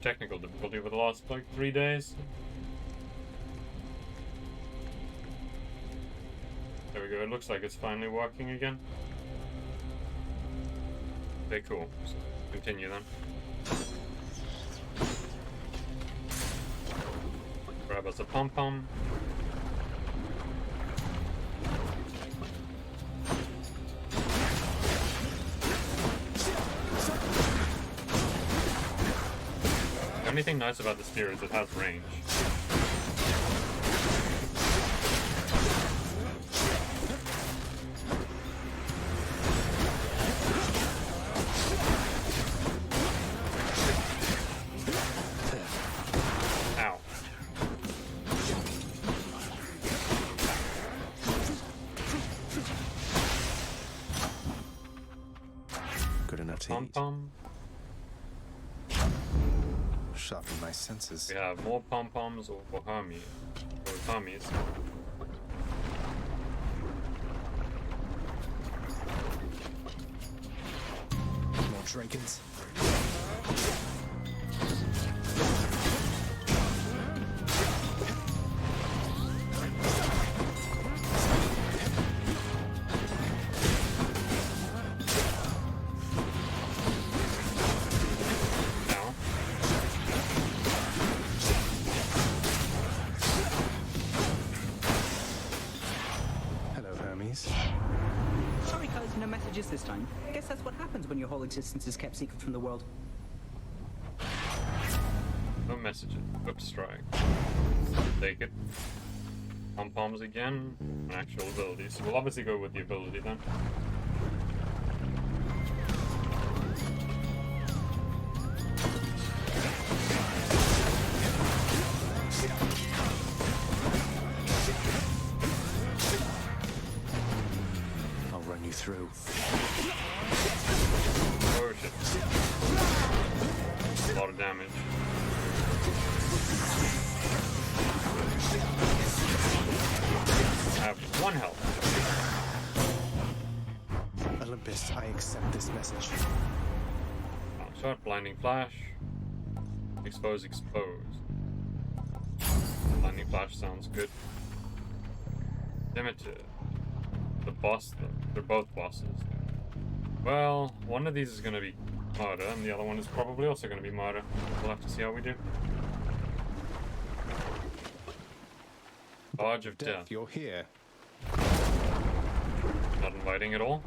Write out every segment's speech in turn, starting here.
technical difficulty over the last like 3 days. There we go, it looks like it's finally working again. Okay, cool. So continue then. Grab us a pom-pom. The only thing nice about the spear is it has range. Ow. Good enough to eat. Pom-pom. Sharpen my senses. We have more pom-poms or Hermes. Or Hermes. More dragons. Now. Hello, Hermes. Sorry, cuz, no messages this time. Guess that's what happens when your whole existence is kept secret from the world. No messages. Whip strike. Take it. Pom-poms again. An actual ability. So we'll obviously go with the ability then. I'll run you through. Oh shit. A lot of damage. I have 1 health. Olympus, I accept this message. Shot, blinding flash. Expose, expose. Blinding flash sounds good. Limited. The boss, though. They're both bosses. Well, one of these is going to be murder, and the other one is probably also going to be murder. We'll have to see how we do. Barge of Death. You're here. Not inviting at all.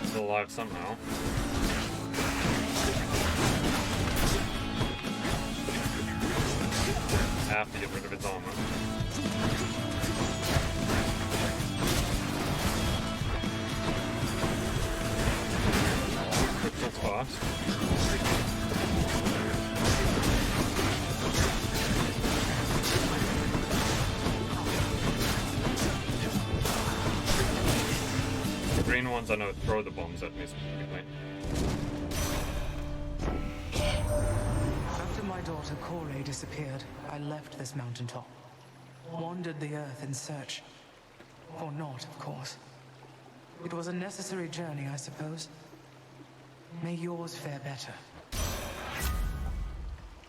Still alive somehow. Have to get rid of its armor. Crystal fast. The green ones I know throw the bombs at me specifically. After my daughter Corey disappeared, I left this mountaintop. Wandered the earth in search. Or not, of course. It was a necessary journey, I suppose. May yours fare better.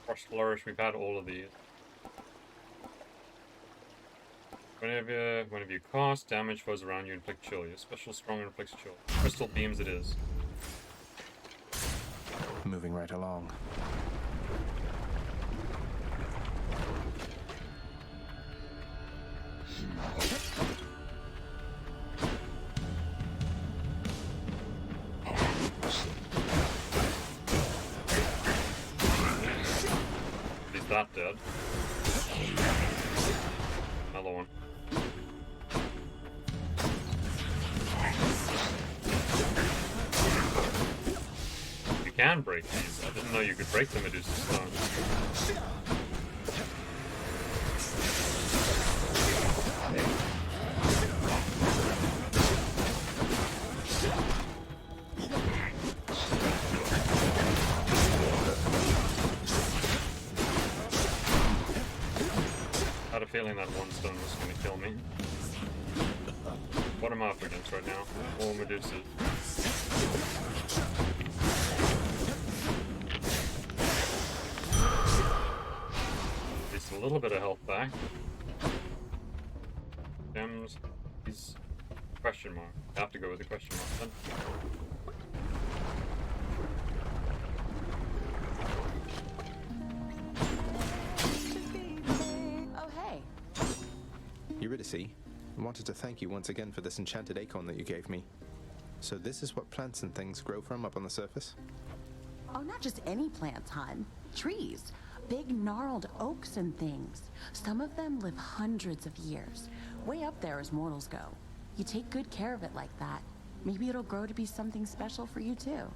Crush Flourish, we've had all of these. Whenever you cast, damage foes around you inflict chill. Your special strong inflicts chill. Crystal beams it is. Moving right along. He's that dead. Another one. You can break these. I didn't know you could break the Medusa stones. feeling that one stone was gonna kill me. What am I up against right now? More Medusas. At least a little bit of health back. Gems. He's question mark. I have to go with the question mark then. Oh, hey. Eurydice, I wanted to thank you once again for this enchanted acorn that you gave me. So this is what plants and things grow from up on the surface? Oh, not just any plants, hon. Trees. Big gnarled oaks and things. Some of them live hundreds of years. Way up there as mortals go. You take good care of it like that. Maybe it'll grow to be something special for you too.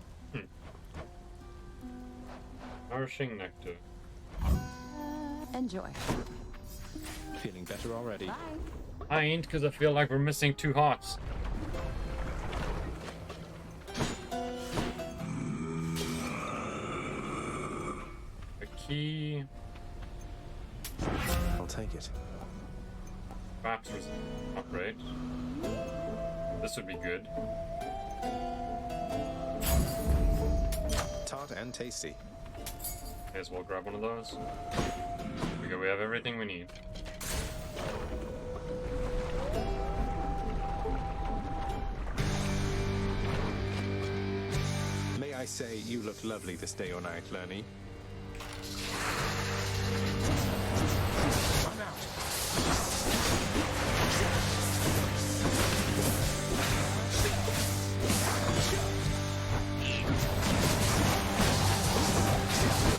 Nourishing nectar. Enjoy. Feeling better already? Bye. I ain't, because I feel like we're missing 2 hearts. A key. I'll take it. Perhaps was upgrade. This would be good. Tart and tasty. May as well grab one of those. Here we go, we have everything we need. May I say you look lovely this day or night, Lernie? I'm out.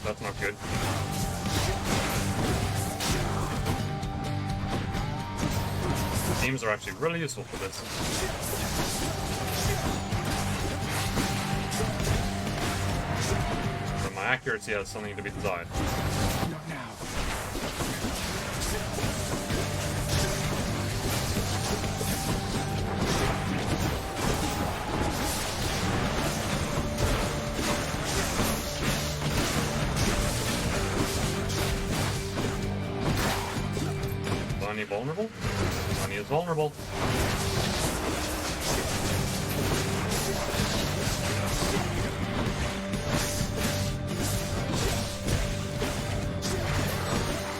That's not good. Teams are actually really useful for this. But my accuracy has something to be desired. Not now. Lonnie vulnerable? Lonnie is vulnerable.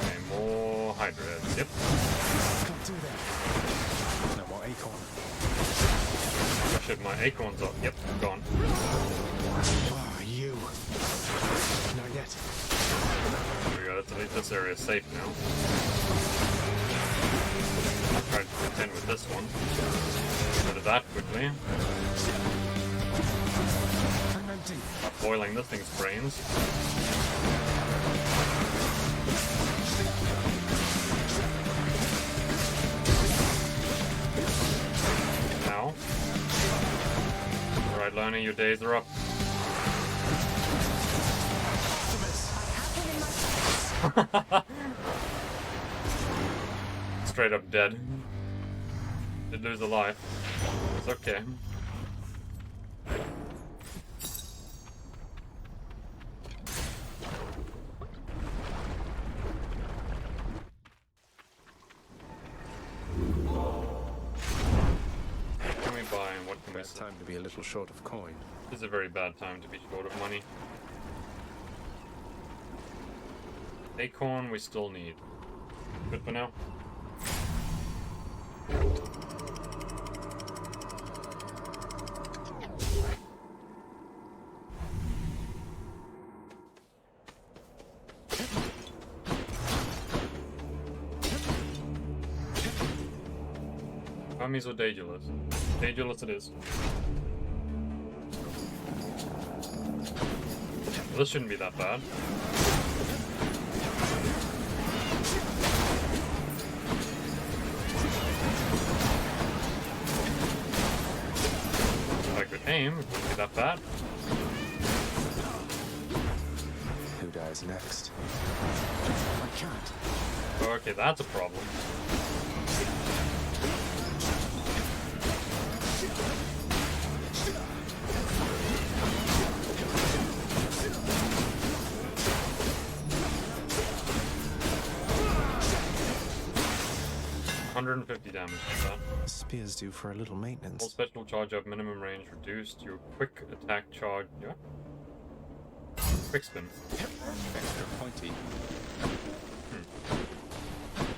Okay, more Hydra heads. Yep. Can't do that. No more acorn. Shit, my acorns up. Yep, gone. Ah, you. Not yet. There we go. At least this area is safe now. I'll try to contend with this one. Get rid of that quickly. I'm empty. Not boiling this thing's brains. Now. Alright, Lona, your days are up. Straight up dead. Did lose a life. It's okay. What can we buy and what can we Best sell? time to be a little short of coin. This is a very bad time to be short of money. Acorn we still need. Good for now. Hermes or Daedalus? Daedalus it is. Well, this shouldn't be that bad. If I could aim, it wouldn't be that bad. Who dies next? I can't. Oh, okay, that's a problem. 150 damage with that. Spears do for a little All maintenance. special charge up, minimum range reduced. Your quick attack charge. Yeah. Quick spin. Extra pointy.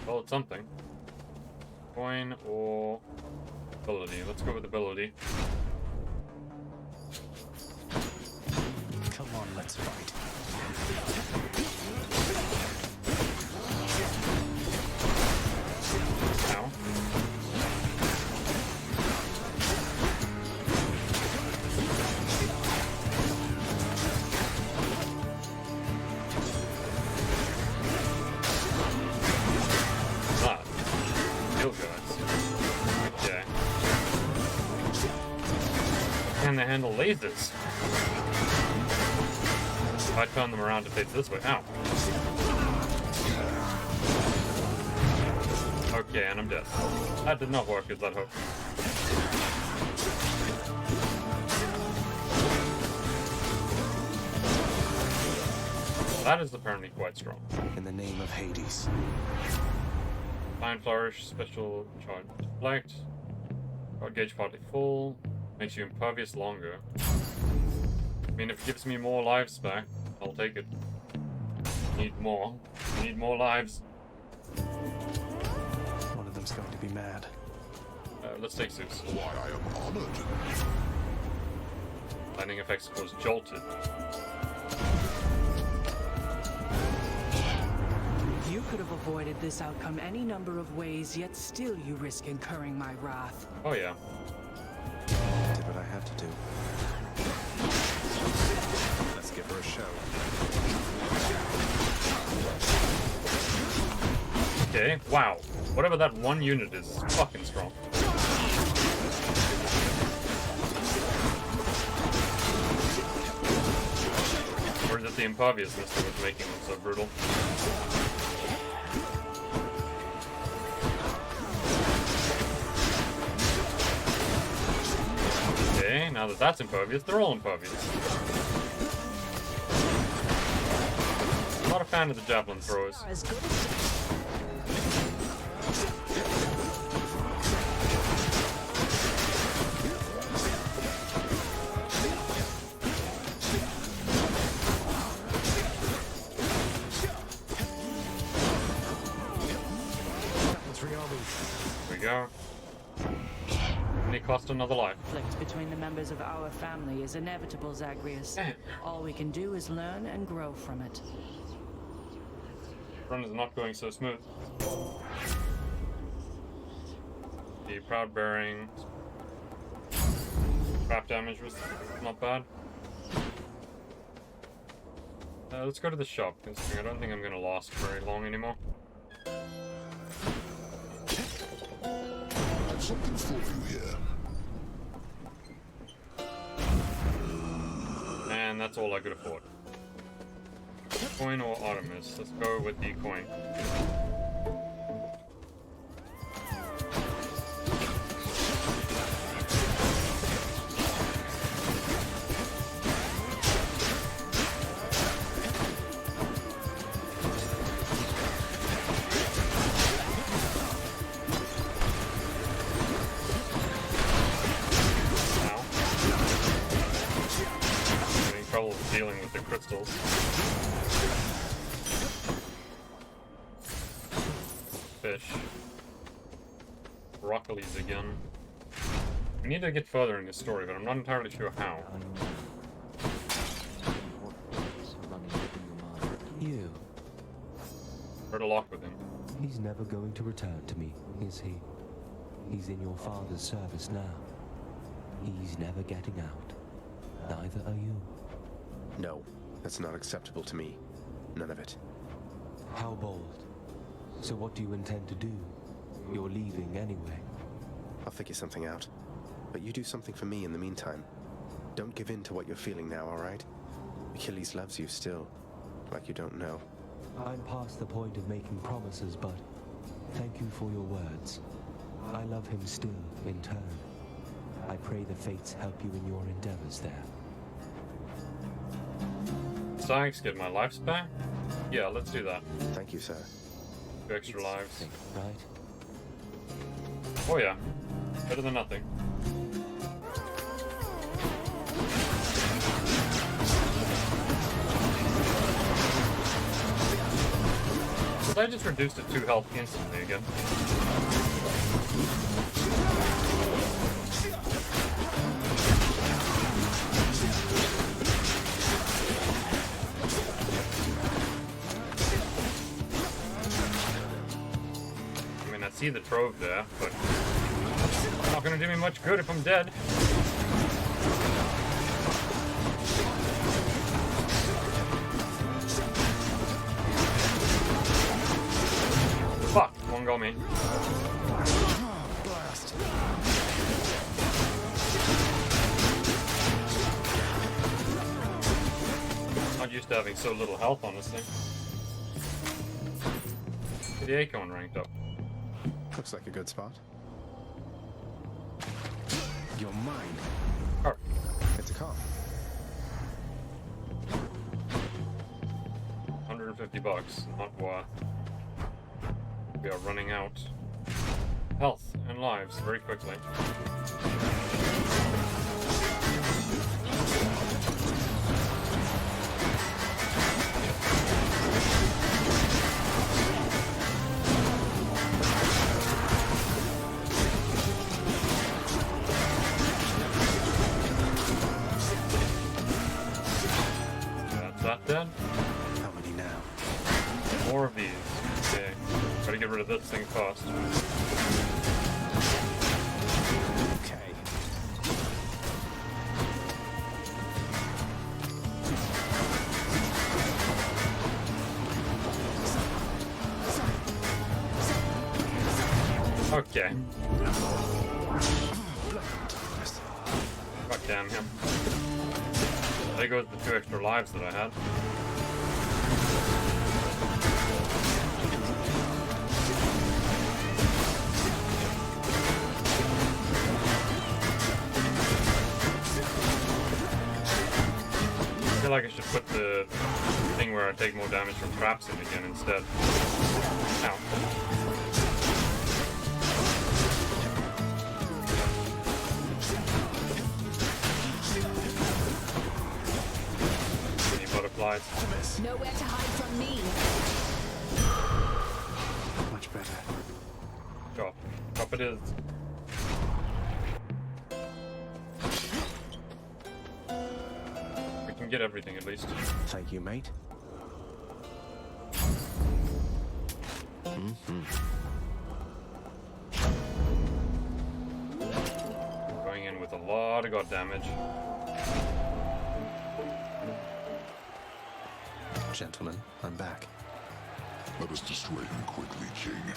Well, it's something. Coin or ability. Let's go with ability. Come on, let's fight. Ow. That. Kill guys. Okay. Can they handle lasers? If I turn them around to face this way. Ow. Okay, and I'm dead. That did not work as I'd hoped. That is apparently quite strong. In the name of Hades. Fine Flourish, special charge deflect. Guard gauge partly full. Makes you impervious longer. I mean, if it gives me more lives back, I'll take it. Need more. Need more lives. One of them's going to be mad. Let's take Zeus. Why, I am honored. Lightning effects cause jolted. You could have avoided this outcome any number of ways, yet still you risk incurring my wrath. Oh yeah. Did what I had to do. Let's give her a show. Okay, wow. Whatever that one unit is fucking strong. Or is it the imperviousness that was making them so brutal? Okay, now that that's impervious, they're all impervious. Not a fan of the javelin throwers. As good as Here we go. And it cost another life. Conflict between the members of our family is inevitable, Zagreus. All we can do is learn and grow from it. Run is not going so smooth. The proud bearing. Crap damage was not bad. Let's go to the shop, considering I don't think I'm gonna last very long anymore. I have something for you here. And that's all I could afford. Coin or Artemis? Let's go with the coin. Dealing with the crystals. Fish. Broccolis again. We need to get further in this story, but I'm not entirely sure how. You. Heard a lot with him. He's never going to return to me, is he? He's in your father's service now. He's never getting out. Neither are you. No, that's not acceptable to me. None of it. How bold. So what do you intend to do? You're leaving anyway. I'll figure something out. But you do something for me in the meantime. Don't give in to what you're feeling now, alright? Achilles loves you still. Like you don't know. I'm past the point of making promises, but thank you for your words. I love him still, in turn. I pray the fates help you in your endeavors there. Sykes, get my lives back? Yeah, let's do that. Thank you, sir. 2 extra lives. Right? Oh yeah, better than nothing. Did I just reduced it 2 health instantly again? I mean, I see the trove there, but it's not gonna do me much good if I'm dead. Fuck, one got me. Blast. Not used to having so little health, honestly. Get the Acorn ranked up. Looks like a good spot. You're mine. Oh, It's a car. $150, not what. We are running out health and lives very quickly. That's that then. How many now? More of these. Okay. Gotta get rid of this thing fast. Okay. Okay. God damn him. There goes the 2 extra lives that I had. I feel like I should put the thing where I take more damage from traps in again instead. Ow. Any butterflies? Nowhere to hide from me. Much better. Drop. Drop it is. We can get everything at least. Thank you, mate. Going in with a lot of god damage. Gentlemen, I'm back. Let us destroy him quickly, King.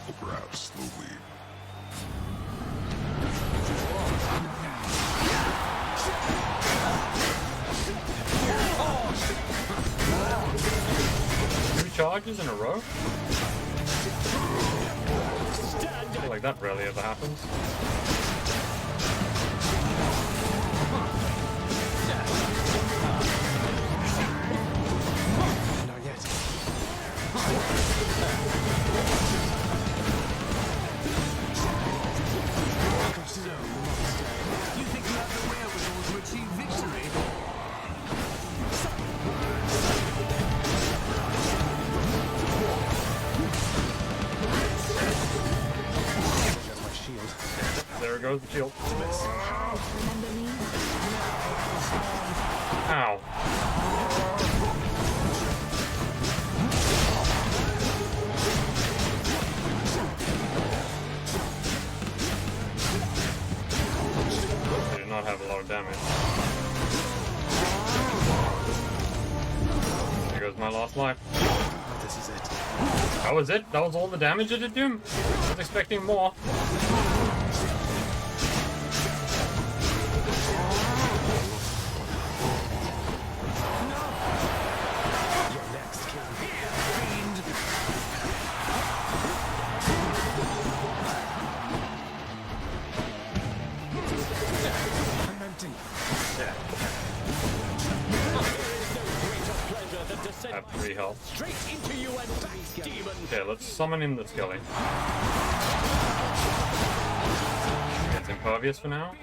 Or perhaps slowly. Two charges in a row? I feel like that rarely ever happens. Not yet. You think you have the wherewithal to achieve victory? There's my shield. There goes the shield. Remember me? Ow. They did not have a lot of damage. There goes my last life. This is it. That was it? That was all the damage it did do? I was expecting more. You're next, King. I'm empty. I have 3 health. Straight into you and back, demon. Okay, let's summon in the Skelly. It's impervious for now.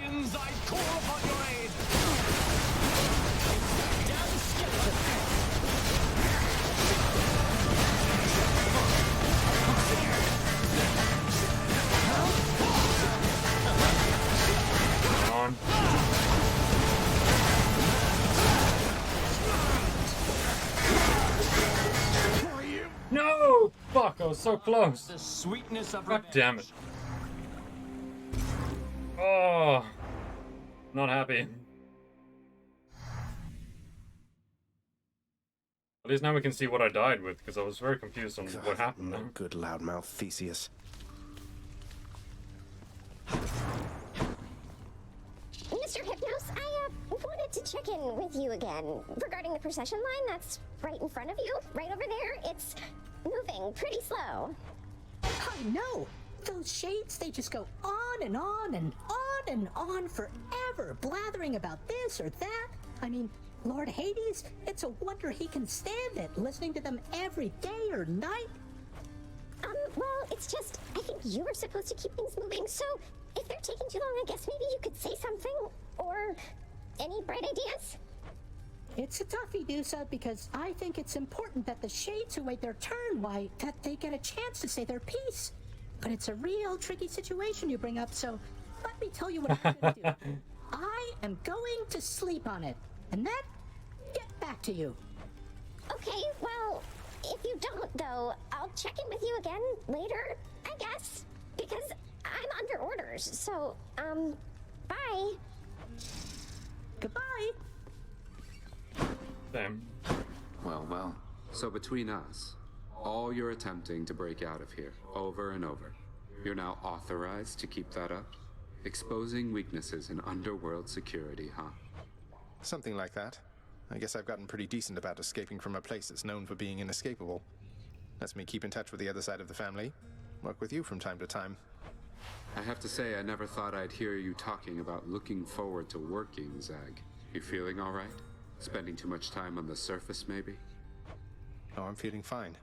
Come on. No! Fuck, I was so close. The sweetness of God damn it. Oh, not happy. At least now we can see what I died with, because I was very confused on what happened No there. good loudmouth Theseus. Mr. Hypnos, I wanted to check in with you again regarding the procession line that's right in front of you, right over there. It's moving pretty slow. I know. Those shades, they just go on and on and on and on forever, blathering about this or that. I mean, Lord Hades, it's a wonder he can stand it, listening to them every day or night. Well, it's just, I think you were supposed to keep things moving, so if they're taking too long, I guess maybe you could say something, or any bright ideas? It's a toughie, Dusa, because I think it's important that the shades who wait their turn, why, that they get a chance to say their piece. But it's a real tricky situation you bring up, so let me tell you what I'm gonna do. I am going to sleep on it, and then get back to you. Okay, well, if you don't, though, I'll check in with you again later, I guess, because I'm under orders, so, bye. Goodbye. Damn. Well. So between us, all you're attempting to break out of here, over and over, you're now authorized to keep that up? Exposing weaknesses in underworld security, huh? Something like that. I guess I've gotten pretty decent about escaping from a place that's known for being inescapable. Lets me keep in touch with the other side of the family. Work with you from time to time. I have to say, I never thought I'd hear you talking about looking forward to working, Zag. You feeling all right? Spending too much time on the surface, maybe? Oh, I'm feeling fine.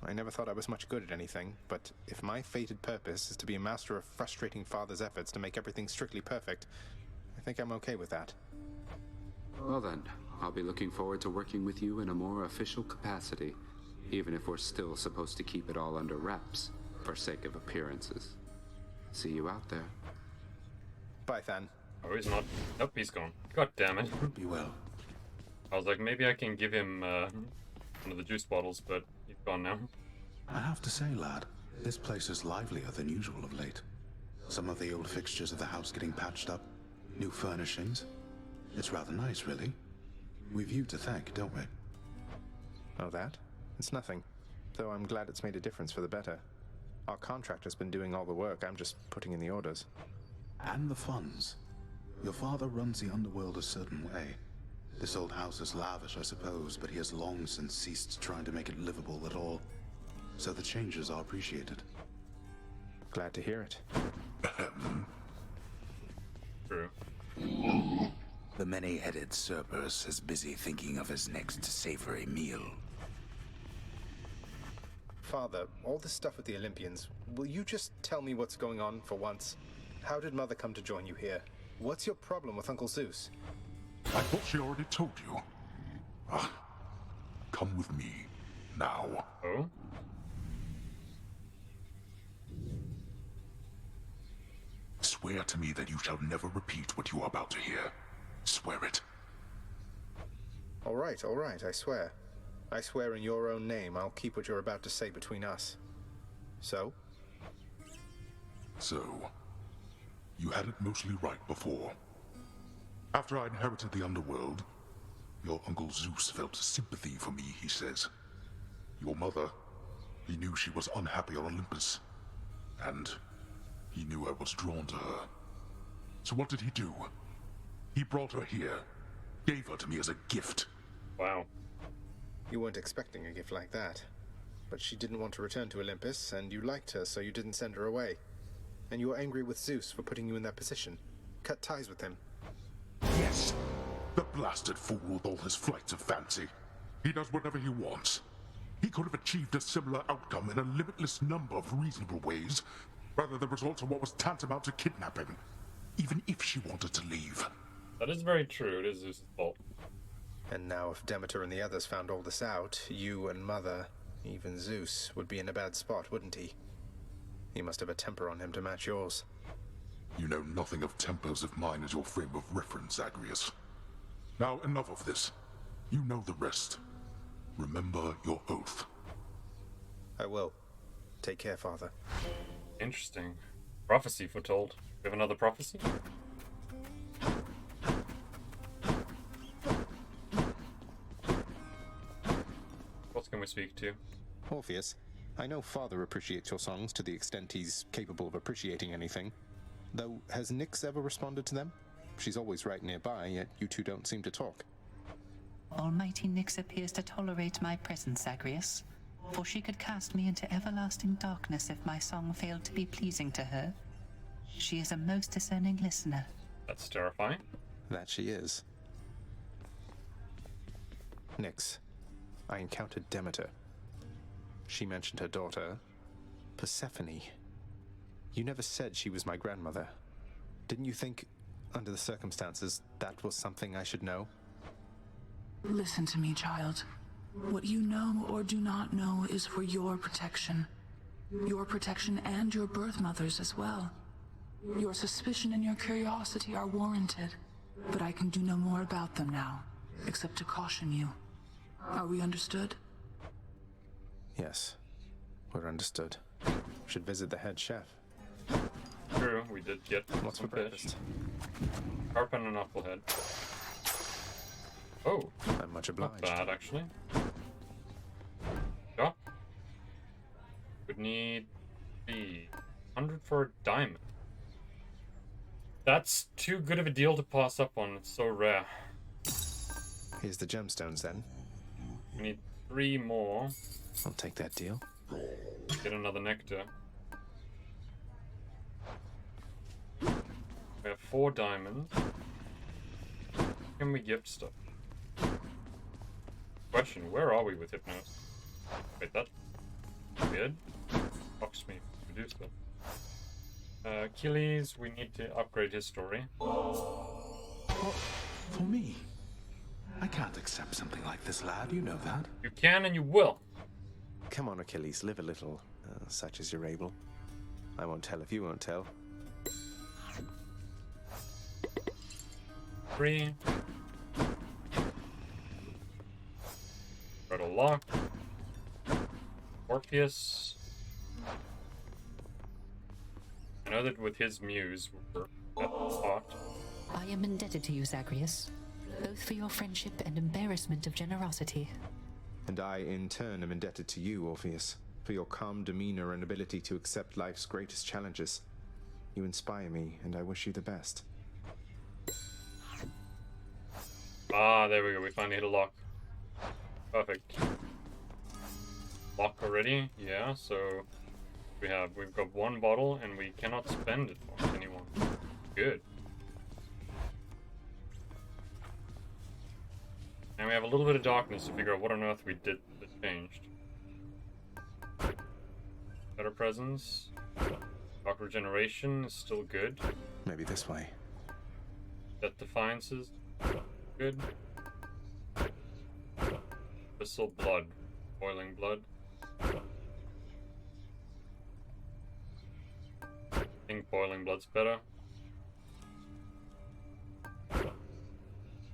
I never thought I was much good at anything, but if my fated purpose is to be a master of frustrating father's efforts to make everything strictly perfect, I think I'm okay with that. Well then, I'll be looking forward to working with you in a more official capacity, even if we're still supposed to keep it all under wraps, for sake of appearances. See you out there. Bye, Than. Oh, he's not. Nope, he's gone. God damn it. Be well. I was like, maybe I can give him one of the juice bottles, but he's gone now. I have to say, lad, this place is livelier than usual of late. Some of the old fixtures of the house getting patched up, new furnishings. It's rather nice, really. We've you to thank, don't we? Oh, that? It's nothing. Though I'm glad it's made a difference for the better. Our contractor's been doing all the work, I'm just putting in the orders. And the funds. Your father runs the underworld a certain way. This old house is lavish, I suppose, but he has long since ceased trying to make it livable at all. So the changes are appreciated. Glad to hear it. True. The many-headed Cerberus is busy thinking of his next savory meal. Father, all this stuff with the Olympians, will you just tell me what's going on for once? How did Mother come to join you here? What's your problem with Uncle Zeus? I thought she already told you. Come with me, now. Oh? Swear to me that you shall never repeat what you are about to hear. Swear it. All right, I swear. I swear in your own name I'll keep what you're about to say between us. So? So, you had it mostly right before. After I inherited the underworld, your Uncle Zeus felt sympathy for me, he says. Your mother, he knew she was unhappy on Olympus. And he knew I was drawn to her. So what did he do? He brought her here, gave her to me as a gift. Wow. You weren't expecting a gift like that. But she didn't want to return to Olympus, and you liked her, so you didn't send her away. And you were angry with Zeus for putting you in that position. Cut ties with him. Yes. The blasted fool with all his flights of fancy. He does whatever he wants. He could have achieved a similar outcome in a limitless number of reasonable ways, Rather, the result of what was tantamount to kidnapping, even if she wanted to leave. That is very true. It is Zeus' fault. And now if Demeter and the others found all this out, you and Mother, even Zeus, would be in a bad spot, wouldn't he? He must have a temper on him to match yours. You know nothing of tempers of mine as your frame of reference, Zagreus. Now, enough of this. You know the rest. Remember your oath. I will. Take care, Father. Interesting. Prophecy foretold. We have another prophecy? What can we speak to? Orpheus, I know Father appreciates your songs to the extent he's capable of appreciating anything. Though, has Nyx ever responded to them? She's always right nearby, yet you two don't seem to talk. Almighty Nyx appears to tolerate my presence, Zagreus, for she could cast me into everlasting darkness if my song failed to be pleasing to her. She is a most discerning listener. That's terrifying. That she is. Nyx, I encountered Demeter. She mentioned her daughter, Persephone. You never said she was my grandmother. Didn't you think, under the circumstances, that was something I should know? Listen to me, child. What you know or do not know is for your protection. Your protection and your birth mother's as well. Your suspicion and your curiosity are warranted, but I can do no more about them now, except to caution you. Are we understood? Yes, we're understood. Should visit the head chef. True, we did get What's some for fish. breakfast? Carp and an applehead. Oh, I'm much not obliged. bad actually. Yeah. Would need the 100 for a diamond. That's too good of a deal to pass up on. It's so rare. Here's the gemstones then. We need 3 more. I'll take that deal. Get another nectar. We have 4 diamonds. Can we gift stuff? Question, where are we with Hypnos? Wait, that... weird? Box me. Reduce that. Achilles, we need to upgrade his story. For me? I can't accept something like this, lad. You know that. You can and you will. Come on, Achilles, live a little, such as you're able. I won't tell if you won't tell. 3. Got a lock. Orpheus. I know that with his muse, we're at the spot. I am indebted to you, Zagreus, both for your friendship and embarrassment of generosity. And I, in turn, am indebted to you, Orpheus, for your calm demeanor and ability to accept life's greatest challenges. You inspire me, and I wish you the best. Ah, there we go. We finally hit a lock. Perfect. Lock already? Yeah, so we've got 1 bottle and we cannot spend it on anyone. Good. And we have a little bit of darkness to figure out what on earth we did that changed. Better presence. Dark regeneration is still good. Maybe this way. Death defiances. Good. Abyssal blood. Boiling blood. I think boiling blood's better.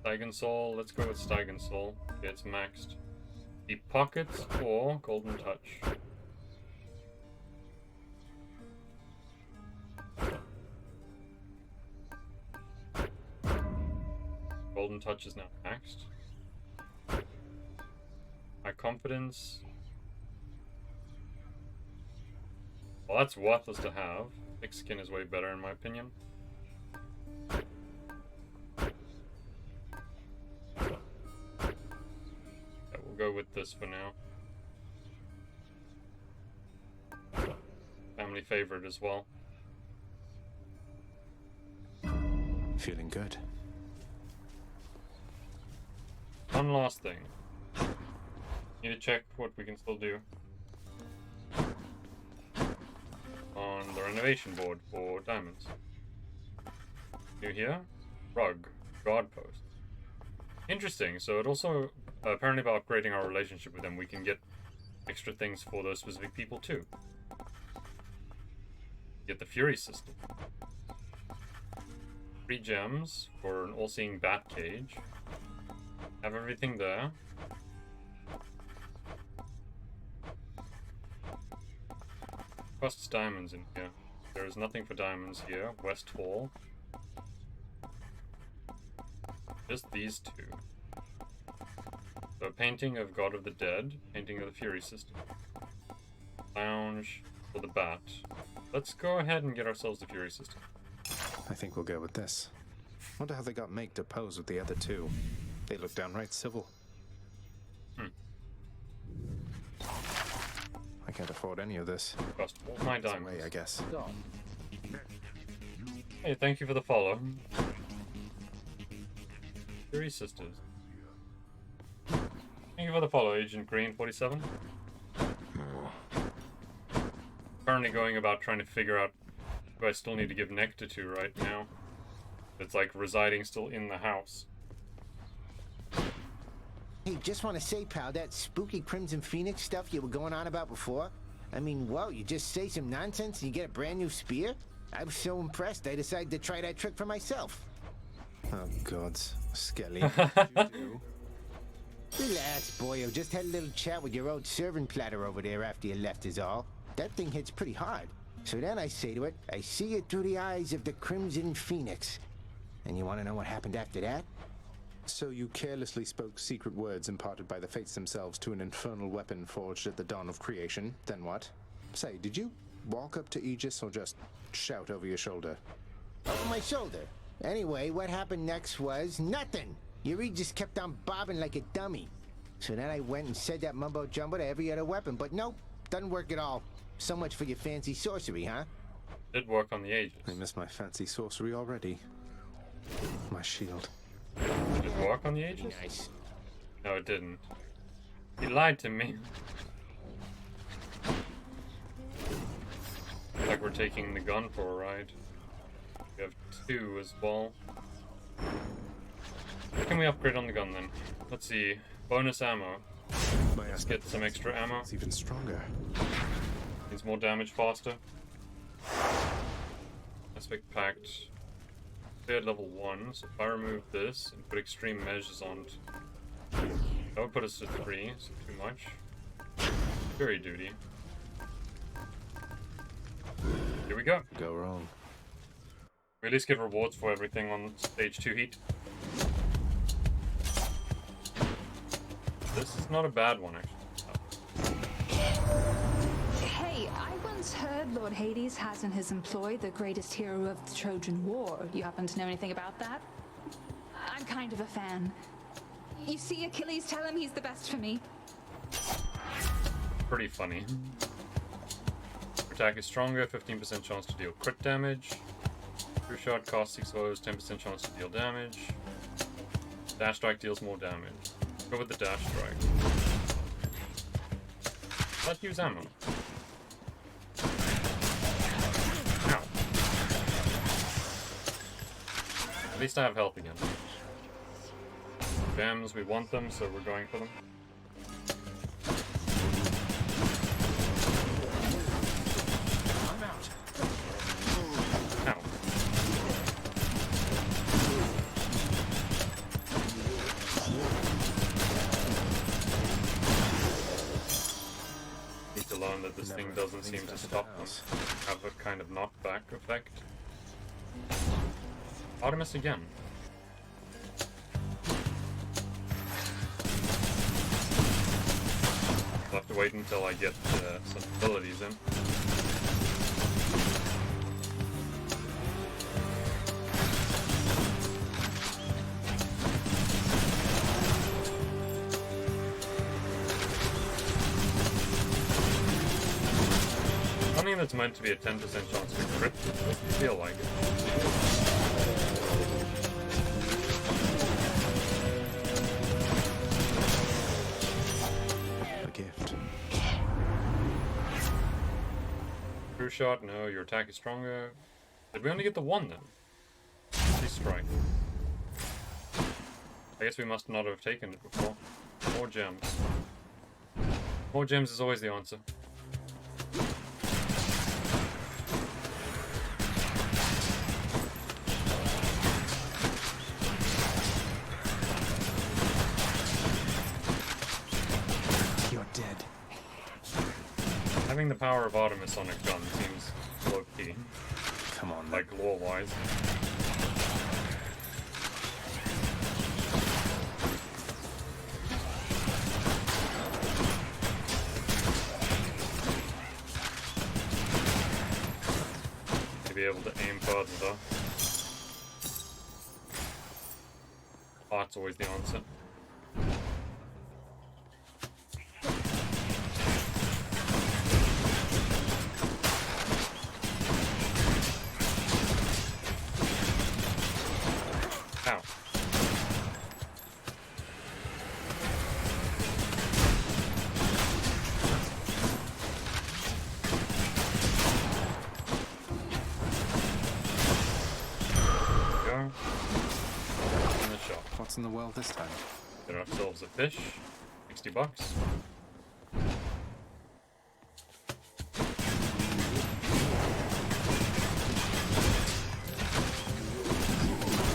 Stygian Soul, let's go with Stygian Soul. Okay, it's maxed. Deep Pockets or Golden Touch. Golden Touch is now maxed. My confidence. Well, that's worthless to have. Thick skin is way better in my opinion. Yeah, we'll go with this for now. Family favorite as well. Feeling good. One last thing. Need to check what we can still do. on the renovation board for diamonds. New here, rug, guard post. Interesting, so it also, apparently by upgrading our relationship with them, we can get extra things for those specific people too. Get the Fury system. 3 gems for an all-seeing bat cage. Have everything there. Costs diamonds in here. There is nothing for diamonds here. West Hall. Just these 2. So a painting of God of the Dead, painting of the Fury system. Lounge for the bat. Let's go ahead and get ourselves the Fury system. I think we'll go with this. Wonder how they got Meg to pose with the other 2. They look downright civil. I can't afford any of this. Cost all my diamonds. Away, I guess. Hey, thank you for the follow. Fury Sisters. Thank you for the follow, Agent Green 47. Currently going about trying to figure out who I still need to give nectar to right now. It's like residing still in the house. Hey, just want to say, pal, that spooky Crimson Phoenix stuff you were going on about before? I mean, whoa, you just say some nonsense and you get a brand new spear? I was so impressed I decided to try that trick for myself. Oh, gods. Skelly, what did you do? Relax, boyo. Just had a little chat with your old serving platter over there after you left is all. That thing hits pretty hard. So then I say to it, I see it through the eyes of the Crimson Phoenix. And you want to know what happened after that? So you carelessly spoke secret words imparted by the fates themselves to an infernal weapon forged at the dawn of creation. Then what? Say, did you walk up to Aegis or just shout over your shoulder? Over my shoulder. Anyway, what happened next was nothing. Your Aegis kept on bobbing like a dummy. So then I went and said that mumbo jumbo to every other weapon, but nope, doesn't work at all. So much for your fancy sorcery, huh? Did work on the Aegis. I miss my fancy sorcery already. My shield. Did it work on the Aegis? Nice. No, it didn't. He lied to me. Like we're taking the gun for a ride. We have 2 as well. What can we upgrade on the gun then? Let's see. Bonus ammo. Let's get some extra ammo. It's even stronger. Needs more damage faster. Aspect Pact. Cleared level 1, so if I remove this and put extreme measures on it, that would put us to 3, so too much. Jury duty. Here we go. Go wrong. We at least get rewards for everything on stage 2 heat. This is not a bad one, actually. Hey, I once heard Lord Hades has in his employ the greatest hero of the Trojan War. You happen to know anything about that? I'm kind of a fan. You see Achilles tell him he's the best for me. Pretty funny. Attack is stronger, 15% chance to deal crit damage. True shot costs 6 woes, 10% chance to deal damage. Dash strike deals more damage. Go with the dash strike. Let's use ammo. Ow. At least I have health again. Gems, we want them, so we're going for them. I'm out. Ow. Need to learn that this thing doesn't seem to stop them. Have a kind of knockback effect. Artemis again. I'll have to wait until I get some abilities in. Something that's meant to be a 10% chance to crit doesn't feel like it. True shot, no, your attack is stronger. Did we only get the one then? Please strike. I guess we must not have taken it before. More gems. More gems is always the answer. You're dead. Having the power of Artemis on a gun seems low-key. Come on, like lore-wise. Be able to aim further though. Heart's always the answer. Ow. In the shop. What's in the well this time? Get ourselves a fish. $60.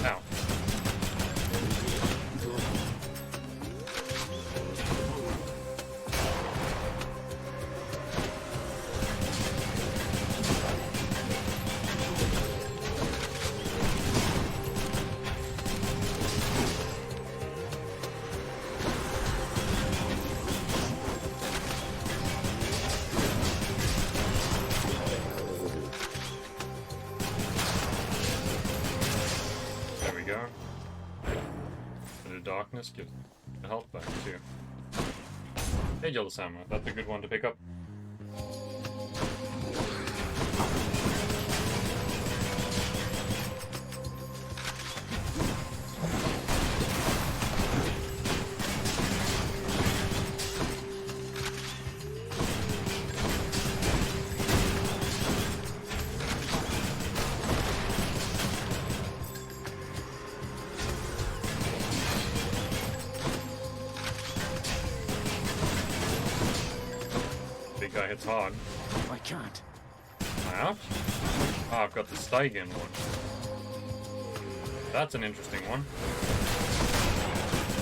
Ow. Darkness gives the health back too. Hey, Yellow Samurai, that's a good one to pick up. Guy hits hard. I can't. Am I out? Ah, I've got the Stygian one. That's an interesting one.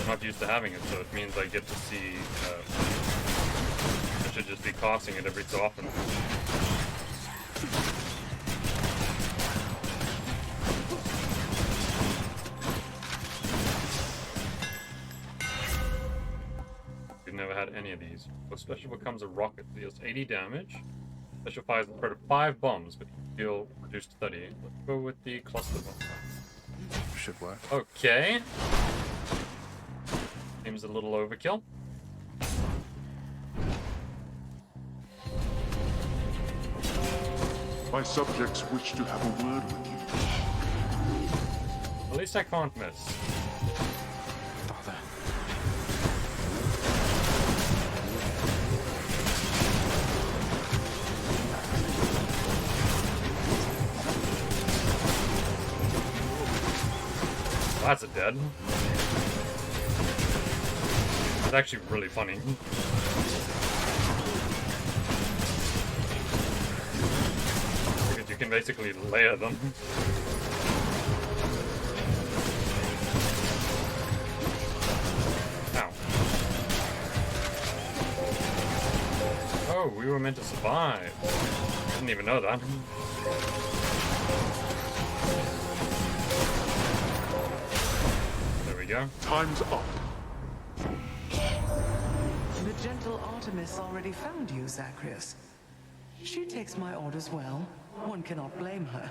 I'm not used to having it, so it means I get to see. I should just be casting it every so often. Never had any of these. What special becomes a rocket? Deals 80 damage. Special fires the threat of 5 bombs, but deal reduced to 30. Let's go with the cluster bomb. Should work. Okay. Seems a little overkill. My subjects wish to have a word with you. At least I can't miss. Father. That's a dead. It's actually really funny. Because you can basically layer them. Ow. Oh, we were meant to survive. Didn't even know that. Go. Time's up. The gentle Artemis already found you, Zagreus. She takes my orders well. One cannot blame her,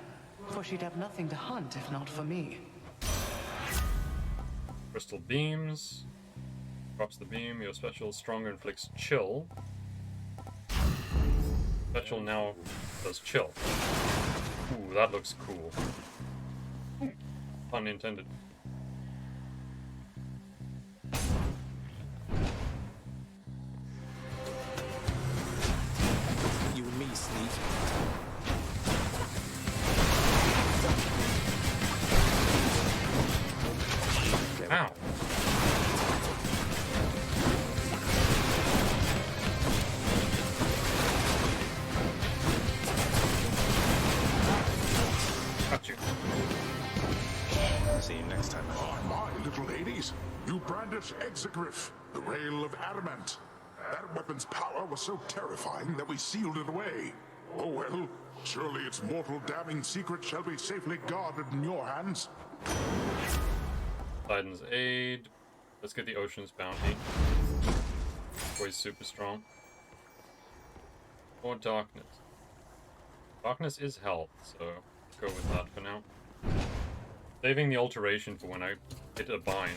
for she'd have nothing to hunt if not for me. Crystal beams. Drops the beam. Your special stronger inflicts chill. Special now does chill. Ooh, that looks cool. Pun intended. hippogriff, the rail of adamant. That weapon's power was so terrifying that we sealed it away. Oh well, surely its mortal damning secret shall be safely guarded in your hands. Poseidon's aid. Let's get the Ocean's bounty. Boy's super strong. Or darkness. Darkness is health, so go with that for now. Saving the alteration for when I hit a bind.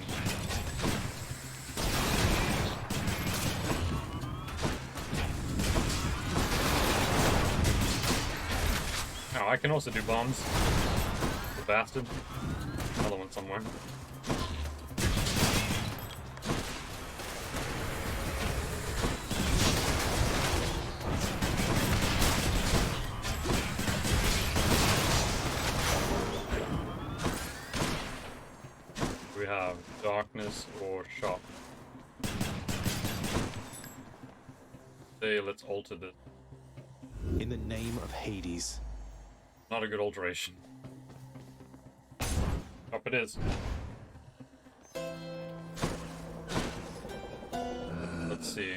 Oh, I can also do bombs. The bastard. Another one somewhere. We have darkness or shock. Say, let's alter this. In the name of Hades. Not a good alteration. Up it is. Let's see.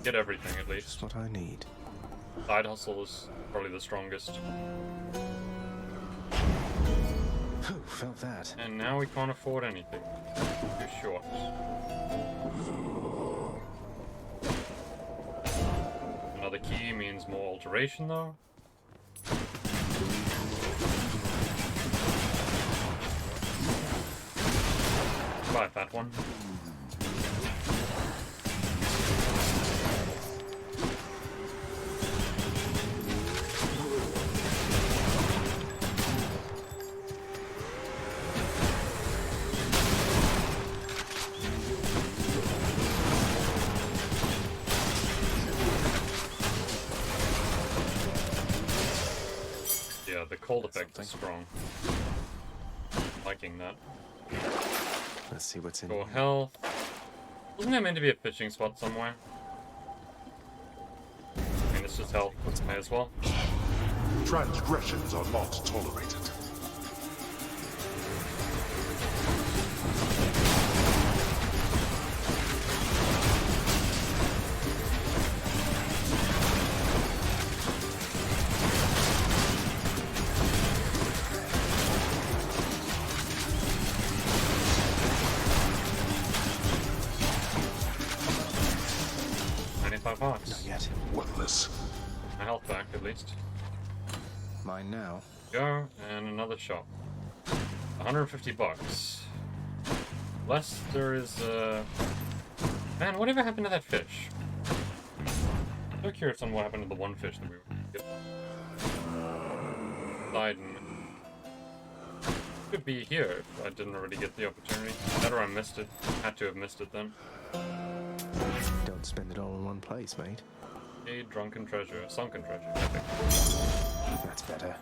Get everything at least. Just what I need. Side hustle is probably the strongest. Whew, felt that. And now we can't afford anything. Too short. Another key means more alteration though. Bye, fat one. Yeah, the cold effect is strong. Liking that. Let's see what's in For here. health. Wasn't there meant to be a fishing spot somewhere? I mean, it's just health. May as well. Transgressions are not tolerated. Hearts. Not yet. Worthless. My health back, at least. Mine now. Go, and another shop. 150 bucks. Less there is, Man, whatever happened to that fish? So curious on what happened to the one fish that we were Poseidon. Could be here if I didn't already get the opportunity. That or I missed it. Had to have missed it then. Don't spend it all in one place, mate. A drunken treasure. Sunken treasure. Epic. That's better.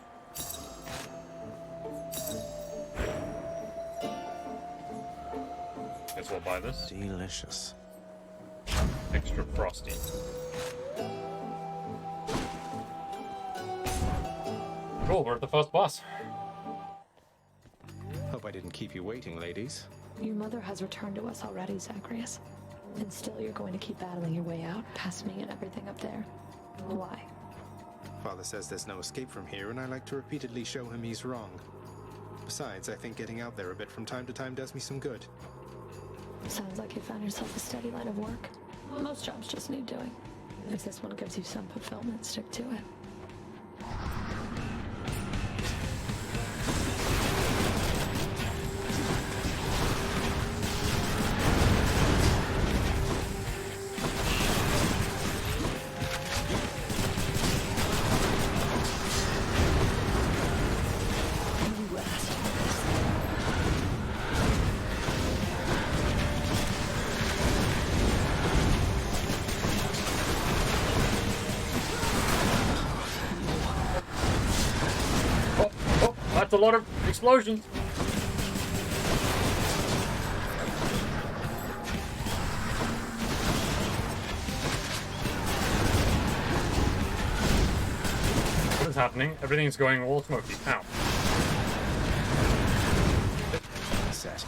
Guess we'll buy this. Delicious. Extra frosty. Cool, we're at the first boss. Hope I didn't keep you waiting, ladies. Your mother has returned to us already, Zagreus. And still you're going to keep battling your way out, past me and everything up there. Why? Father says there's no escape from here, and I like to repeatedly show him he's wrong. Besides, I think getting out there a bit from time to time does me some good. Sounds like you found yourself a steady line of work. Most jobs just need doing. If this one gives you some fulfillment, stick to it. That's a lot of explosions. What is happening? Everything's going all smoky. Ow. Set.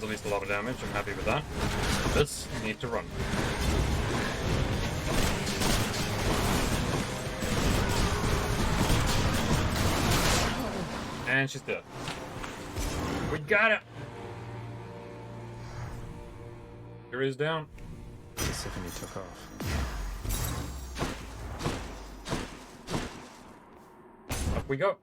deals at least a lot of damage. I'm happy with that. This, need to run. And she's dead. We got it! Here is down. Persephone took off. Up we go.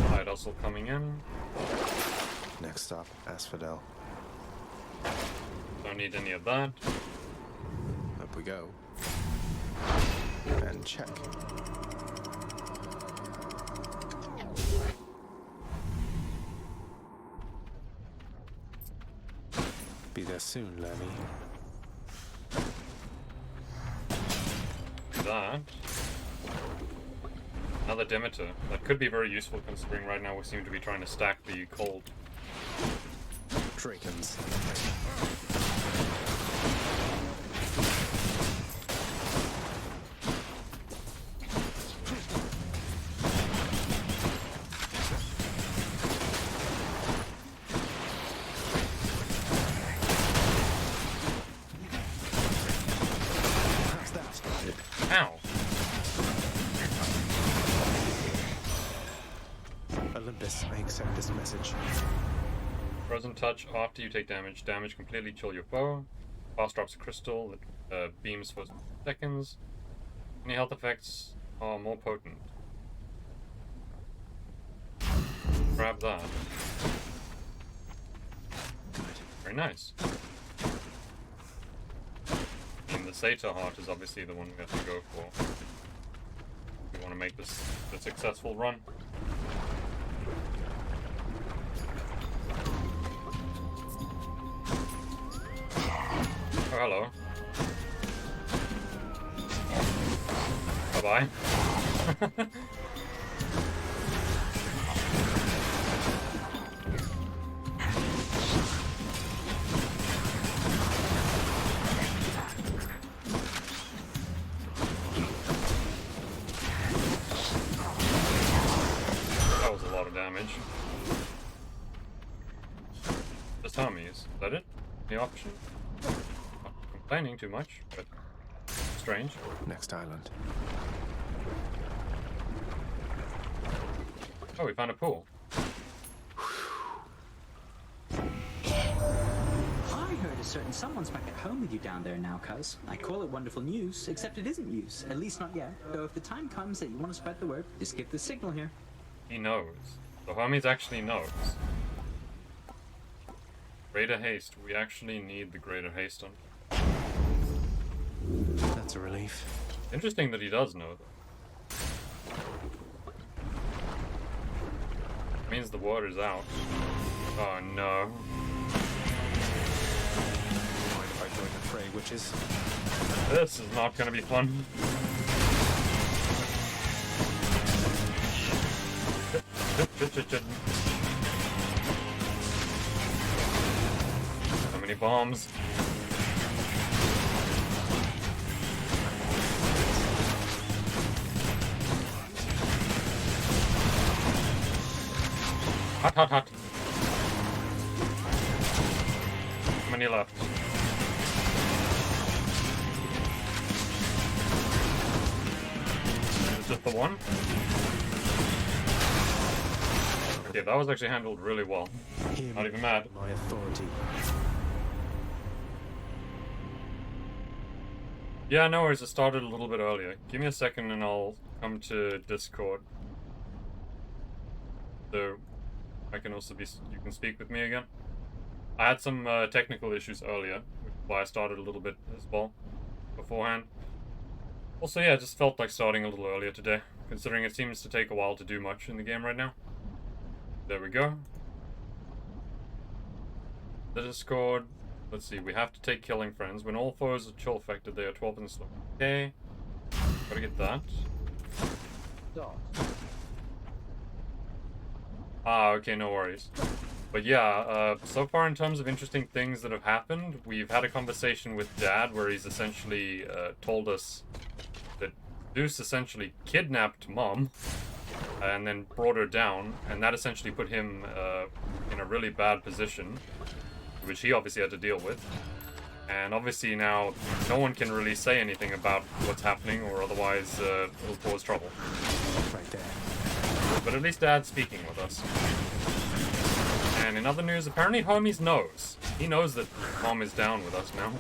Side hustle coming in. Next stop, Asphodel. Don't need any of that. Up we go. And check. Be there soon, Lemmy. That. Another Demeter. That could be very useful considering right now we seem to be trying to stack the cold. Drakens. Ow! Olympus, I accept this message. Frozen touch after you take damage. Damage completely chill your foe. Fast drops a crystal that beams for seconds. Any health effects are more potent. Grab that. Very nice. I mean, the Satyr Heart is obviously the one we have to go for. We want to make this a successful run. Oh, hello. Bye-bye. That was a lot of damage. Just armies. Is that it? The option? Not complaining too much, but strange. Next island. Oh, we found a pool. I heard a certain someone's back at home with you down there now, cuz. I call it wonderful news, except it isn't news. At least not yet. Though if the time comes that you want to spread the word, just give the signal here. He knows. The Hermes actually knows. Greater haste. We actually need the greater haste on. That's a relief. Interesting that he does know that. Means the water's out. Oh no. Mind if I join the fray, witches? This is not gonna be fun. So many bombs. Hot, hot, hot. How many left? Is it just the one? Okay, that was actually handled really well. Not even mad. My authority. Yeah, no worries, it started a little bit earlier. Give me a second and I'll come to Discord. So I can also be, you can speak with me again. I had some technical issues earlier, which is why I started a little bit as well beforehand. Also, yeah, I just felt like starting a little earlier today, considering it seems to take a while to do much in the game right now. There we go. The Discord. Let's see, we have to take Killing Friends. When all foes are chill affected, they are 12 and slow. Okay. Gotta get that. Ah, okay, no worries. But yeah, so far in terms of interesting things that have happened, we've had a conversation with Dad where he's essentially told us that Zeus essentially kidnapped Mom and then brought her down, and that essentially put him in a really bad position, which he obviously had to deal with. And obviously now no one can really say anything about what's happening, or otherwise it'll cause trouble. Right there. But at least Dad's speaking with us. And in other news, apparently Hermes knows. He knows that Mom is down with us now.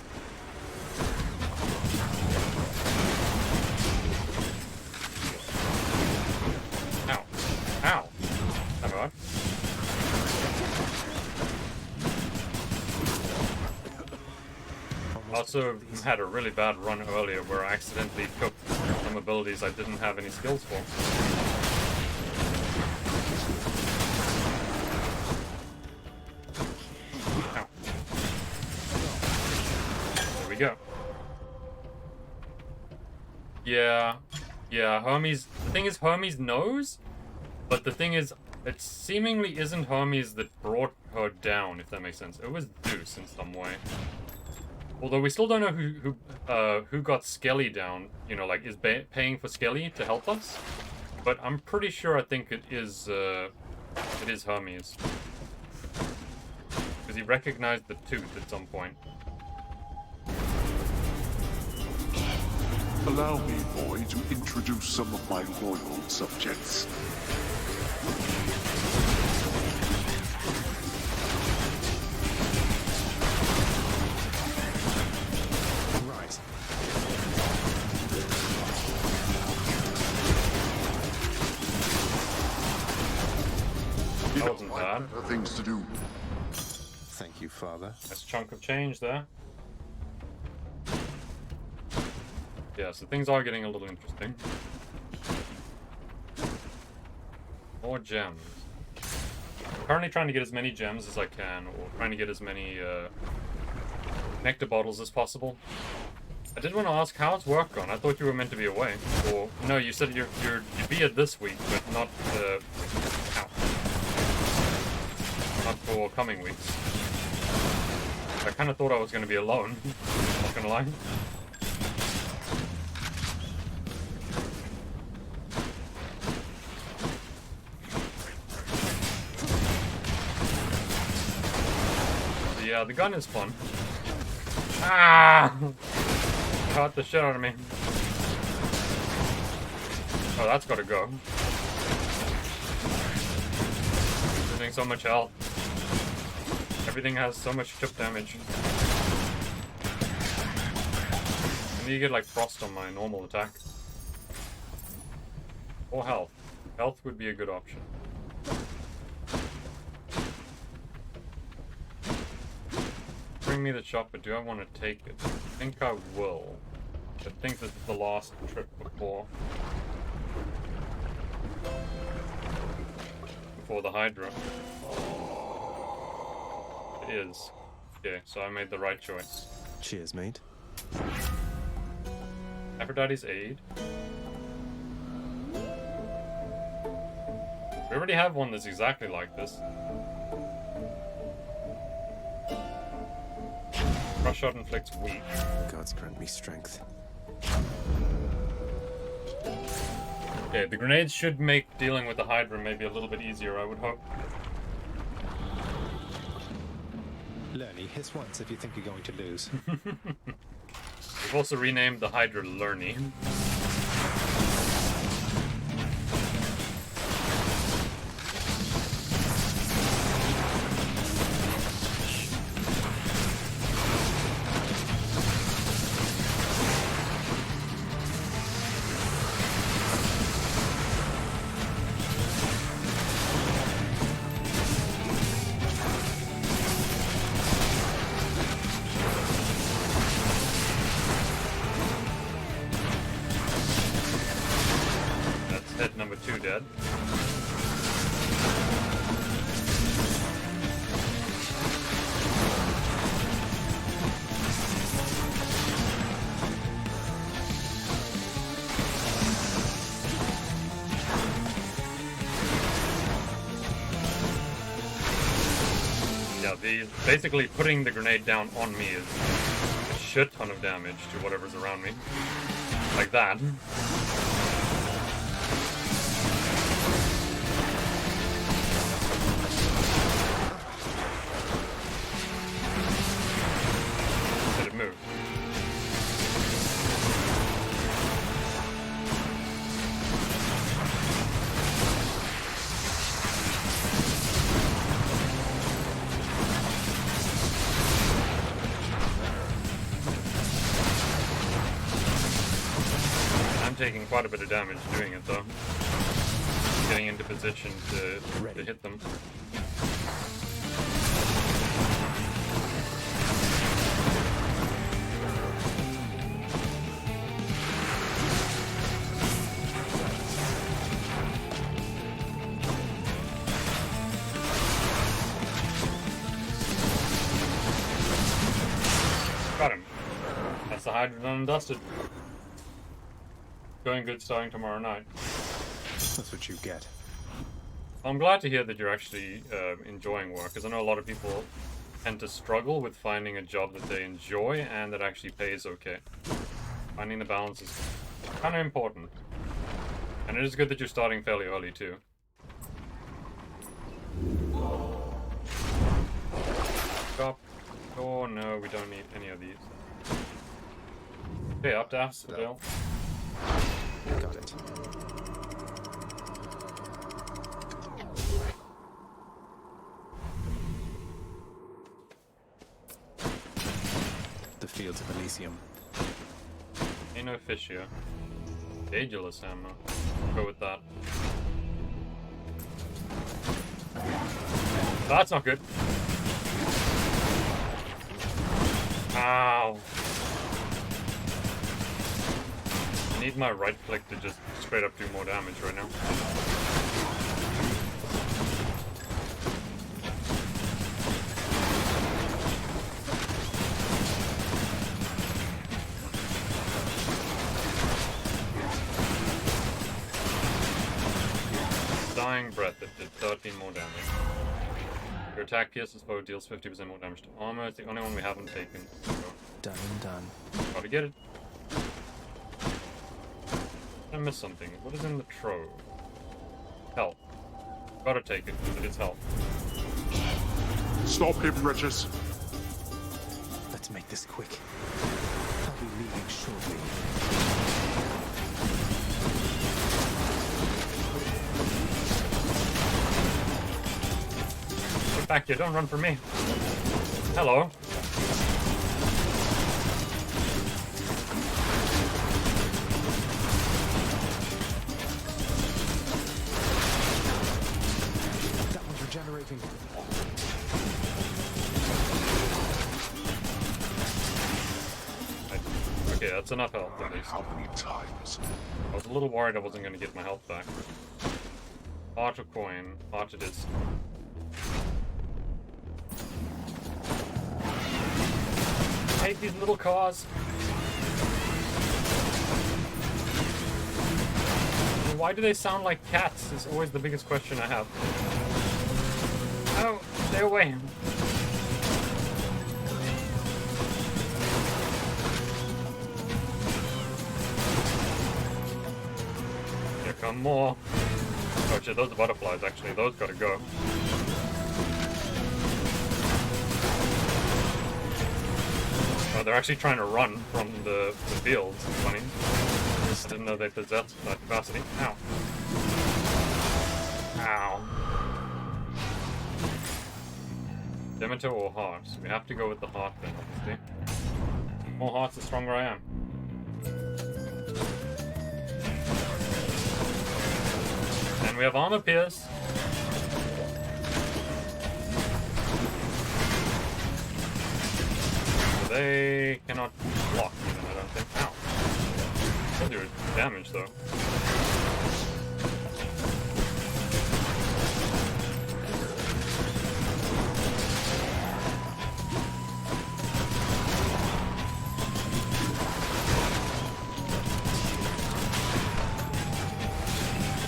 Ow. Ow. That hurt. Also had a really bad run earlier where I accidentally took some abilities I didn't have any skills for. Ow. There we go. Yeah, Hermes... The thing is, Hermes knows, but the thing is, it seemingly isn't Hermes that brought her down, if that makes sense. It was Zeus in some way. Although we still don't know who got Skelly down, you know, like, is paying for Skelly to help us. But I'm pretty sure I think it is Hermes. Because he recognized the tooth at some point. Allow me, boy, to introduce some of my loyal subjects. Right. That wasn't bad. Better things to do. Thank you, Father. Nice chunk of change there. Yeah, so things are getting a little interesting. More gems. I'm currently trying to get as many gems as I can, or trying to get as many nectar bottles as possible. I did want to ask, how's work gone? I thought you were meant to be away. Or, no, you said you'd be here this week, but not, not for coming weeks. I kind of thought I was going to be alone, not gonna lie. Yeah, the gun is fun. Ah! Caught the shit out of me. Oh, that's gotta go. Losing so much health. Everything has so much chip damage. I need to get like frost on my normal attack. Or health. Health would be a good option. Bring me the chopper. Do I want to take it? I think I will. I think this is the last trip before the Hydra. It is. Okay, so I made the right choice. Cheers, mate. Aphrodite's Aid. We already have one that's exactly like this. Crush shot inflicts weak. Gods grant me strength. Okay, the grenades should make dealing with the Hydra maybe a little bit easier, I would hope. Lerny, hiss once if you think you're going to lose. We've also renamed the Hydra Lerny. Dead. Yeah, basically putting the grenade down on me is a shit ton of damage to whatever's around me. Like that. taking quite a bit of damage doing it though. Getting into position to hit them. Got him. That's the hide done and dusted. Going good starting tomorrow night. That's what you get. I'm glad to hear that you're actually enjoying work, because I know a lot of people tend to struggle with finding a job that they enjoy and that actually pays okay. Finding the balance is kind of important. And it is good that you're starting fairly early too. Stop. Oh no, we don't need any of these. Okay, up to Asphodel. Got it. The fields of Elysium. Ain't no fish here. Ageless ammo. Go with that. That's not good. Ow. I need my right click to just straight up do more damage right now. Dying Breath that did 13 more damage. Your attack pierces foe, deals 50% more damage to armor. It's the only one we haven't taken. So. Done and done. Gotta get it. I missed something. What is in the trove? Health. Gotta take it, but it's health. Stop him, Regis. Let's make this quick. I'll be leaving shortly. Get back here, don't run from me. Hello. That one's regenerating. Okay, that's enough health at least. How many times? I was a little worried I wasn't going to get my health back. Heart or coin. Heart it is. I hate these little cars. Why do they sound like cats is always the biggest question I have. Oh, stay away. Here come more. Oh shit, those are butterflies actually. Those gotta go. Oh, they're actually trying to run from the fields. It's funny. I didn't know they possessed that capacity. Ow. Ow. Demeter or heart? We have to go with the heart then, obviously. The more hearts, the stronger I am. And we have armor pierce. They cannot block even, I don't think. Ow. They'll do damage though.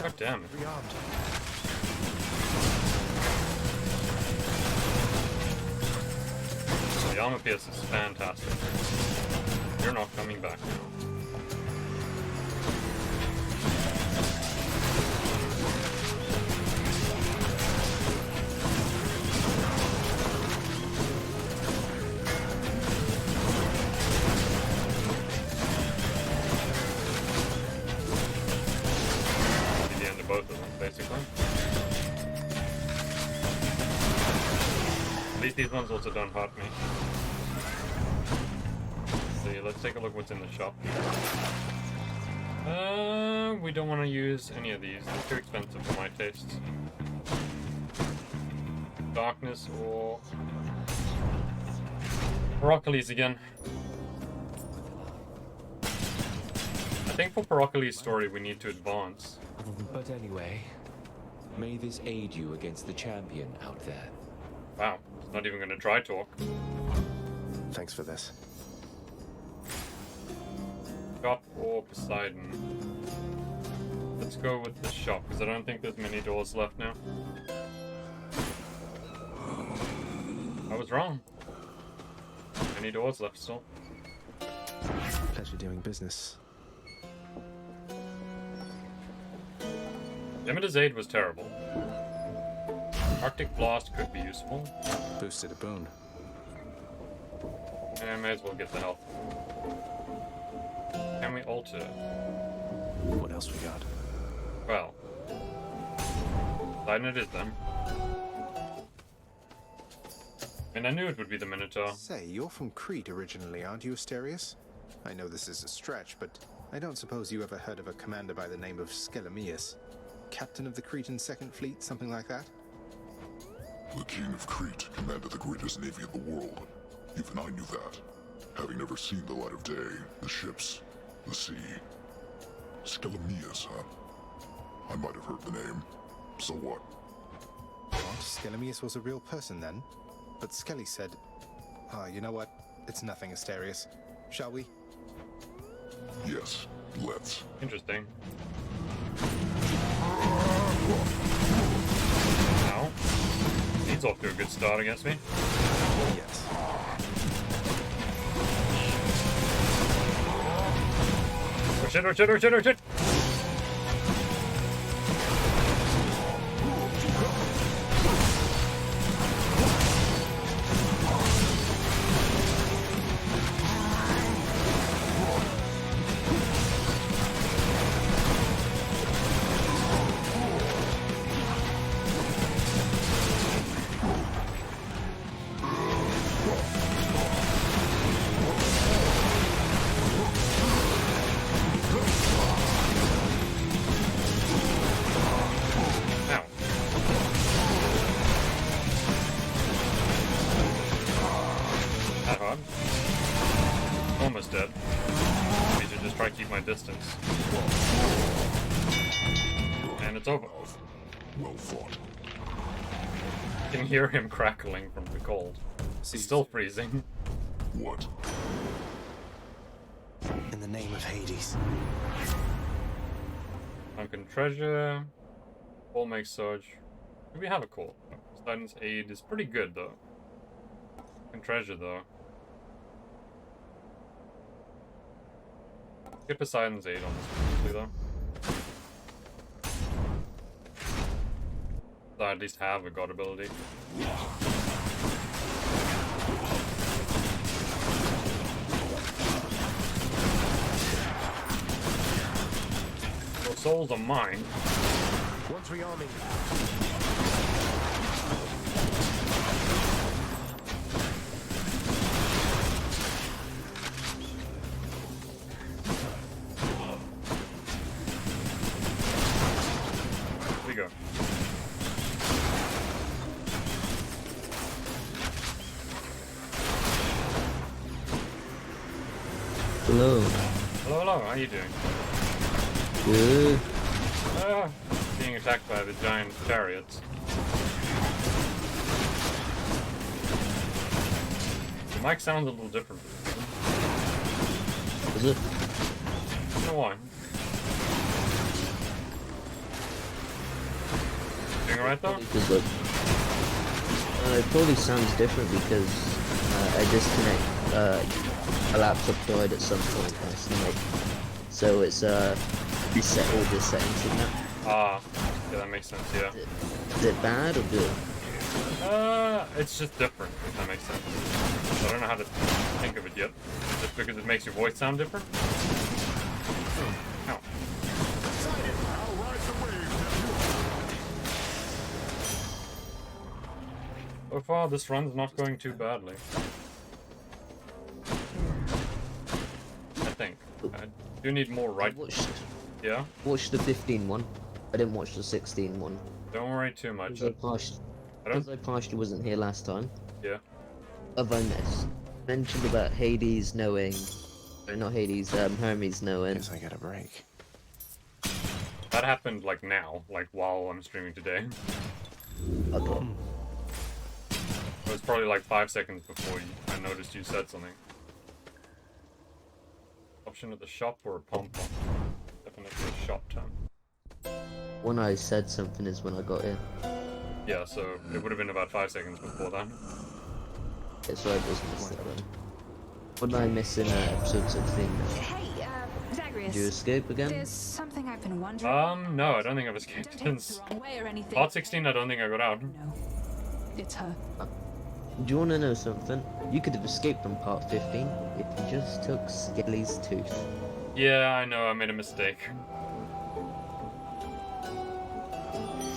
God damn it. The armor pierce is fantastic. You're not coming back now. The end of both of them, basically. At least these ones also don't hurt me. See, let's take a look what's in the shop. We don't want to use any of these. They're too expensive for my tastes. Darkness or Perocles again. I think for Perocles' story we need to advance. But anyway, may this aid you against the champion out there. Wow, it's not even gonna try talk. Thanks for this. Shop or Poseidon? Let's go with the shop, because I don't think there's many doors left now. I was wrong. Many doors left still. Pleasure doing business. Demeter's aid was terrible. Arctic Blast could be useful. Boosted a boon. And I may as well get the health. Can we alter? What else we got? Well. Poseidon it is then. And I knew it would be the Minotaur. Say, you're from Crete originally, aren't you, Asterius? I know this is a stretch, but I don't suppose you ever heard of a commander by the name of Skelemius? Captain of the Cretan Second Fleet, something like that? The King of Crete commanded the greatest navy in the world. Even I knew that. Having never seen the light of day, the ships, the sea. Skelemius, huh? I might have heard the name. So what? What? Skelemius was a real person then? But Skelly said... you know what? It's nothing, Asterius. Shall we? Yes, let's. Interesting. Ow. He's off to a good start against me. Yes. Oh shit, oh shit, oh shit, oh shit! Almost dead. I should just try to keep my distance. And it's over. Well fought. I can hear him crackling from the cold. He's still freezing. What? In the name of Hades. Sunken treasure. Call makes surge. Do we have a call? Poseidon's aid is pretty good though. Sunken treasure though. Get Poseidon's aid on this quickly though. So I at least have a god ability. Your souls are mine. Once rearming. Go. Hello. Hello, hello, how are you doing? Good. Being attacked by the giant chariots. The mic sounds a little different. Is it? I don't know why. Doing alright though? It probably sounds different because I disconnect a laptop cord at some point last night. So it's reset all the settings in that. Ah, yeah, that makes sense, yeah. Is it bad or good? It's just different, if that makes sense. I don't know how to think of it yet. Just because it makes your voice sound different? Ow. So far, this run's not going too badly. I think. I do need more right. Yeah? Watched the 15 one. I didn't watch the 16 one. Don't worry too much. Because I partially wasn't here last time. Yeah. Have I missed? Mentioned about Hades knowing... not Hades, Hermes knowing... Guess I get a break. That happened, like, now. Like, while I'm streaming today. Okay. It was probably like 5 seconds before I noticed you said something. Option at the shop or a pom-pom? Definitely a shop term. When I said something is when I got in. Yeah, so it would have been about 5 seconds before that. Okay, so I just missed it then. What did I miss in episode 16? Hey, Zagreus. Did you escape again? There's something I've been wondering. No, I don't think I've escaped Don't take this since the wrong way or anything. part 16. I don't think I got out. No, it's her. Do you want to know something? You could have escaped from part 15 if you just took Skelly's tooth. Yeah, I know, I made a mistake.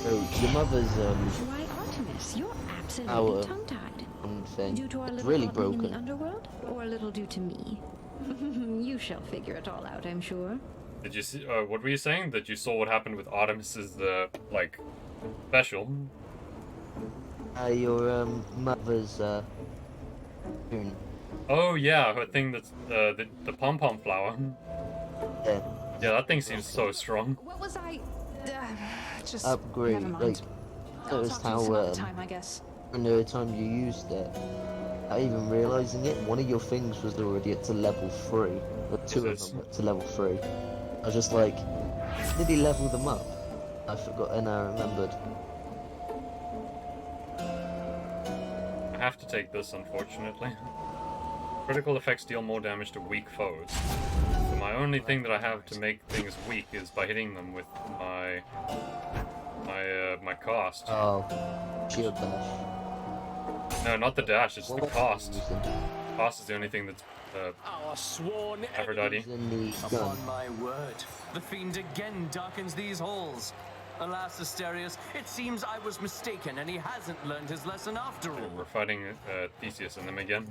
So, your mother's, Why, Artemis, you're absolutely tongue-tied. thing. Due to our It's little really problem broken. in the underworld, or a little due to me? You shall figure it all out, I'm sure. Did you see, what were you saying? That you saw what happened with Artemis's, like, special? Your, mother's, spoon. Oh yeah, her thing that's, the pom-pom flower. Yeah. Yeah, that thing seems so strong. What was I? Just Upgrade, never mind. like, noticed how, Some other time, I guess. and the time you used it, without even realizing it, one of your things was already up to level 3. Or 2 of them up to level 3. I was just like, did he level them up? I forgot and I remembered. I have to take this, unfortunately. Critical effects deal more damage to weak foes. So my only thing that I have to make things weak is by hitting them with my cast. Oh, shield dash. No, not the dash, it's the cast. Cast is the only thing that's Our sworn Aphrodite. Upon my word, the fiend again darkens these halls. Alas, Asterius, it seems I was mistaken, and he hasn't learned his lesson after all. We're fighting Theseus and them again.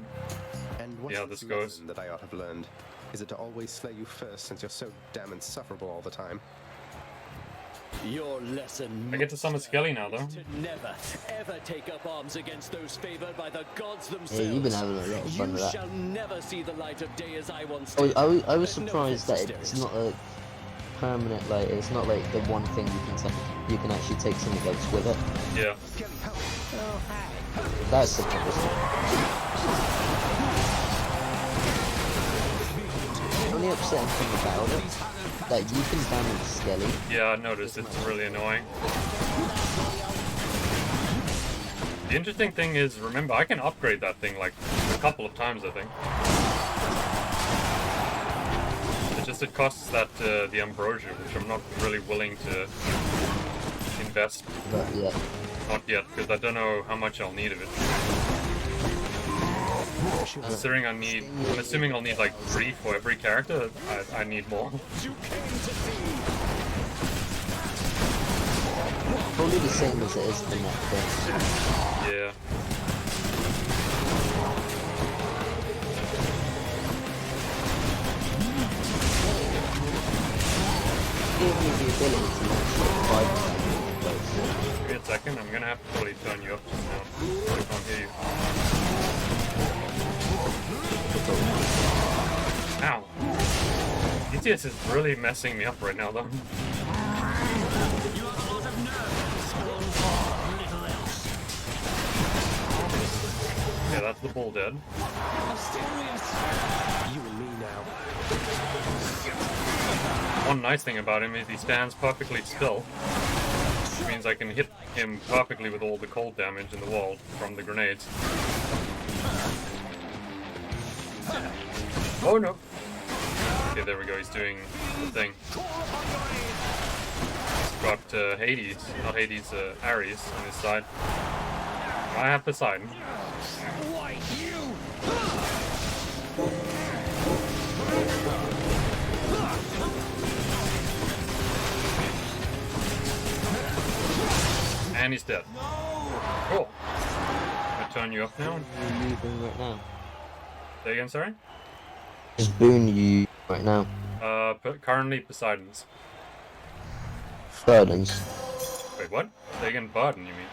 And what's See how this this goes. lesson that I ought to have learned? Is it to always slay you first, since you're so damn insufferable all the time? Your lesson. I get to summon Skelly now, though. To never, ever take up arms against those favored by the gods themselves. Yeah, you've been having a lot of fun with that. You shall never see the light of day as I once Oh, did. I was surprised that it's not a permanent, like, it's not like the one thing you can take. You can actually take something else with it. Yeah. That's surprising. The only upsetting thing about it, that you can damage Skelly. Yeah, I noticed. It's really annoying. The interesting thing is, remember, I can upgrade that thing like a couple of times, I think. It costs that the ambrosia, which I'm not really willing to invest. Not yet. Not yet, because I don't know how much I'll need of it. Considering I'm assuming I'll need like 3 for every character. I need more. Probably the same as it is for Nectar. Yeah. Give me the ability to launch like 5 Give me a second, I'm gonna have to probably turn you up just now. I can't hear you. Ow. ETS is really messing me up right now, though. Yeah, that's the bull dead. You and me now. One nice thing about him is he stands perfectly still, which means I can hit him perfectly with all the cold damage in the wall from the grenades. Oh no! Okay, there we go, he's doing the thing. He's got Hades, not Hades, Ares on his side. I have Poseidon. And he's dead. Cool. I turn you up now. Moving right now. Say again, sorry? Just boon you right now. Currently Poseidon's. Burdens. Wait, what? Say again, burden, you mean?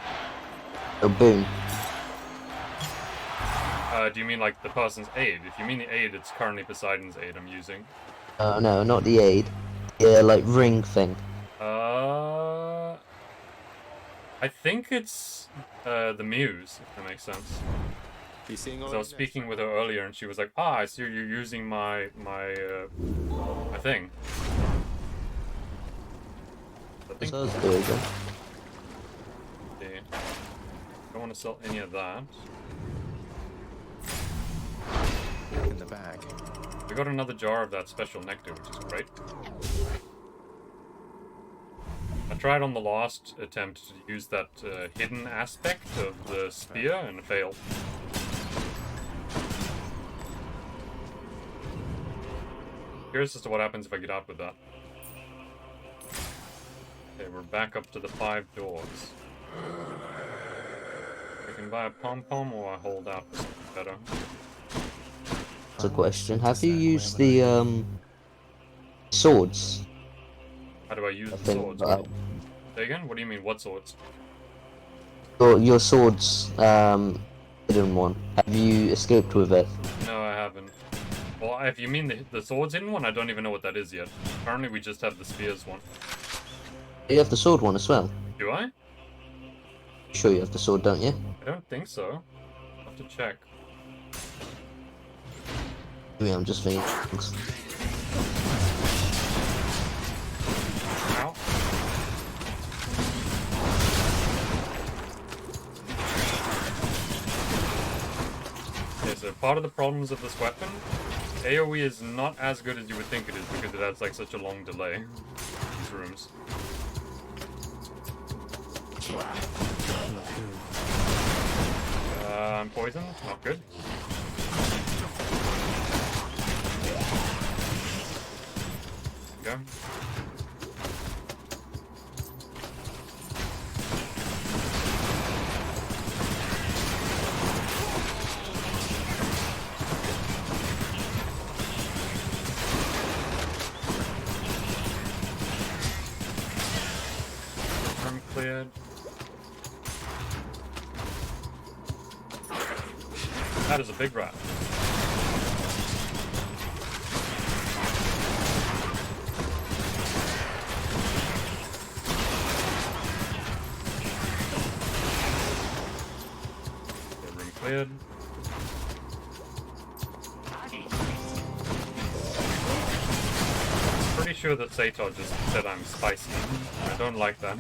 A boon. Do you mean like the person's aid? If you mean the aid, it's currently Poseidon's aid I'm using. No, not the aid. Yeah, like ring thing. I think it's the muse, if that makes sense. You seeing all Because I was speaking with her earlier, and she was like, "Ah, I see you're using my thing." I think. So there we go. See. Don't want to sell any of that. in the bag. We got another jar of that special nectar, which is great. I tried on the last attempt to use that hidden aspect of the spear and it failed. Curious as to what happens if I get out with that. Okay, we're back up to the 5 doors. I can buy a pom-pom or I hold out for something better. That's a question. Have you used the swords? How do I use I the think swords? that- Say again? What do you mean, what swords? Your swords, hidden one. Have you escaped with it? No, I haven't. Well, if you mean the swords hidden one, I don't even know what that is yet. Apparently we just have the spears one. You have the sword one as well. Do I? Sure you have the sword, don't you? I don't think so. I'll have to check. Yeah, I'm just thinking. Ow. Okay, so part of the problems of this weapon, AoE is not as good as you would think it is because it has like such a long delay. These rooms. I'm poisoned, not good. Go. Room cleared. That is a big rat. Okay, room cleared. Pretty sure that Sator just said I'm spicy. I don't like that.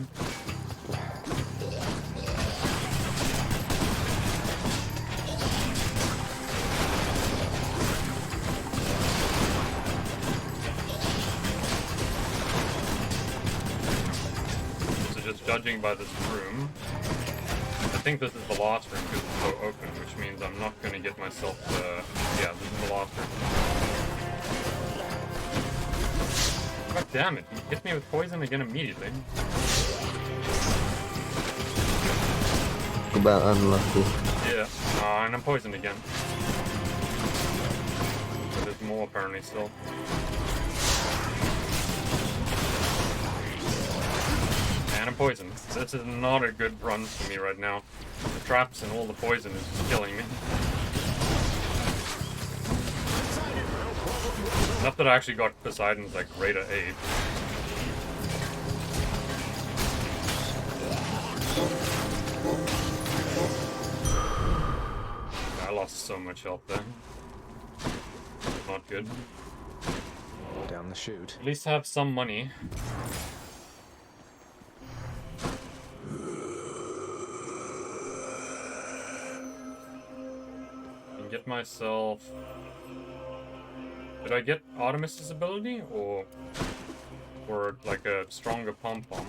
So just judging by this room, I think this is the last room because it's so open, which means I'm not going to get myself, yeah, this is the last room. God damn it, he hit me with poison again immediately. About unlucky. Yeah, and I'm poisoned again. But there's more apparently still. And I'm poisoned. This is not a good run for me right now. The traps and all the poison is just killing me. Enough that I actually got Poseidon's like greater aid. I lost so much health there. Not good. Down the chute. At least have some money. And get myself... Did I get Artemis's ability or like a stronger pom-pom?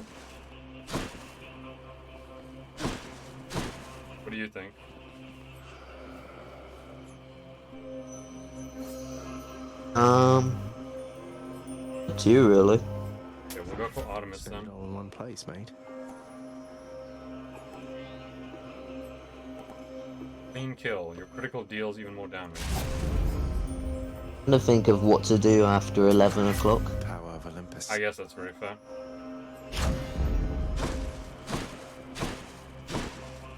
What do you think? Up to you really. Okay, we'll go for Artemis Spend then. it all in one place, mate. Clean kill. Your critical deals even more damage. I'm trying to think of what to do after 11 o'clock. Tower of Olympus. I guess that's very fair.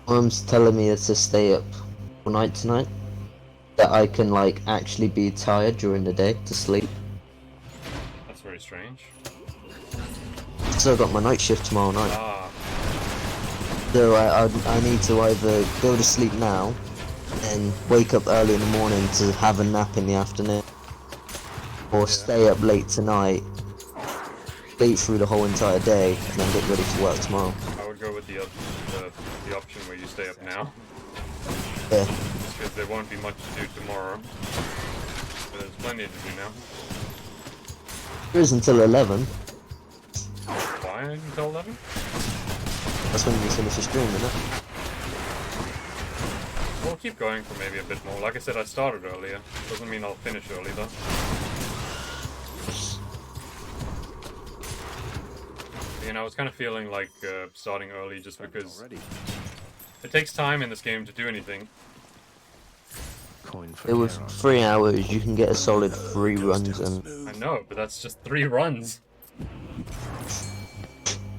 Mom's telling me to stay up all night tonight. That I can like actually be tired during the day to sleep. That's very strange. So I got my night shift tomorrow night. Ah. So I need to either go to sleep now and wake up early in the morning to have a nap in the afternoon, or stay up late tonight, sleep through the whole entire day, and then get ready for work tomorrow. I would go with the option where you stay up now. Yeah. Because there won't be much to do tomorrow. But there's plenty to do now. It is until 11. Why until 11? That's when you finish the stream, isn't it? We'll keep going for maybe a bit more. Like I said, I started earlier. Doesn't mean I'll finish early though. You know, I was kind of feeling like starting early just because it takes time in this game to do anything. With 3 hours, you can get a solid 3 runs in. I know, but that's just 3 runs.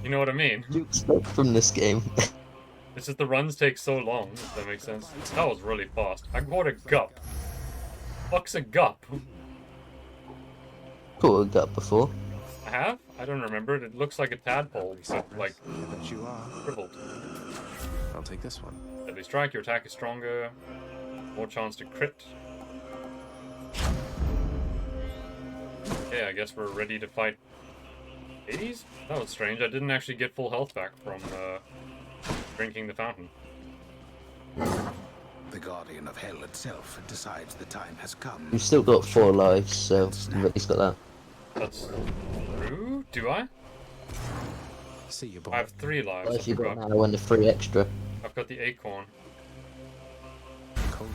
You know what I mean? What do you expect from this game? It's just the runs take so long, if that makes sense. That was really fast. I caught a gup. Fuck's a gup? Caught a gut before. I have? I don't remember it. It looks like a tadpole, but like But you are. shriveled. I'll take this one. Deadly strike, your attack is stronger. More chance to crit. Okay, I guess we're ready to fight Hades? That was strange. I didn't actually get full health back from drinking the fountain. The Guardian of Hell itself decides the time has come. You've still got 4 lives, so you've at least got that. That's true? Do I? See you, boy. I have 3 lives. What if you I got forgot. now and the 3 extra? I've got the acorn.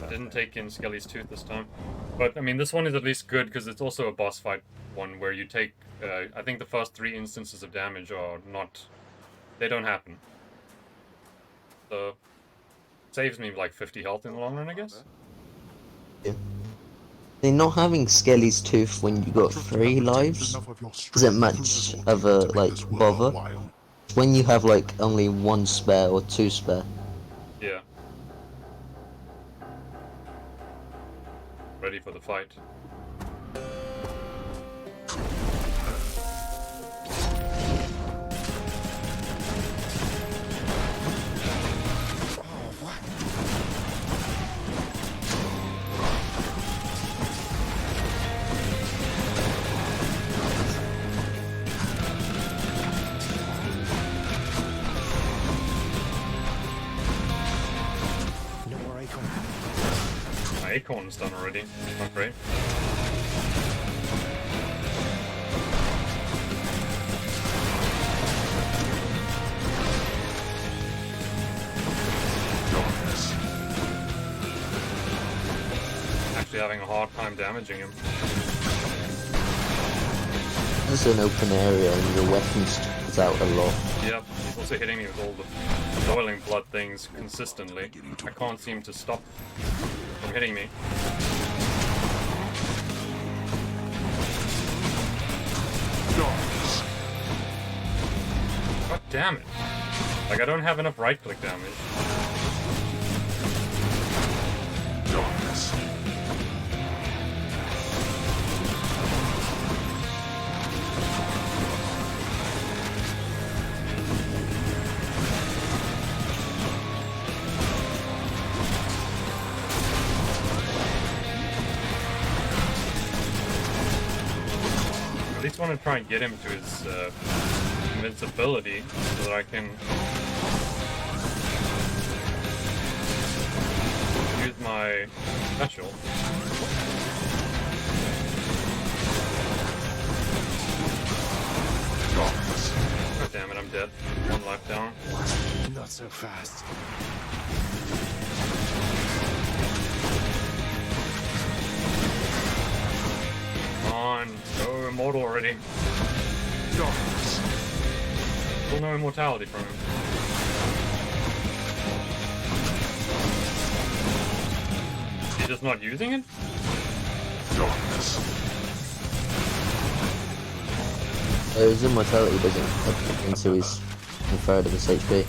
I didn't take in Skelly's tooth this time. But, I mean, this one is at least good because it's also a boss fight one where you take, I think the first 3 instances of damage are not, they don't happen. So, saves me like 50 health in the long run, I guess. Yeah. They're not having Skelly's tooth when you got 3 lives isn't much of a, like, bother. When you have, like, only 1 spare or 2 spare. Yeah. Ready for the fight. No more acorn. My acorn's done already. Not great. Actually having a hard time damaging him. It's an open area and your weapon sticks out a lot. Yep, he's also hitting me with all the boiling blood things consistently. I can't seem to stop from hitting me. God damn it. Like, I don't have enough right-click damage. At least want to try and get him to his invincibility so that I can use my special. God damn it, I'm dead. 1 life down. Not so fast. Come on, go immortal already. Still no immortality from him. He's just not using it? His immortality doesn't kick into his 1/3 of his HP.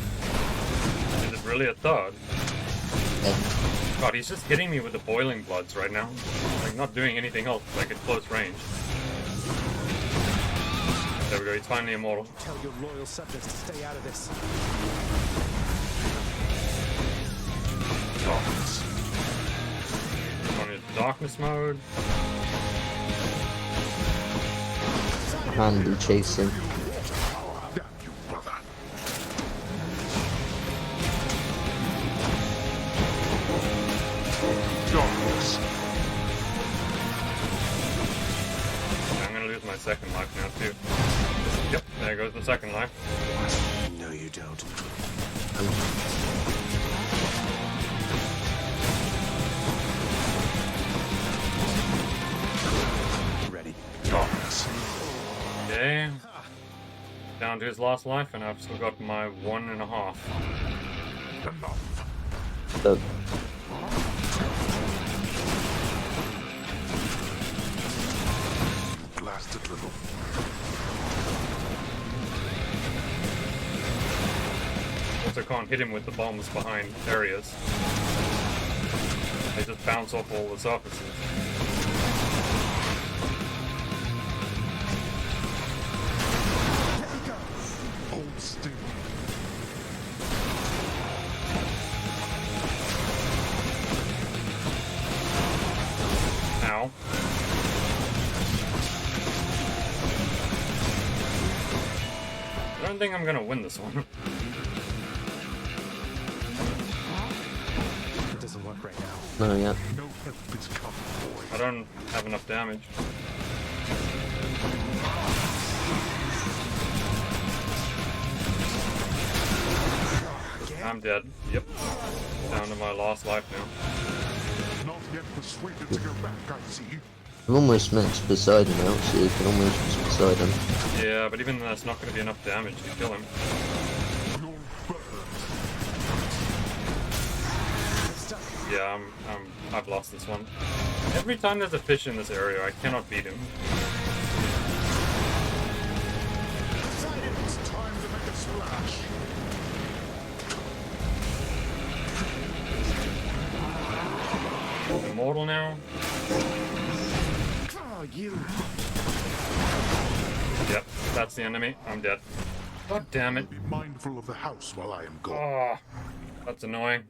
Is it really a third? Yeah. God, he's just hitting me with the boiling bloods right now. Like, not doing anything else, like at close range. There we go, he's finally immortal. Tell your loyal subjects to stay out of this. Darkness. On his darkness mode. Handy chasing. I'm gonna lose my second life now too. Yep, there goes the second life. No, you don't. Ready. Darkness. Okay. Down to his last life, and I've still got my 1.5. So, Blasted little. Also can't hit him with the bombs behind areas. They just bounce off all the surfaces. Hold still. Ow. I don't think I'm gonna win this one. It doesn't work right now. no, yeah. No help is coming, boy. I don't have enough damage. I'm dead. Yep. Down to my last life now. Not yet persuaded to go back, I see. I've almost maxed Poseidon out, so you can almost use Poseidon. Yeah, but even that's not going to be enough damage to kill him. Yeah, I've lost this one. Every time there's a fish in this area, I cannot beat him. It's time to make a splash. Immortal now. Oh, you. Yep, that's the enemy. I'm dead. God damn it. Be mindful of the house while I am gone. Oh, that's annoying.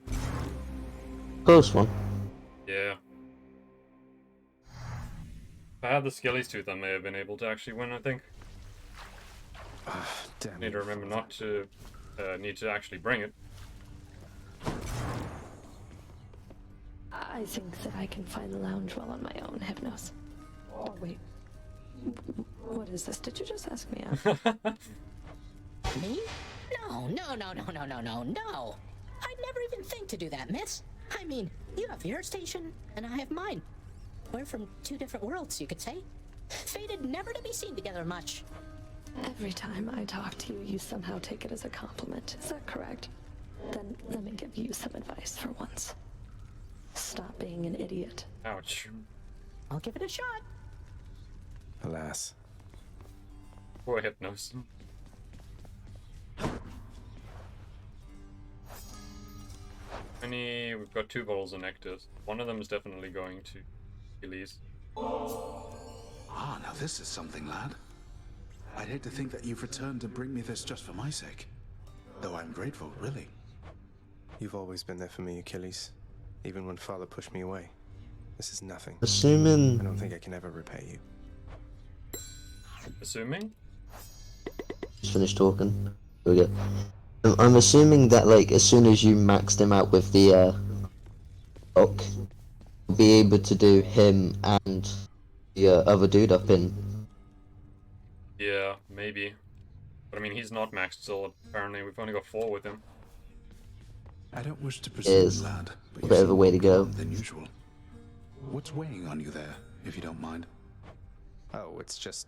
Close one. Yeah. If I had the Skilly's Tooth, I may have been able to actually win, I think. Damn. Need to remember not to need to actually bring it. I think that I can find the lounge well on my own, Hypnos. Oh, wait. What is this? Did you just ask me out? Me? No. I'd never even think to do that, miss. I mean, you have your station, and I have mine. We're from two different worlds, you could say. Fated never to be seen together much. Every time I talk to you, you somehow take it as a compliment. Is that correct? Then let me give you some advice for once. Stop being an idiot. Ouch. I'll give it a shot. Alas. Poor Hypnos. We've got 2 bottles of nectar. One of them is definitely going to Achilles. Ah, now this is something, lad. I'd hate to think that you've returned to bring me this just for my sake. Though I'm grateful, really. You've always been there for me, Achilles. Even when Father pushed me away. This is nothing. Assuming... I don't think I can ever repay you. Assuming? Just finished talking. Here we go. I'm assuming that, like, as soon as you maxed him out with the, rock, you'll be able to do him and the other dude up in. Yeah, maybe. But I mean, he's not maxed still, apparently. We've only got 4 with him. I don't wish to presume, Is lad, but a bit of a way to go. than usual. What's weighing on you there, if you don't mind? Oh, it's just...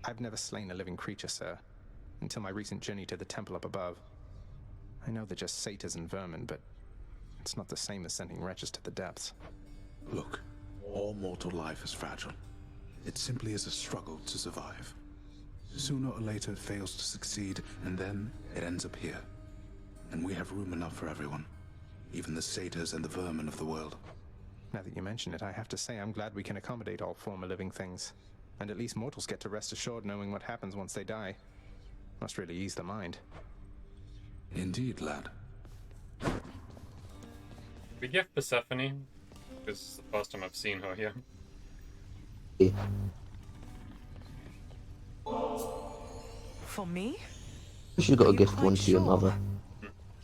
I've never slain a living creature, sir. Until my recent journey to the temple up above. I know they're just satyrs and vermin, but it's not the same as sending wretches to the depths. Look, all mortal life is fragile. It simply is a struggle to survive. Sooner or later it fails to succeed, and then it ends up here. And we have room enough for everyone. Even the satyrs and the vermin of the world. Now that you mention it, I have to say I'm glad we can accommodate all former living things. And at least mortals get to rest assured knowing what happens once they die. Must really ease the mind. Indeed, lad. We give Persephone, this is the first time I've seen her here. For me? She's got a gift one to your mother.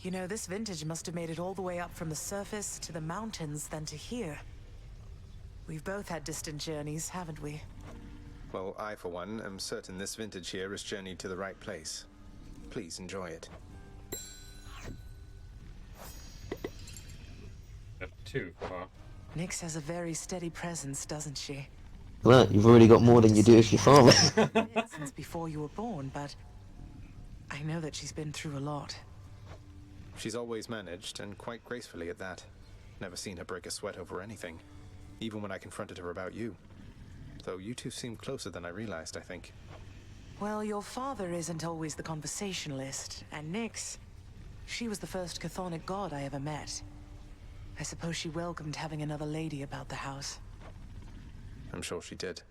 You know, this vintage must have made it all the way up from the surface to the mountains, then to here. We've both had distant journeys, haven't we? Well, I, for one, am certain this vintage here has journeyed to the right place. Please enjoy it. Two for her. Nyx has a very steady presence, doesn't she? Well, you've already got more than you do with your father. Since before you were born, but I know that she's been through a lot. She's always managed, and quite gracefully at that. Never seen her break a sweat over anything, even when I confronted her about you. Though you two seem closer than I realized, I think. Well, your father isn't always the conversationalist, and Nyx, she was the first chthonic god I ever met. I suppose she welcomed having another lady about the house. I'm sure she did.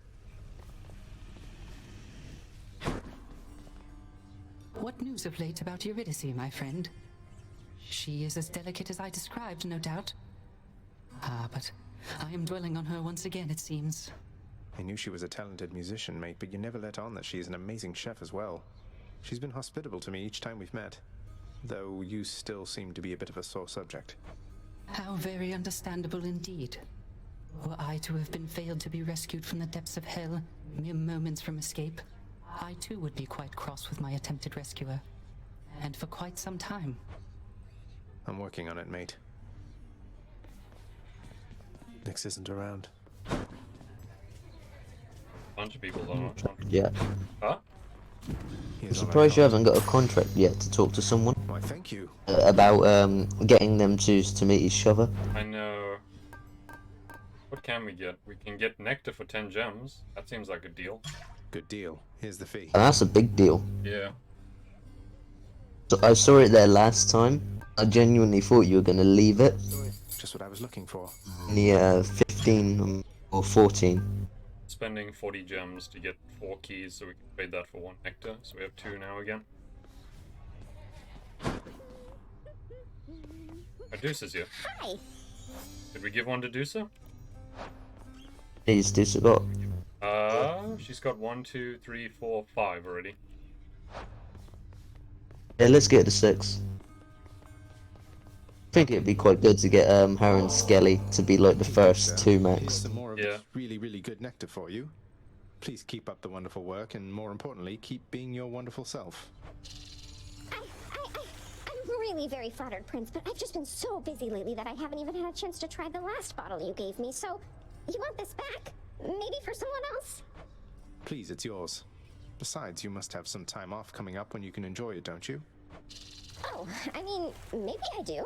What news of late about Eurydice, my friend? She is as delicate as I described, no doubt. Ah, but I am dwelling on her once again, it seems. I knew she was a talented musician, mate, but you never let on that she is an amazing chef as well. She's been hospitable to me each time we've met, though you still seem to be a bit of a sore subject. How very understandable indeed. Were I to have been failed to be rescued from the depths of hell, mere moments from escape, I too would be quite cross with my attempted rescuer. And for quite some time. I'm working on it, mate. Nyx isn't around. Bunch of people don't know. Yeah. Huh? I'm surprised you haven't got a contract yet to talk to someone. Why, thank you. About getting them to meet each other. I know. What can we get? We can get nectar for 10 gems. That seems like a deal. Good deal. Here's the fee. And that's a big deal. Yeah. So I saw it there last time. I genuinely thought you were going to leave it. Just what I was looking for. Yeah, 15 or 14. Spending 40 gems to get 4 keys, so we can trade that for 1 nectar. So we have 2 now again. Medusa's here. Hi. Did we give one to Dusa? He's Dusa got. She's got 1, 2, 3, 4, 5 already. Yeah, let's get to 6. I think it'd be quite good to get her and Skelly to be like the first 2 max. Some more of this really, really good nectar for you. Please keep up the wonderful work, and more importantly, keep being your wonderful self. I'm really very flattered, Prince, but I've just been so busy lately that I haven't even had a chance to try the last bottle you gave me, so you want this back? Maybe for someone else? Please, it's yours. Besides, you must have some time off coming up when you can enjoy it, don't you? Oh, I mean, maybe I do.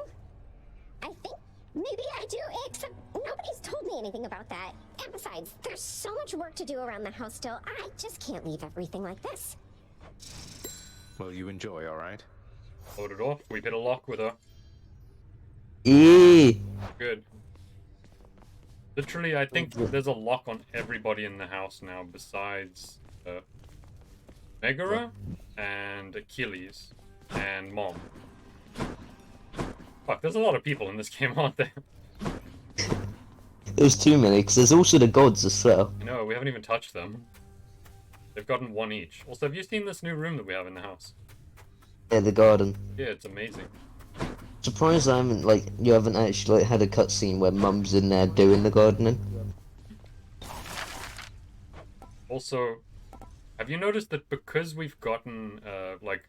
I think maybe I do, except nobody's told me anything about that. And besides, there's so much work to do around the house still. I just can't leave everything like this. Well, you enjoy, alright? Load it off. We've hit a lock with her. Good. Literally, I think there's a lock on everybody in the house now besides Megara and Achilles and Mom. Fuck, there's a lot of people in this game, aren't there? There's too many, because there's also the gods as well. I know, we haven't even touched them. They've gotten 1 each. Also, have you seen this new room that we have in the house? Yeah, the garden. Yeah, it's amazing. Surprised I haven't, like, you haven't actually like, had a cutscene where Mum's in there doing the gardening. Also, have you noticed that because we've gotten, like,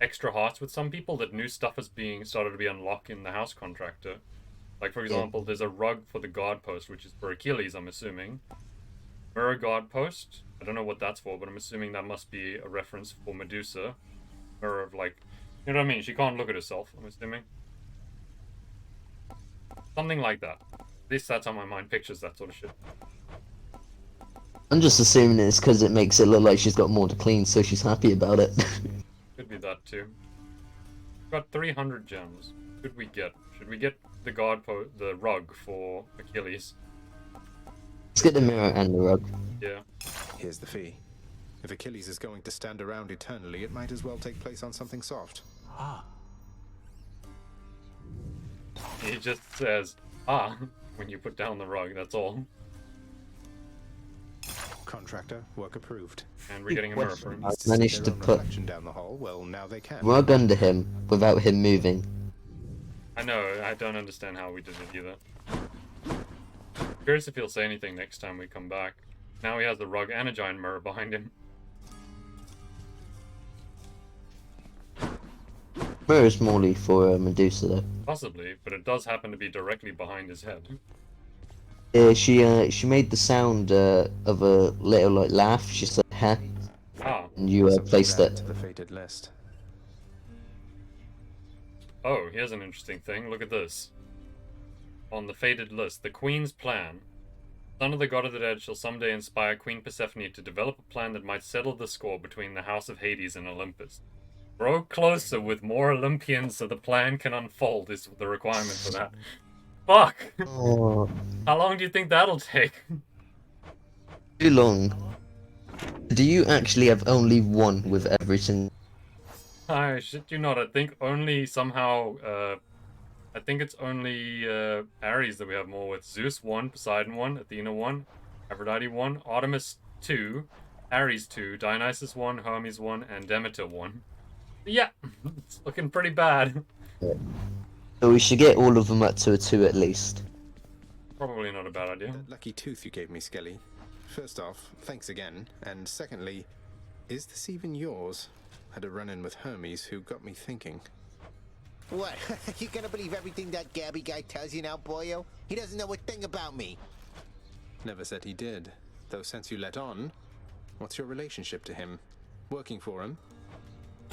extra hearts with some people, that new stuff is being started to be unlocked in the house contractor? Like, for example, there's a rug for the guard post, which is for Achilles, I'm assuming. Mirror guard post. I don't know what that's for, but I'm assuming that must be a reference for Medusa. Mirror of, like, you know what I mean? She can't look at herself, I'm assuming. Something like that. At least that's how my mind pictures that sort of shit. I'm just assuming it's because it makes it look like she's got more to clean, so she's happy about it. Could be that too. Got 300 gems. What could we get? Should we get the the rug for Achilles? Let's get the mirror and the rug. Yeah. Here's the fee. If Achilles is going to stand around eternally, it might as well take place on something soft. Ah. He just says, "Ah," when you put down the rug. That's all. Contractor, work approved. And we're getting a mirror for him. I've managed to put Down the hall. Well, now they can. rug under him without him moving. I know. I don't understand how we did it either. Curious if he'll say anything next time we come back. Now he has the rug and a giant mirror behind him. Mirror is morely for Medusa though. Possibly, but it does happen to be directly behind his head. Yeah, she made the sound of a little like laugh. She said, "Ha," Ah. and you placed it. To the fated list. Oh, here's an interesting thing. Look at this. On the fated list, the Queen's plan. Son of the God of the Dead shall someday inspire Queen Persephone to develop a plan that might settle the score between the House of Hades and Olympus. Grow closer with more Olympians so the plan can unfold is the requirement for that. Fuck! Oh, How long do you think that'll take? too long. Do you actually have only one with every single? I shit you not. I think only somehow, I think it's only Ares that we have more with. Zeus 1, Poseidon 1, Athena 1, Aphrodite 1, Artemis 2, Ares 2, Dionysus 1, Hermes 1, and Demeter 1. Yeah, it's looking pretty bad. So we should get all of them up to a 2 at least. Probably not a bad idea. That lucky tooth you gave me, Skelly. First off, thanks again. And secondly, is this even yours? Had a run-in with Hermes who got me thinking. What? You gonna believe everything that Gabby guy tells you now, boyo? He doesn't know a thing about me. Never said he did. Though since you let on, what's your relationship to him? Working for him?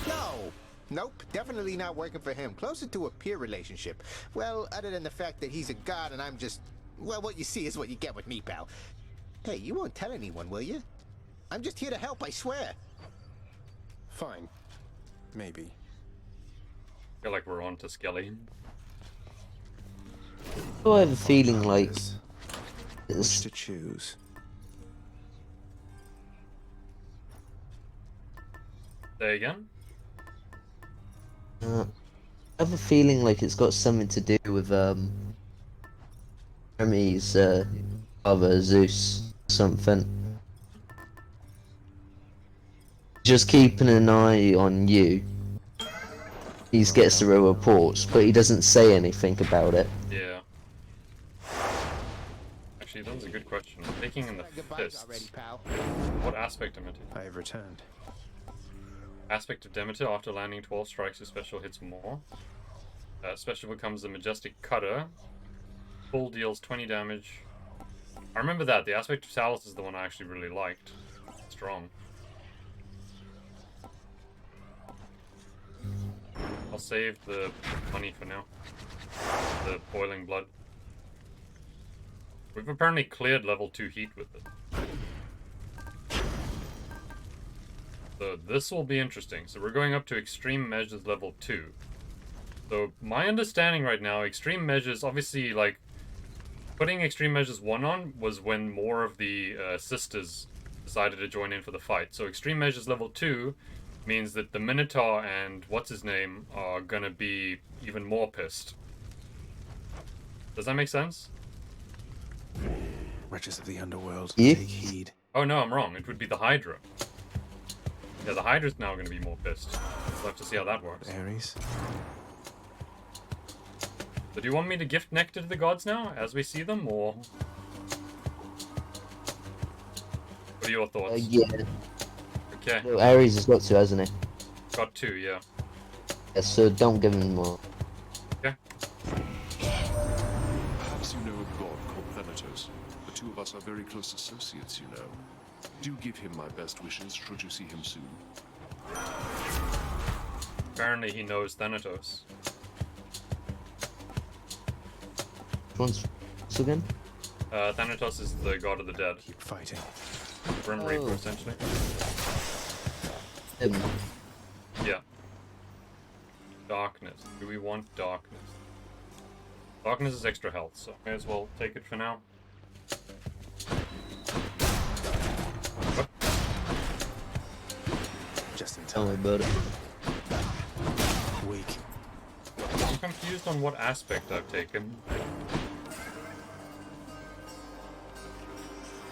No! Nope, definitely not working for him. Closer to a peer relationship. Well, other than the fact that he's a god and I'm just... Well, what you see is what you get with me, pal. Hey, you won't tell anyone, will you? I'm just here to help, I swear. Fine. Maybe. I feel like we're on to Skelly. I have a feeling like Which to choose. Say again? I have a feeling like it's got something to do with Hermes' other Zeus something. Just keeping an eye on you. He gets the real reports, but he doesn't say anything about it. Yeah. Actually, that was a good question. Taking in the fists. What aspect am I? I have returned. Aspect of Demeter. After landing 12 strikes, your special hits more. Special becomes the Majestic Cutter. Full deals 20 damage. I remember that. The aspect of Talus is the one I actually really liked. Strong. I'll save the money for now. The boiling blood. We've apparently cleared level 2 heat with it. So this will be interesting. So we're going up to extreme measures level 2. So my understanding right now, extreme measures, obviously, like, putting extreme measures 1 on was when more of the sisters decided to join in for the fight. So extreme measures level 2 means that the Minotaur and what's-his-name are gonna be even more pissed. Does that make sense? Wretches of the underworld, Yeah. take heed. Oh no, I'm wrong. It would be the Hydra. Yeah, the Hydra's now gonna be more pissed. We'll have to see how that works. Ares. So do you want me to gift nectar to the gods now, as we see them, or... What are your thoughts? Yeah. Okay. No, Ares has got 2, hasn't he? Got 2, yeah. Yeah, so don't give him more. Okay. Perhaps you know a god called Thanatos. The two of us are very close associates, you know. Do give him my best wishes should you see him soon. Apparently he knows Thanatos. Which one's this again? Thanatos is the god of the dead. Keep fighting. Grim Reaper, essentially. Him. Yeah. Darkness. Do we want darkness? Darkness is extra health, so may as well take it for now. What? Just in Tell time. me about it. Weak. I'm confused on what aspect I've taken.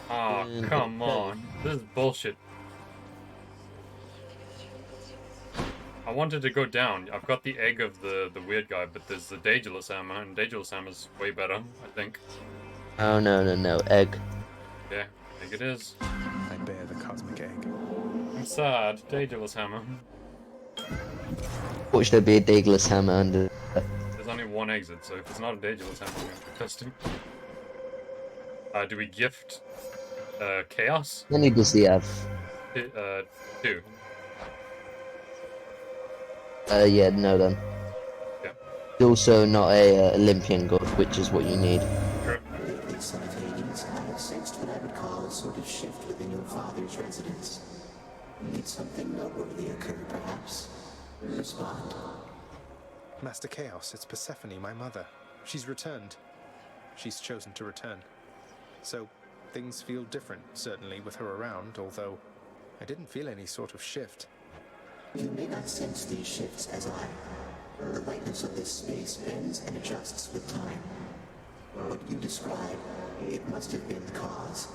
Ah, come on. This is bullshit. I wanted to go down. I've got the egg of the weird guy, but there's the Daedalus hammer, and Daedalus hammer's way better, I think. Oh no, egg. Yeah, I think it is. I bear the cosmic egg. I'm sad. Daedalus hammer. What should there be a Daedalus hammer under? There's only one exit, so if it's not a Daedalus hammer, I'm going to test him. Do we gift Chaos? How many does he have? 2. Yeah, no then. Yeah. He's also not a Olympian god, which is what you need. True. The son of Hades, I have sensed what I would call a sort of shift within your father's residence. Need something noteworthy occur, perhaps? Respond. Master Chaos, it's Persephone, my mother. She's returned. She's chosen to return. So, things feel different, certainly, with her around, although I didn't feel any sort of shift. You may not sense these shifts as I. The lightness of this space bends and adjusts with time. What you describe, it must have been the cause.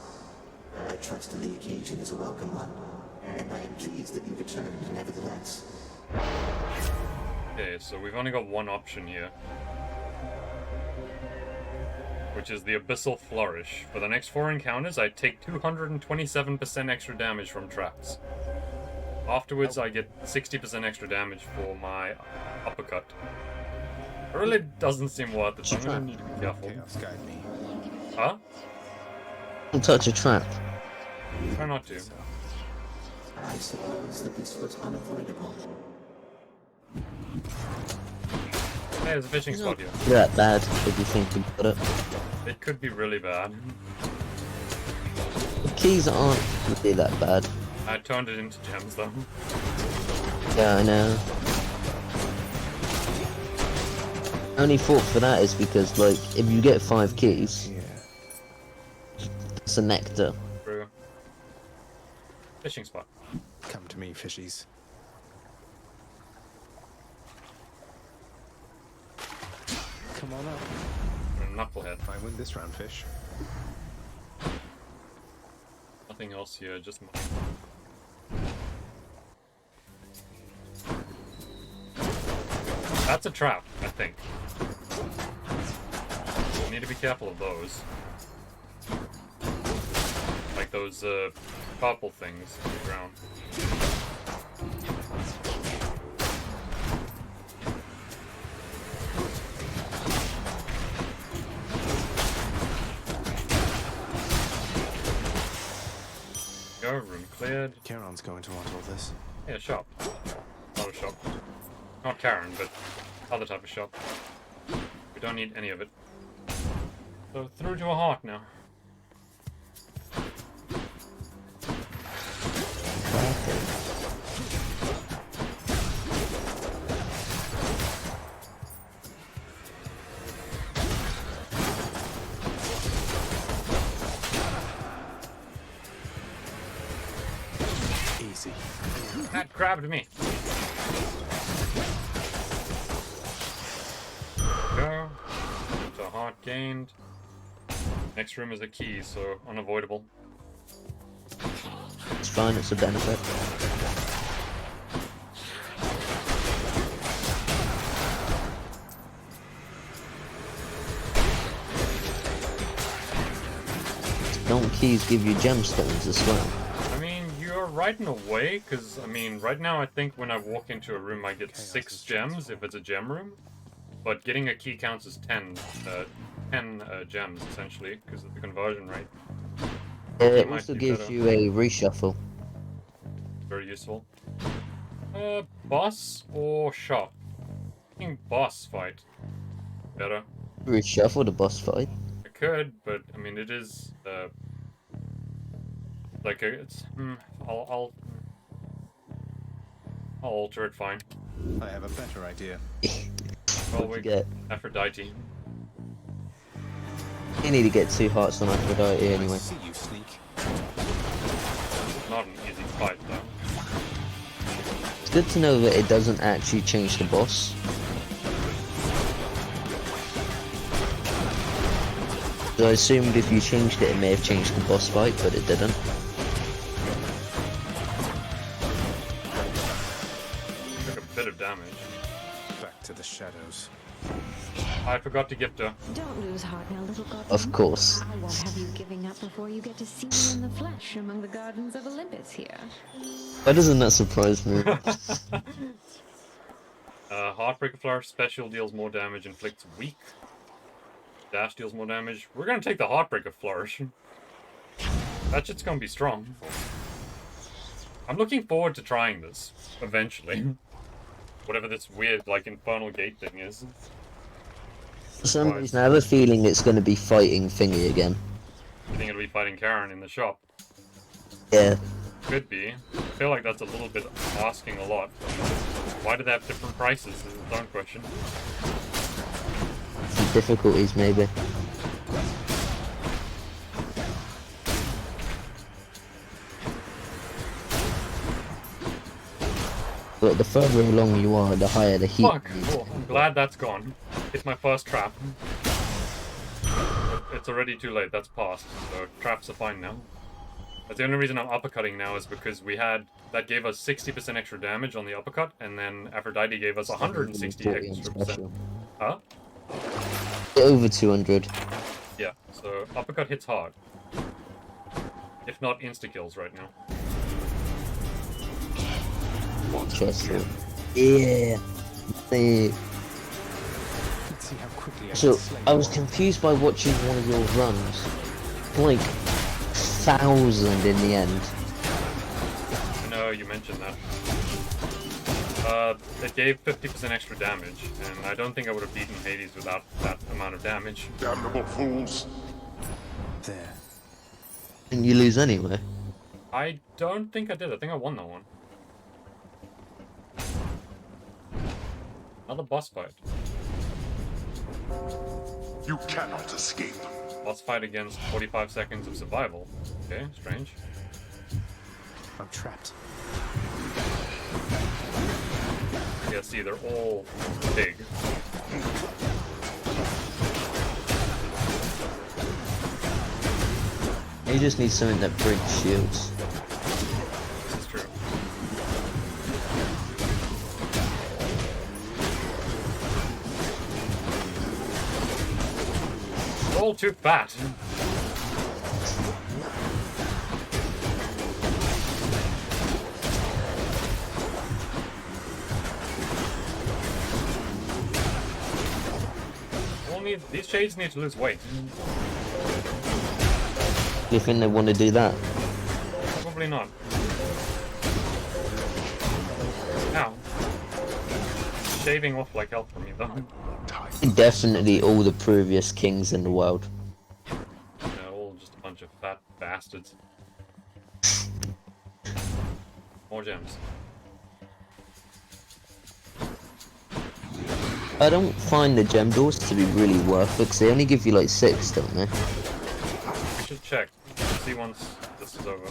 I trust the occasion is a welcome one, and I am pleased that you returned nevertheless. Okay, so we've only got one option here. Which is the Abyssal Flourish. For the next 4 encounters, I take 227% extra damage from traps. Afterwards, I get 60% extra damage for my uppercut. It really doesn't seem worth it, so I'm gonna need to be careful. Chaos guide me. Huh? Don't touch a trap. Try not to. I suppose that this was unavoidable. Hey, there's a fishing spot here. You're that bad if you think about it. It could be really bad. The keys aren't really that bad. I turned it into gems though. Yeah, I know. Only thought for that is because, like, if you get 5 keys, it's a nectar. True. Fishing spot. Come to me, fishies. Come on up. Knucklehead. I win this round, fish. Nothing else here, just money. That's a trap, I think. You need to be careful of those. Like those, purple things on the ground. Go, room cleared. Charon's going to want all this. Yeah, shop. Not a shop. Not Karen, but other type of shop. We don't need any of it. So through to a heart now. Easy. That grabbed me. Go. It's a heart gained. Next room is a key, so unavoidable. It's fine, it's a benefit. Don't keys give you gemstones as well? I mean, you're right in a way, because, I mean, right now I think when I walk into a room I get 6 gems if it's a gem room. But getting a key counts as 10 gems, essentially, because of the conversion rate. It might also be gives better. you a reshuffle. Very useful. Boss or shop? I think boss fight. Better. Reshuffle the boss fight. I could, but I mean it is like it's I'll I'll alter it, fine. I have a better idea. Well, we get? Aphrodite. You need to get 2 hearts on Aphrodite anyway. See you, sneak. Not an easy fight, though. It's good to know that it doesn't actually change the boss. So I assumed if you changed it, it may have changed the boss fight, but it didn't. Took a bit of damage. Back to the shadows. I forgot to gift her. Don't lose heart now, little goblin. Of course. I won't have you giving up before you get to see me in the flesh among the gardens of Olympus here. Why doesn't that surprise me? Heartbreaker Flourish special deals more damage, inflicts weak. Dash deals more damage. We're gonna take the Heartbreaker Flourish. That shit's gonna be strong. I'm looking forward to trying this, eventually. Whatever this weird, like, Infernal Gate thing is. For some reason, I have a feeling it's going to be fighting Thingy again. I think it'll be fighting Karen in the shop. Yeah. Could be. I feel like that's a little bit asking a lot. Why do they have different prices is its own question. Some difficulties, maybe. But the further along you are, the higher the heat. Fuck! Oh, I'm glad that's gone. It's my first trap. It's already too late, that's past. So traps are fine now. That's the only reason I'm uppercutting now is because we had... That gave us 60% extra damage on the uppercut, and then Aphrodite gave us 160 extra percent. Huh? Over 200. Yeah, so uppercut hits hard. If not insta-kills right now. Interesting. Yeah. So, I was confused by watching one of your runs. Like, 1,000 in the end. I know you mentioned that. It gave 50% extra damage, and I don't think I would have beaten Hades without that amount of damage. Damnable fools! There. And you lose anyway. I don't think I did. I think I won that one. Another boss fight. You cannot escape. Boss fight against 45 seconds of survival. Okay, strange. I'm trapped. Yeah, see, they're all big. You just need something that breaks shields. This is true. All too fat. These shades need to lose weight. Do you think they want to do that? Probably not. Ow. Shaving off like hell for me though. Definitely all the previous kings in the world. Yeah, all just a bunch of fat bastards. More gems. I don't find the gem doors to be really worth it, because they only give you like 6, don't they? We should check. See once this is over.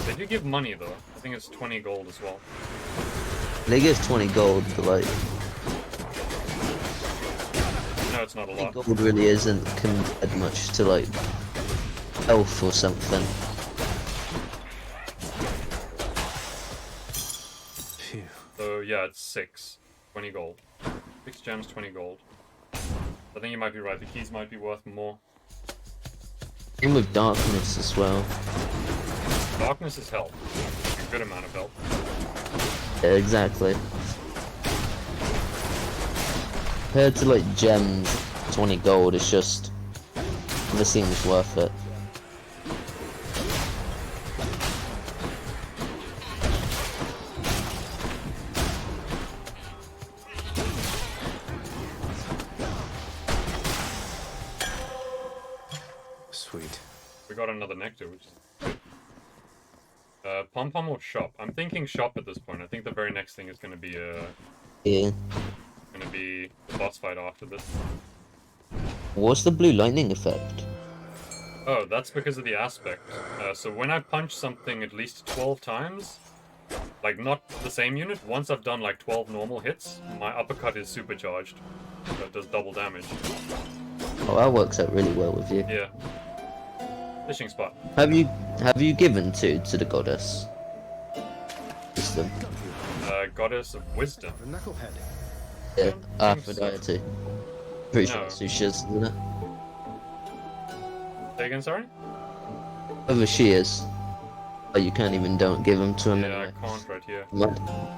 They do give money though. I think it's 20 gold as well. They give 20 gold, but like... No, it's not a lot. Gold really isn't compared much to like... health or something. Phew. So yeah, it's 6. 20 gold. 6 gems, 20 gold. I think you might be right, the keys might be worth more. And with darkness as well. Darkness is health. A good amount of health. Yeah, exactly. Compared to like gems, 20 gold, it's just... never seems worth it. Sweet. We got another nectar, which is good. Pom Pom or shop? I'm thinking shop at this point. I think the very next thing is going to be Yeah. going to be the boss fight after this. What's the blue lightning effect? Oh, that's because of the aspect. So when I punch something at least 12 times, like not the same unit, once I've done like 12 normal hits, my uppercut is supercharged. So it does double damage. Oh, that works out really well with you. Yeah. Fishing spot. Have you given to the goddess? Wisdom. Goddess of wisdom. Knucklehead. Yeah, Aphrodite. Pretty sure No. that's who she is, isn't it? Say again, sorry? Whoever she is. Oh, you can't even don't give them to him Yeah, anyway. I can't right here. What?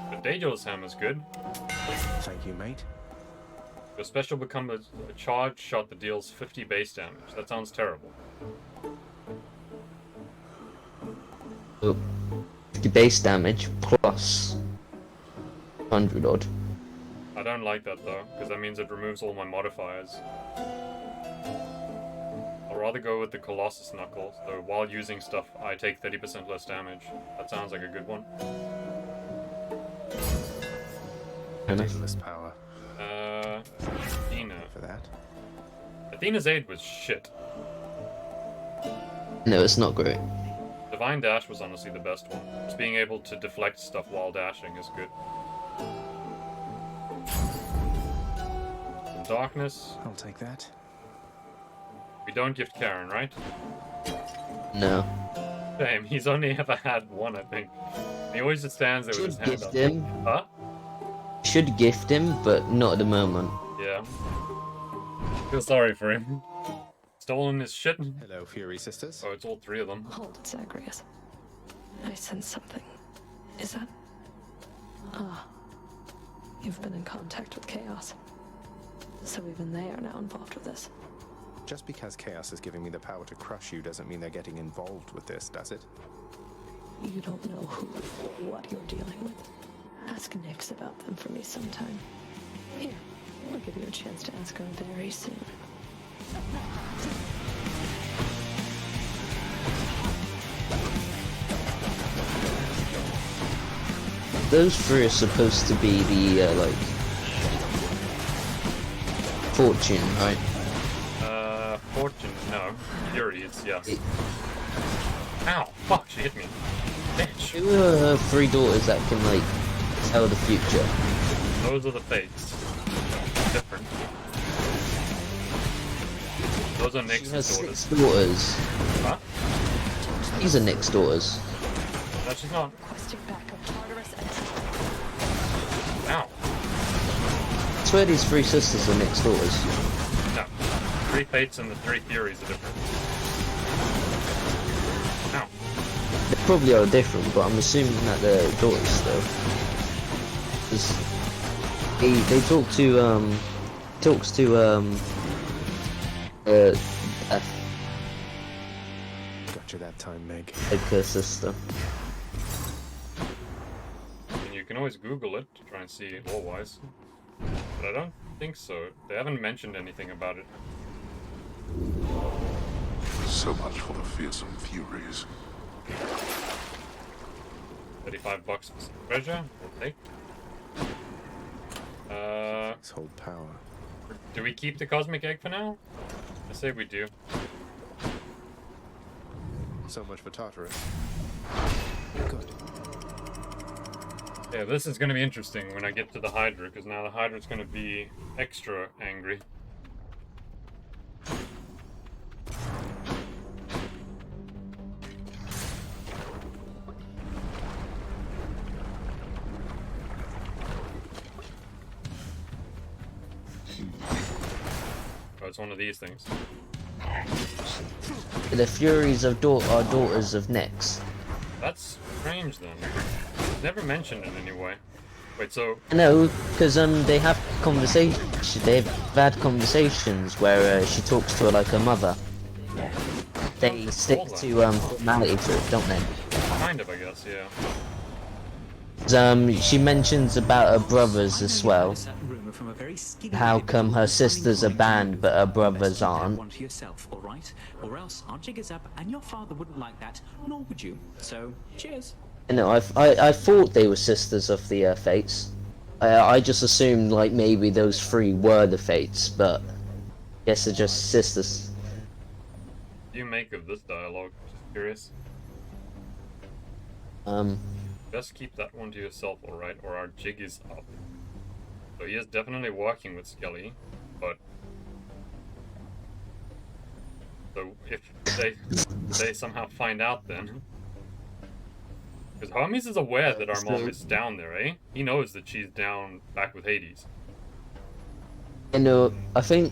But Dajor's hammer's good. Thank you, mate. Your special becomes a charge shot that deals 50 base damage. That sounds terrible. Oh, 50 base damage plus 100 odd. I don't like that though, because that means it removes all my modifiers. I'll rather go with the Colossus Knuckle, so while using stuff, I take 30% less damage. That sounds like a good one. Daedalus power. Athena. For that. Athena's aid was shit. No, it's not great. Divine Dash was honestly the best one. Just being able to deflect stuff while dashing is good. Some darkness. I'll take that. We don't gift Karen, right? No. Shame, he's only ever had one, I think. He always just stands there with his Should hand gift up. him. Huh? Should gift him, but not at the moment. Yeah. Feel sorry for him. Stolen his shit. Hello, Fury Sisters. Oh, it's all three of them. Hold it, Zagreus. I sense something. Is that... Ah. You've been in contact with Chaos. So even they are now involved with this. Just because Chaos is giving me the power to crush you doesn't mean they're getting involved with this, does it? You don't know who or what you're dealing with. Ask Nyx about them for me sometime. Here, I'll give you a chance to ask her very soon. Those three are supposed to be the, like... Fortune, right? Fortune, no. Fury, it's yes. Ow! Fuck, she hit me. Bitch! Who are her three daughters that can, like, tell the future? Those are the fates. Different. Those are She Nyx's has daughters. 6 daughters. Huh? These are Nyx's daughters. No, she's not. Requesting backup Tartarus and... Ow. I swear these 3 sisters are Nyx's daughters. No. 3 fates and the 3 theories are different. Ow. They probably are different, but I'm assuming that they're daughters still. 'Cause they talk to, talks to, Beth, Gotcha that time, Meg. like her sister. And you can always Google it to try and see lore-wise. But I don't think so. They haven't mentioned anything about it. So much for the fearsome Furies. $35 for some treasure. We'll take. Hold power. Do we keep the cosmic egg for now? I say we do. So much for Tartarus. Good. Yeah, this is going to be interesting when I get to the Hydra, because now the Hydra's going to be extra angry. Oh, it's one of these things. The Furies are daughters of Nyx. That's strange then. It's never mentioned in any way. Wait, so... No, because they have conversations. They've had conversations where she talks to her like her mother. They stick to formality to it, don't they? Kind of, I guess, yeah. She mentions about her brothers as well. How come her sisters are banned but her brothers aren't? One for yourself, all right? Or else our jig is up, and your father wouldn't like that, nor would you. So, cheers. You know, I thought they were sisters of the Fates. I just assumed like maybe those three were the Fates, but guess they're just sisters. What do you make of this dialogue? Just curious. Just keep that one to yourself, alright, or our jig is up. So he is definitely working with Skelly, but... So if they somehow find out then... Because Hermes is aware that our mom is down there, eh? He knows that she's down back with Hades. You know, I think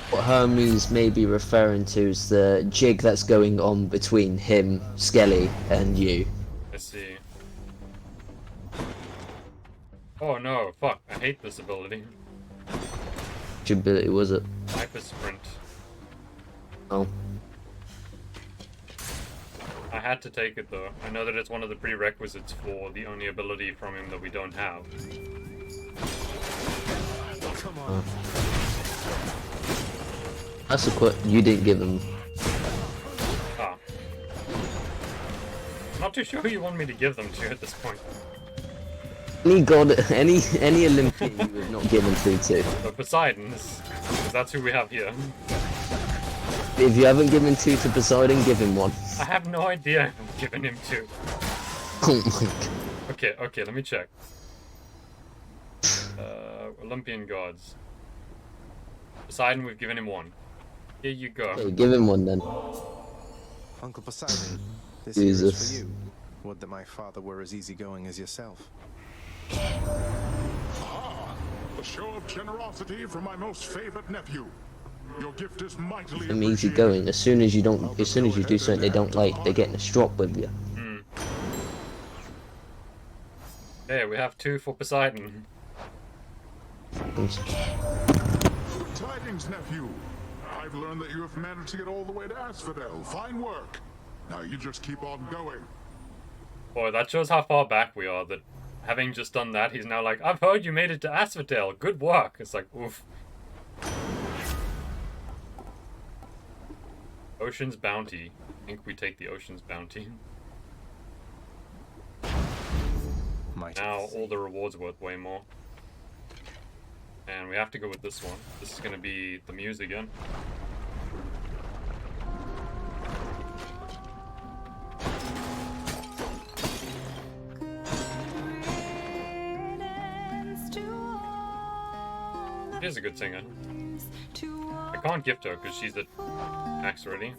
what Hermes may be referring to is the jig that's going on between him, Skelly, and you. I see. Oh no, fuck, I hate this ability. Which ability was it? Hyper Sprint. Oh. I had to take it though. I know that it's one of the prerequisites for the only ability from him that we don't have. Come on. That's a quit. You didn't give him. Ah. Not too sure who you want me to give them to at this point. Any god, any Olympian you have not given food to. But Poseidon's, because that's who we have here. If you haven't given two to Poseidon, give him one. I have no idea I'm giving him two. Oh my god. Okay, let me check. Olympian gods. Poseidon, we've given him one. Here you go. Okay, give him one then. Uncle Poseidon, this Jesus. is for you. Would that my father were as easygoing as yourself. Ah, a show of generosity from my most favored nephew. Your gift is mightily I'm easy going. As soon as you do something they don't like, they get in a strop with you. Okay, we have two for Poseidon. Good tidings, nephew. I've learned that you have managed to get all the way to Asphodel. Fine work. Now you just keep on going. Boy, that shows how far back we are, that having just done that, he's now like, I've heard you made it to Asphodel. Good work. It's like, oof. Ocean's Bounty. I think we take the Ocean's Bounty. Now all the rewards are worth way more. And we have to go with this one. This is going to be the Muse again. She is a good singer. I can't gift her because she's at max already.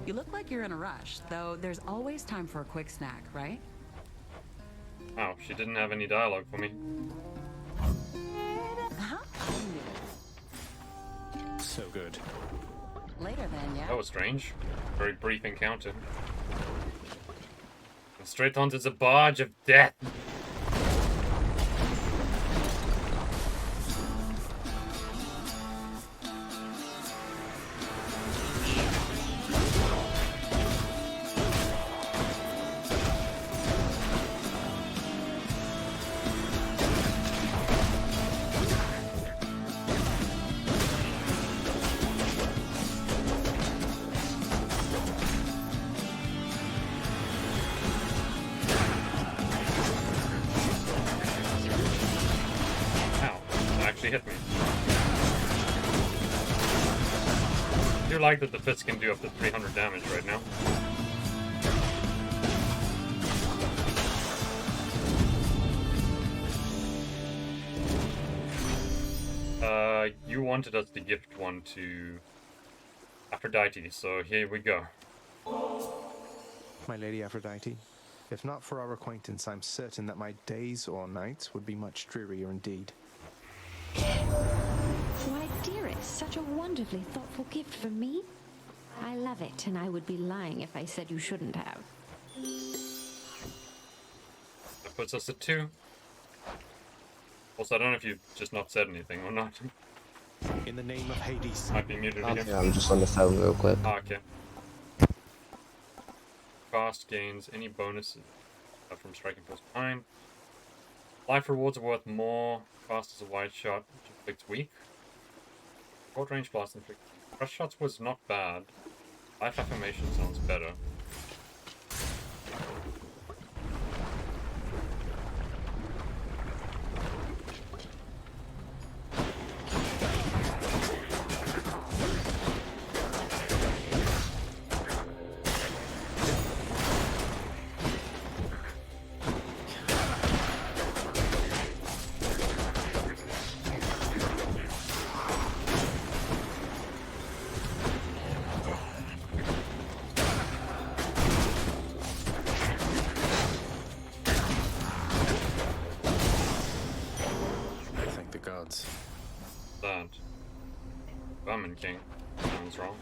You look like you're in a rush, though there's always time for a quick snack, right? Oh, she didn't have any dialogue for me. So good. Later then, yeah? That was strange. Very brief encounter. And straight onto the barge of death. Hit me. I do like that the Fist can do up to 300 damage right now. You wanted us to gift one to Aphrodite, so here we go. My Lady Aphrodite, if not for our acquaintance, I'm certain that my days or nights would be much drearier indeed. Why, dearest, such a wonderfully thoughtful gift for me. I love it, and I would be lying if I said you shouldn't have. That puts us at 2. Also, I don't know if you've just not said anything or not. In the name of Hades. Might be muted again. Yeah, I'm just on the phone real quick. Ah, okay. cast gains any bonuses from striking force behind. Life rewards are worth more. Cast as a wide shot, which inflicts weak. Short range blast inflicts. Crush shots was not bad. Life affirmation sounds better. That. Vermin King. Sounds wrong.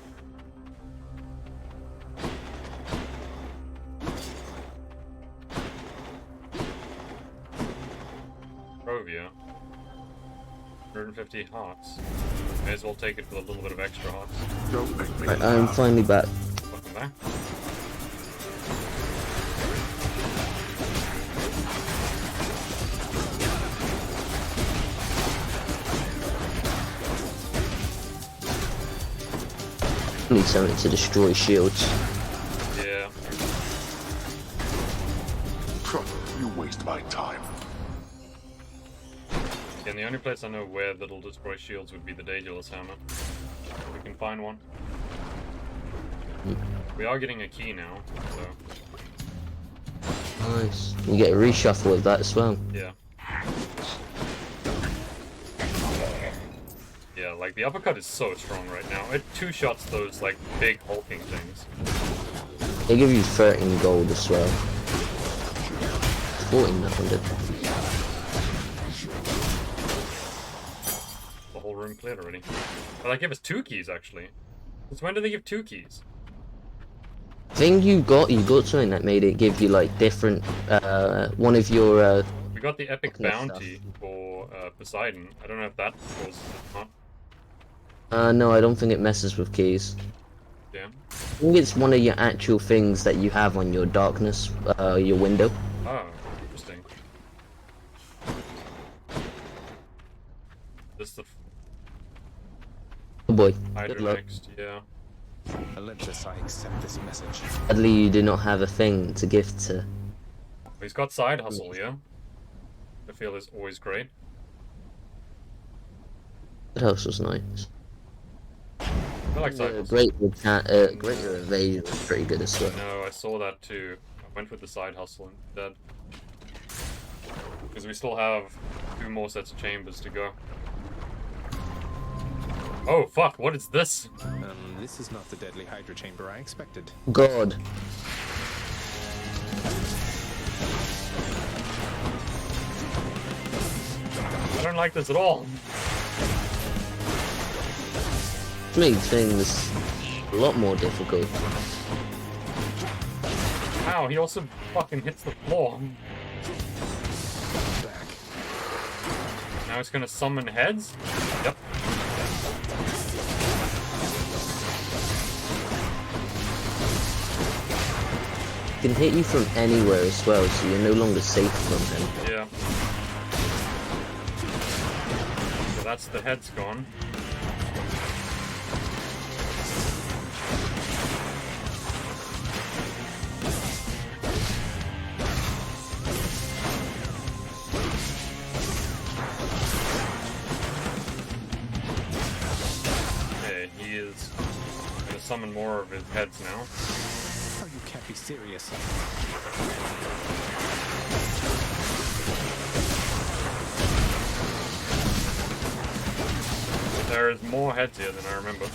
Provia. 150 hearts. May as well take it with a little bit of extra hearts. I'm finally back. Welcome back. Need something to destroy shields. Yeah. You waste my time. Yeah, and the only place I know where that'll destroy shields would be the Daedalus Hammer. We can find one. We are getting a key now, so... Nice. You get a reshuffle with that as well. Yeah. Yeah, like the uppercut is so strong right now. It two-shots those like big hulking things. They give you 13 gold as well. 1400. The whole room cleared already. But that gave us 2 keys actually. Since when did they give 2 keys? Thing you got something that made it give you like different one of your We got the epic bounty for Poseidon. I don't know if that causes it or not. no, I don't think it messes with keys. Yeah. I think it's one of your actual things that you have on your darkness, your window. Oh, interesting. This the Oh boy, Hydra good luck. next, yeah. Olympus, I accept this message. Sadly, you do not have a thing to give to. He's got side hustle, yeah. I feel is always great. That house was nice. I like side hustle. Greater evasion was pretty good as well. No, I saw that too. I went with the side hustle instead. Because we still have 2 more sets of chambers to go. Oh fuck, what is this? This is not the deadly Hydra chamber I expected. God. I don't like this at all. It made things a lot more difficult. Ow, he also fucking hits the floor. Now it's gonna summon heads? Yep. He can hit you from anywhere as well, so you're no longer safe from him. Yeah. So that's the heads gone. Okay, he is gonna summon more of his heads now. Oh, you can't be serious. There is more heads here than I remember.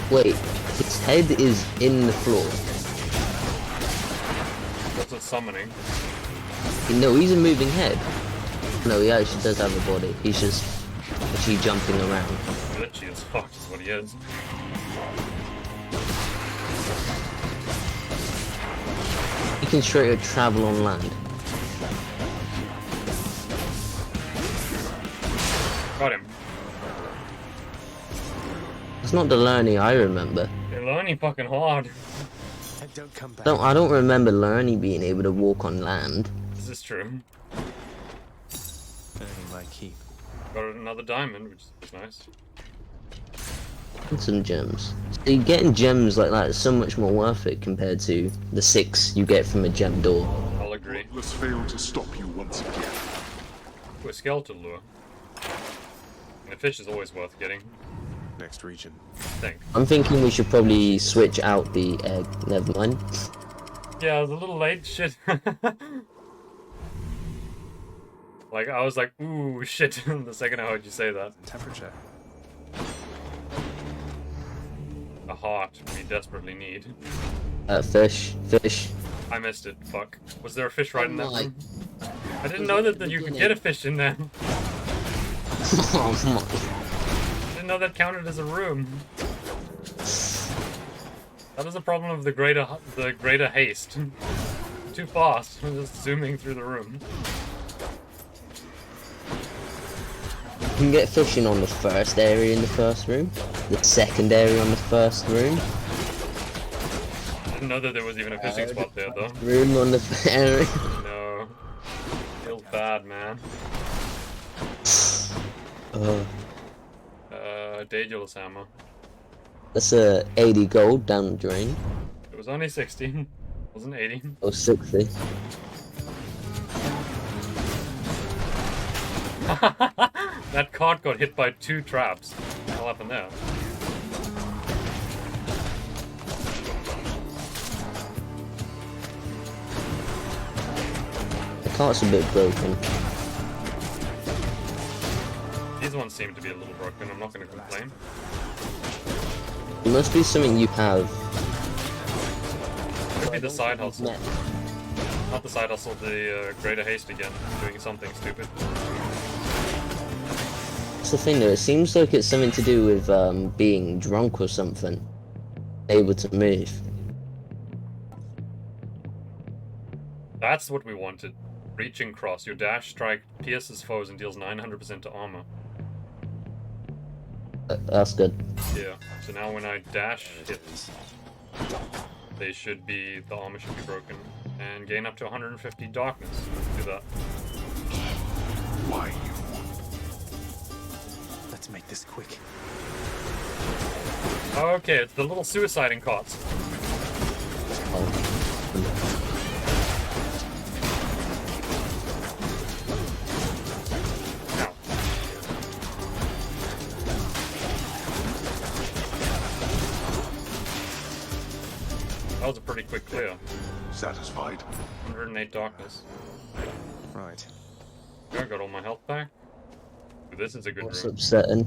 Wait, his head is in the floor. What's it summoning? No, he's a moving head. No, he actually does have a body. He's just actually jumping around. Glitchy as fuck is what he is. He can straight up travel on land. Got him. It's not the Lerny I remember. They're learning fucking hard. Don't come back. I don't remember Lurny being able to walk on land. This is true. Earning my keep. Got another diamond, which is nice. And some gems. See, getting gems like that is so much more worth it compared to the 6 you get from a gem door. I'll agree. Let's fail to stop you once again. Ooh, a skeleton lure. And a fish is always worth getting. Next region. I'm thinking we should probably switch out the egg. Never mind. Yeah, I was a little late. Shit. Like, I was like, ooh, shit, the second I heard you say that. Temperature. A heart we desperately need. Fish. I missed it, fuck. Was there a fish right in that my. room? I didn't know that you could get a fish in there. Oh my. I didn't know that counted as a room. That is a problem of the greater haste. Too fast, I'm just zooming through the room. You can get fishing on the first area in the first room, the second area on the first room. I didn't know that there was even a fishing spot there, though. Room on the area. No. Feels bad, man. Daedalus hammer. That's 80 gold down the drain. It was only 60. Wasn't 80. Or 60. That cart got hit by 2 traps. What happened there? The cart's a bit broken. These ones seem to be a little broken, I'm not going to complain. It must be something you have. Could be the side hustle. Not the side hustle, the greater haste again, doing something stupid. That's the thing though, it seems like it's something to do with being drunk or something. Able to move. That's what we wanted. Reaching cross. Your dash strike pierces foes and deals 900% to armor. That's good. Yeah, so now when I dash hits, they should be, the armor should be broken. And gain up to 150 darkness. Do that. Why you? Let's make this quick. Okay, it's the little suiciding cots. Ow. That was a pretty quick clear. Satisfied. 108 darkness. Right. I got all my health back. Ooh, this is a good What's room. upsetting?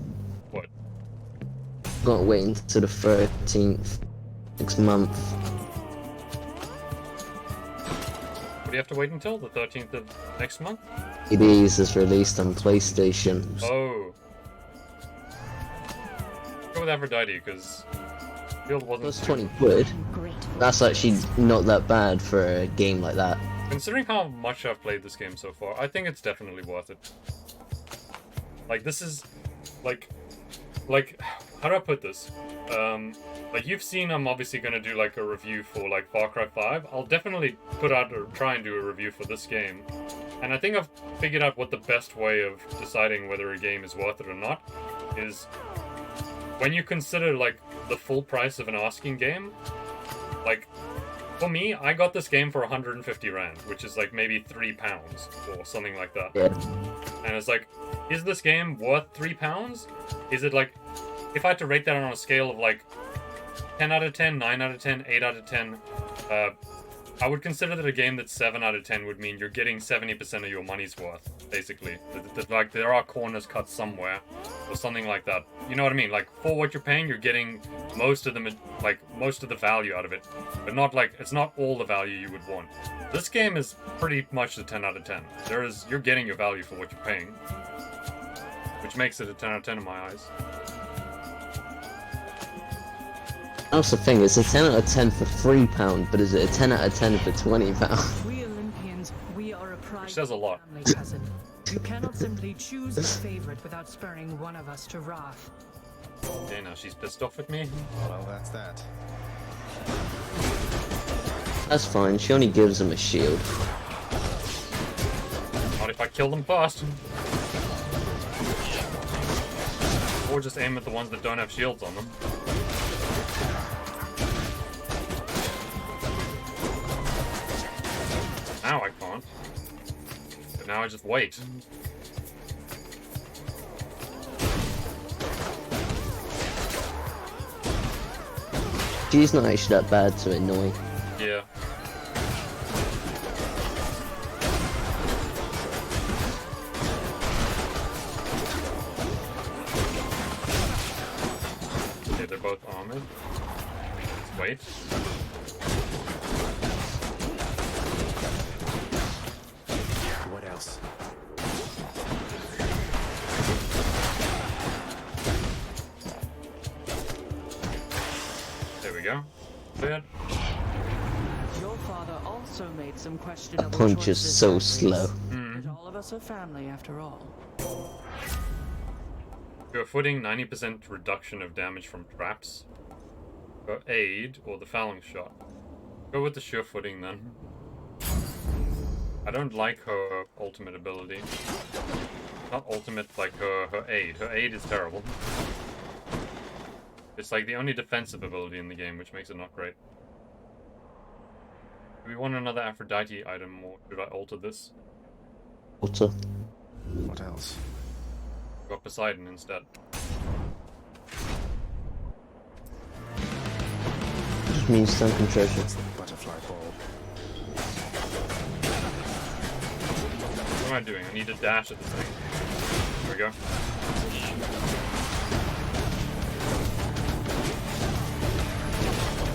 What? Gotta wait until the 13th next month. What do you have to wait until? The 13th of next month? CDs is released on PlayStation. Oh. Go with Aphrodite, because Field wasn't... That's 20 quid. That's actually not that bad for a game like that. Considering how much I've played this game so far, I think it's definitely worth it. Like, this is... Like, how do I put this? Like, you've seen I'm obviously going to do, like, a review for, like, Far Cry 5. I'll definitely put out or try and do a review for this game. And I think I've figured out what the best way of deciding whether a game is worth it or not is when you consider, like, the full price of an asking game. Like, for me, I got this game for 150 rand, which is, like, maybe £3 or something like that. Yeah. And it's like, is this game worth £3? Is it, like, if I had to rate that on a scale of, like, 10 out of 10, 9 out of 10, 8 out of 10, I would consider that a game that's 7 out of 10 would mean you're getting 70% of your money's worth, basically. Like, there are corners cut somewhere, or something like that. You know what I mean? Like, for what you're paying, you're getting most of the value out of it. But not, like, it's not all the value you would want. This game is pretty much a 10 out of 10. You're getting your value for what you're paying. Which makes it a 10 out of 10 in my eyes. That's the thing, it's a 10 out of 10 for £3, but is it a 10 out of 10 for £20? We Olympians, we are a Which says a lot. family, cousin. You cannot simply choose a favorite without spurring one of us to wrath. Okay, now she's pissed off at me. Well, that's that. That's fine, she only gives him a shield. Not if I kill them first. Or just aim at the ones that don't have shields on them. Now I can't. But now I just wait. She's not actually that bad to annoy. Yeah. Okay, they're both armored. Let's wait. What else? There we go. Cleared. Your father also made some questionable Punch is choices, so Zacharias. slow. But all of us are family after all. Your footing, 90% reduction of damage from traps. Your aid, or the phalanx shot. Go with the sure footing then. I don't like her ultimate ability. Not ultimate, like her aid. Her aid is terrible. It's like the only defensive ability in the game, which makes it not great. Do we want another Aphrodite item, or should I alter this? Alter. What else? Got Poseidon instead. Just means sunken treasure. Butterfly ball. What am I doing? I need to dash at this thing. There we go.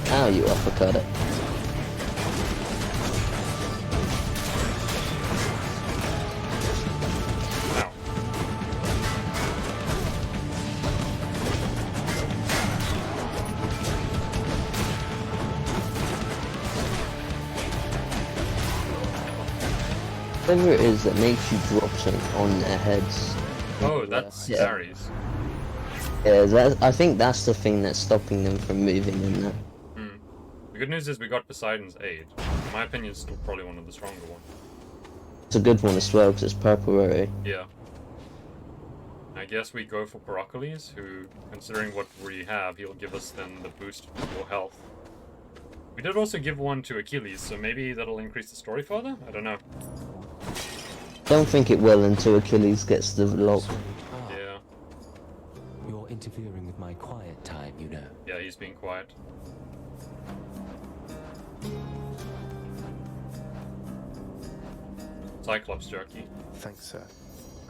Ow, you uppercut it. Ow. Whatever it is that makes you drop something on their heads. Oh, that's Yeah. Ares. Yeah, I think that's the thing that's stopping them from moving in there. The good news is we got Poseidon's aid. In my opinion, it's still probably one of the stronger ones. It's a good one as well because it's purple rarity. Yeah. I guess we go for Pericles, who, considering what we have, he'll give us then the boost for health. We did also give one to Achilles, so maybe that'll increase the story further? I don't know. Don't think it will until Achilles gets the lock. Yeah. You're interfering with my quiet time, you know. Yeah, he's being quiet. Cyclops jerky. Thanks, sir.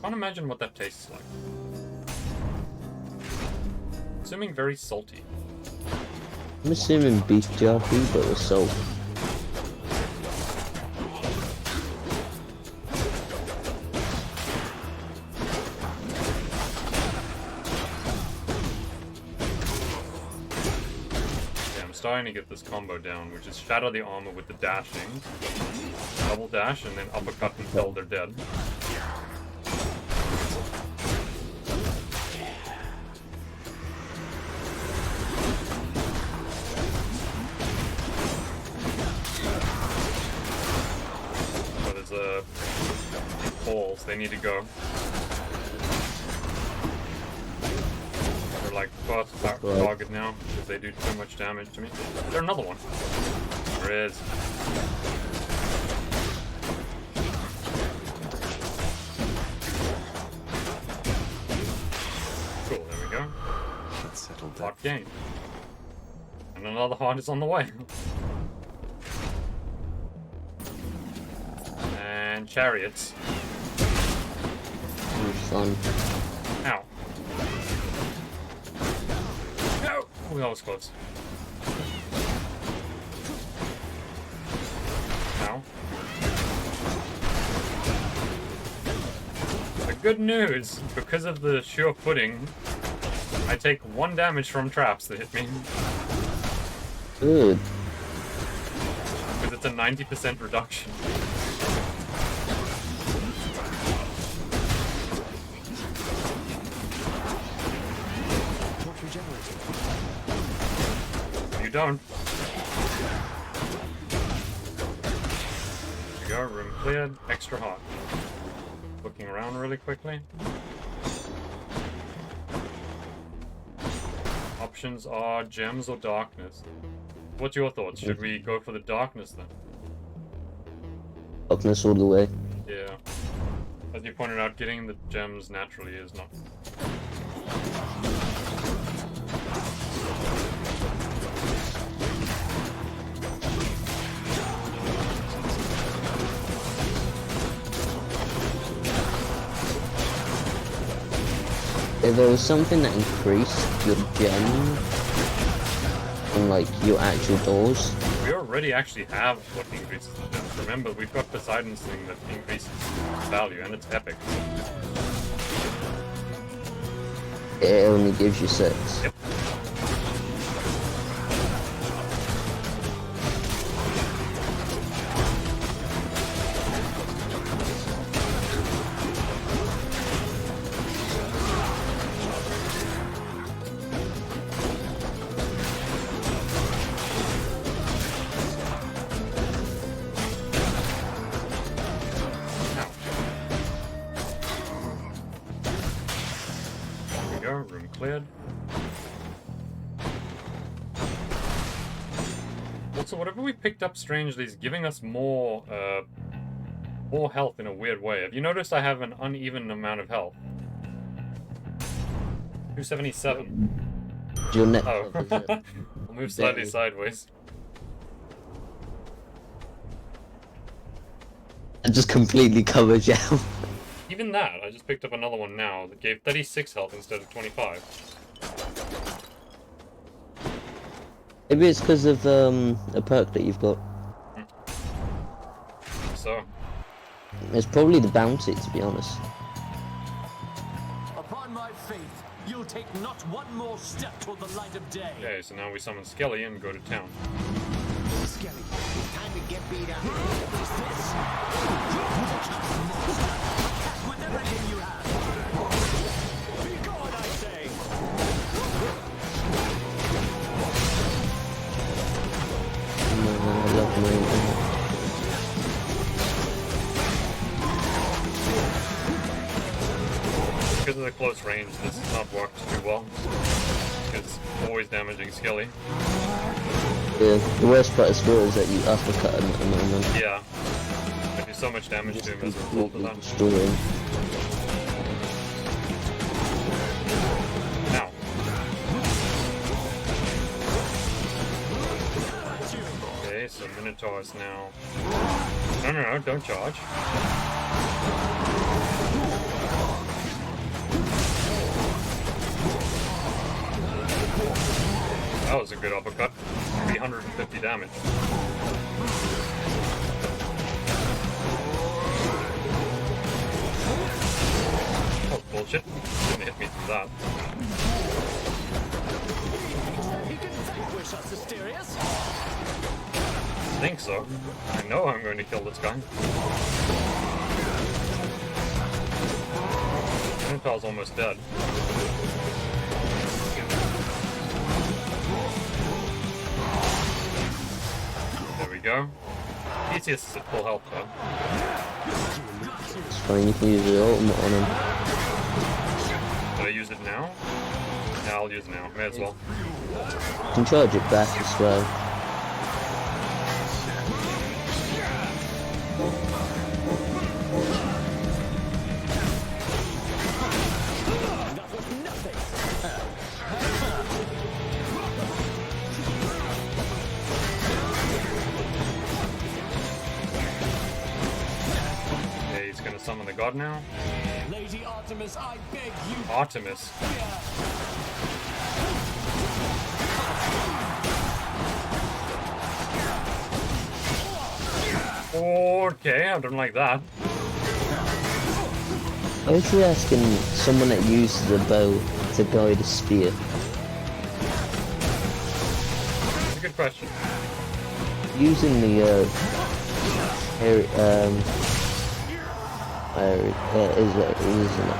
Can't imagine what that tastes like. Assuming very salty. I'm assuming beef jerky, but with salt. Yeah, I'm starting to get this combo down, which is shatter the armor with the dashing, double dash, and then uppercut until they're dead. So there's balls, they need to go. They're like first target now, because they do too much damage to me. Is there another one? There is. Cool, there we go. Let's settle that. Hot game. And another heart is on the way. And chariots. Fun. Ow. No! Oh, that was close. Ow. The good news, because of the sure footing, I take 1 damage from traps that hit me. Good. Because it's a 90% reduction. You don't. go, room cleared, extra hot. Looking around really quickly. Options are gems or darkness. What's your thoughts? Should we go for the darkness then? Darkness all the way. Yeah. As you pointed out, getting the gems naturally is not... If there was something that increased your gem and like your actual doors. We already actually have what increases the gems. Remember, we've got Poseidon's thing that increases value, and it's epic. It only gives you 6. Yep. Room cleared. Also, whatever we picked up strangely is giving us more health in a weird way. Have you noticed I have an uneven amount of health? 277. Your neck. Oh. I'll move slightly sideways. It just completely covers you. Even that, I just picked up another one now that gave 36 health instead of 25. Maybe it's because of a perk that you've got. So. It's probably the bounty, to be honest. Upon my faith, you'll take not one more step toward the light of day. Okay, so now we summon Skelly and go to town. Skelly, it's time to get beat up. What's this? With everything you have. Be gone, I say. I love my Because of the close range, this has not worked too well. Because it's always damaging Skelly. Yeah, the worst part is that you uppercut him at the moment. Yeah. I do so much damage to him as a result of that. Destroying. Now. Okay, so Minotaur's now... No, don't charge. That was a good uppercut. 350 damage. Oh, bullshit. Didn't hit me through that. He can vanquish us, Asterius. I think so. I know I'm going to kill this guy. Minotaur's almost dead. There we go. Theseus is at full health though. It's fine, you can use the ultimate on him. Did I use it now? Yeah, I'll use it now. May as well. You can charge it back as well. Okay, he's gonna summon the god now. Lady Artemis, I beg you. Artemis. Okay, I don't like that. I was actually asking someone that uses a bow to guide a spear. That's a good question. Using the isn't it?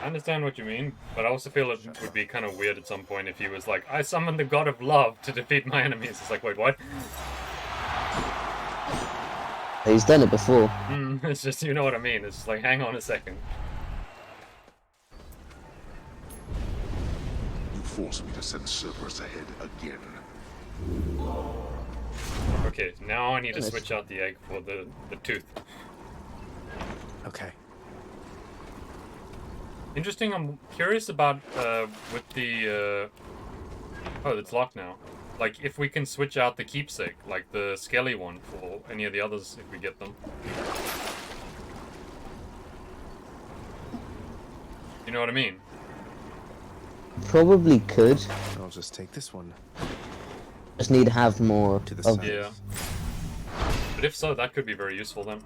I understand what you mean, but I also feel it would be kind of weird at some point if he was like, I summoned the god of love to defeat my enemies. It's like, wait, what? He's done it before. It's just, you know what I mean. It's just like, hang on a second. You force me to send Cerberus ahead again. Okay, now I need to switch out the egg for the tooth. Okay. Interesting, I'm curious about, with the, oh, it's locked now. Like, if we can switch out the keepsake, like the skelly one, for any of the others, if we get them. You know what I mean? Probably could. I'll just take this one. Just need to have more. To the side. Yeah. But if so, that could be very useful then.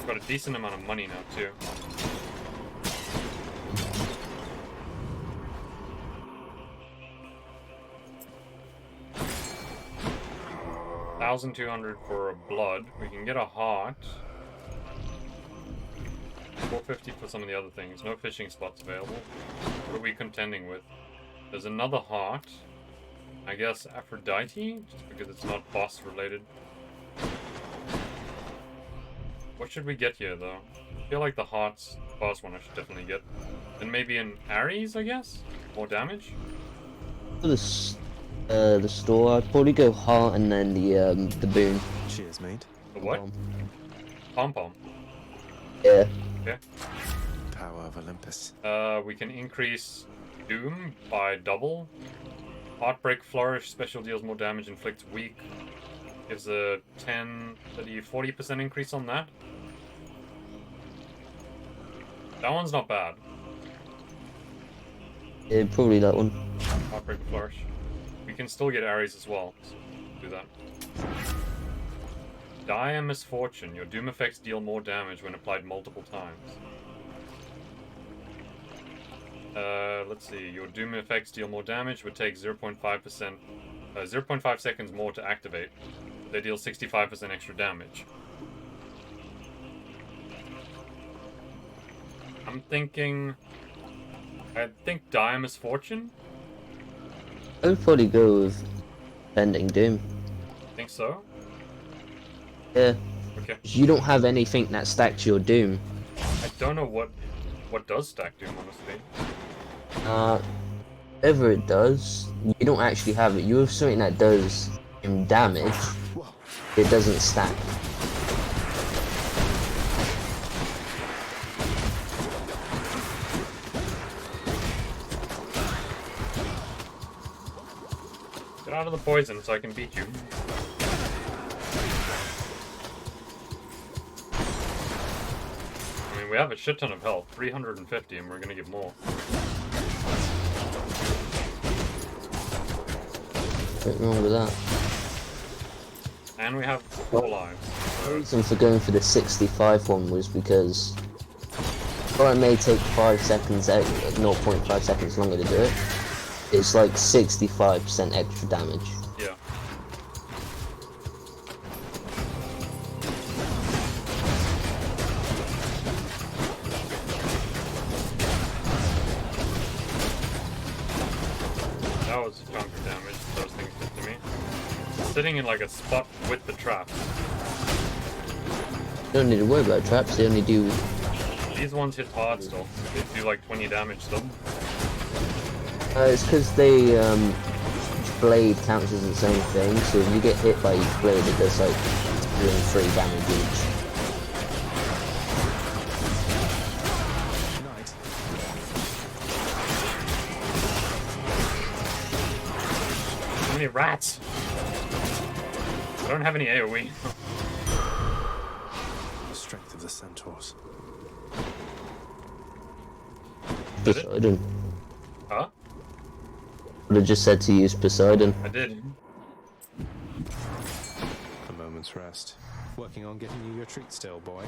Got a decent amount of money now too. $1,200 for a blood. We can get a heart. $450 for some of the other things. No fishing spots available. What are we contending with? There's another heart. I guess Aphrodite, just because it's not boss related. What should we get here, though? I feel like the heart's the boss one I should definitely get. Then maybe an Ares, I guess? More damage? For the store, I'd probably go heart and then the boon. Cheers, mate. The what? Pom-pom. Yeah. Okay. Power of Olympus. We can increase Doom by double. Heartbreak Flourish, special deals more damage, inflicts weak. Gives a 10, 30, 40% increase on that. That one's not bad. Yeah, probably that one. Heartbreak Flourish. We can still get Ares as well, so do that. Dire Misfortune. Your Doom effects deal more damage when applied multiple times. Let's see. Your Doom effects deal more damage, would take 0.5%, 0.5 seconds more to activate. They deal 65% extra damage. I'm thinking... I think Dire Misfortune? I would probably go with Bending Doom. Think so? Yeah. Okay. You don't have anything that stacks your Doom. I don't know what does stack Doom, honestly. Whatever it does, you don't actually have it. You have something that does damage. It doesn't stack. Get out of the poison so I can beat you. I mean, we have a shit ton of health, 350, and we're gonna get more. Nothing wrong with that. And we have 4 lives. The reason for going for the 65 one was because, while it may take 5 seconds, 0.5 seconds longer to do it, it's like 65% extra damage. Yeah. That was a chunk of damage those things did to me. Sitting in like a spot with the traps. You don't need to worry about traps, they only do... These ones hit hard still. They do like 20 damage still. It's because they, blade counts as its own thing, so if you get hit by each blade it does like 2 and 3 damage each. How many rats? I don't have any AoE. The strength of the centaurs. Poseidon. Huh? Would have just said to use Poseidon. I did. A moment's rest. Working on getting you your treat still, boy.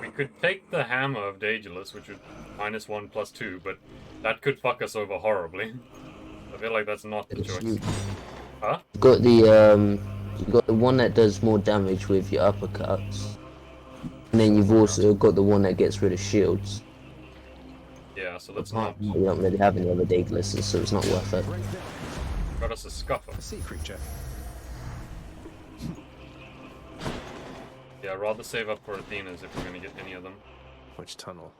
We could take the Hammer of Daedalus, which would -1 + 2, but that could fuck us over horribly. I feel like that's not the choice. Huh? You've got the one that does more damage with your uppercuts. And then you've also got the one that gets rid of shields. Yeah, so let's Apart not. from that, we don't really have any other Daedalus, so it's not worth it. Got us a scuffer. A sea creature. Yeah, rather save up for Athena's if we're gonna get any of them. Which tunnel?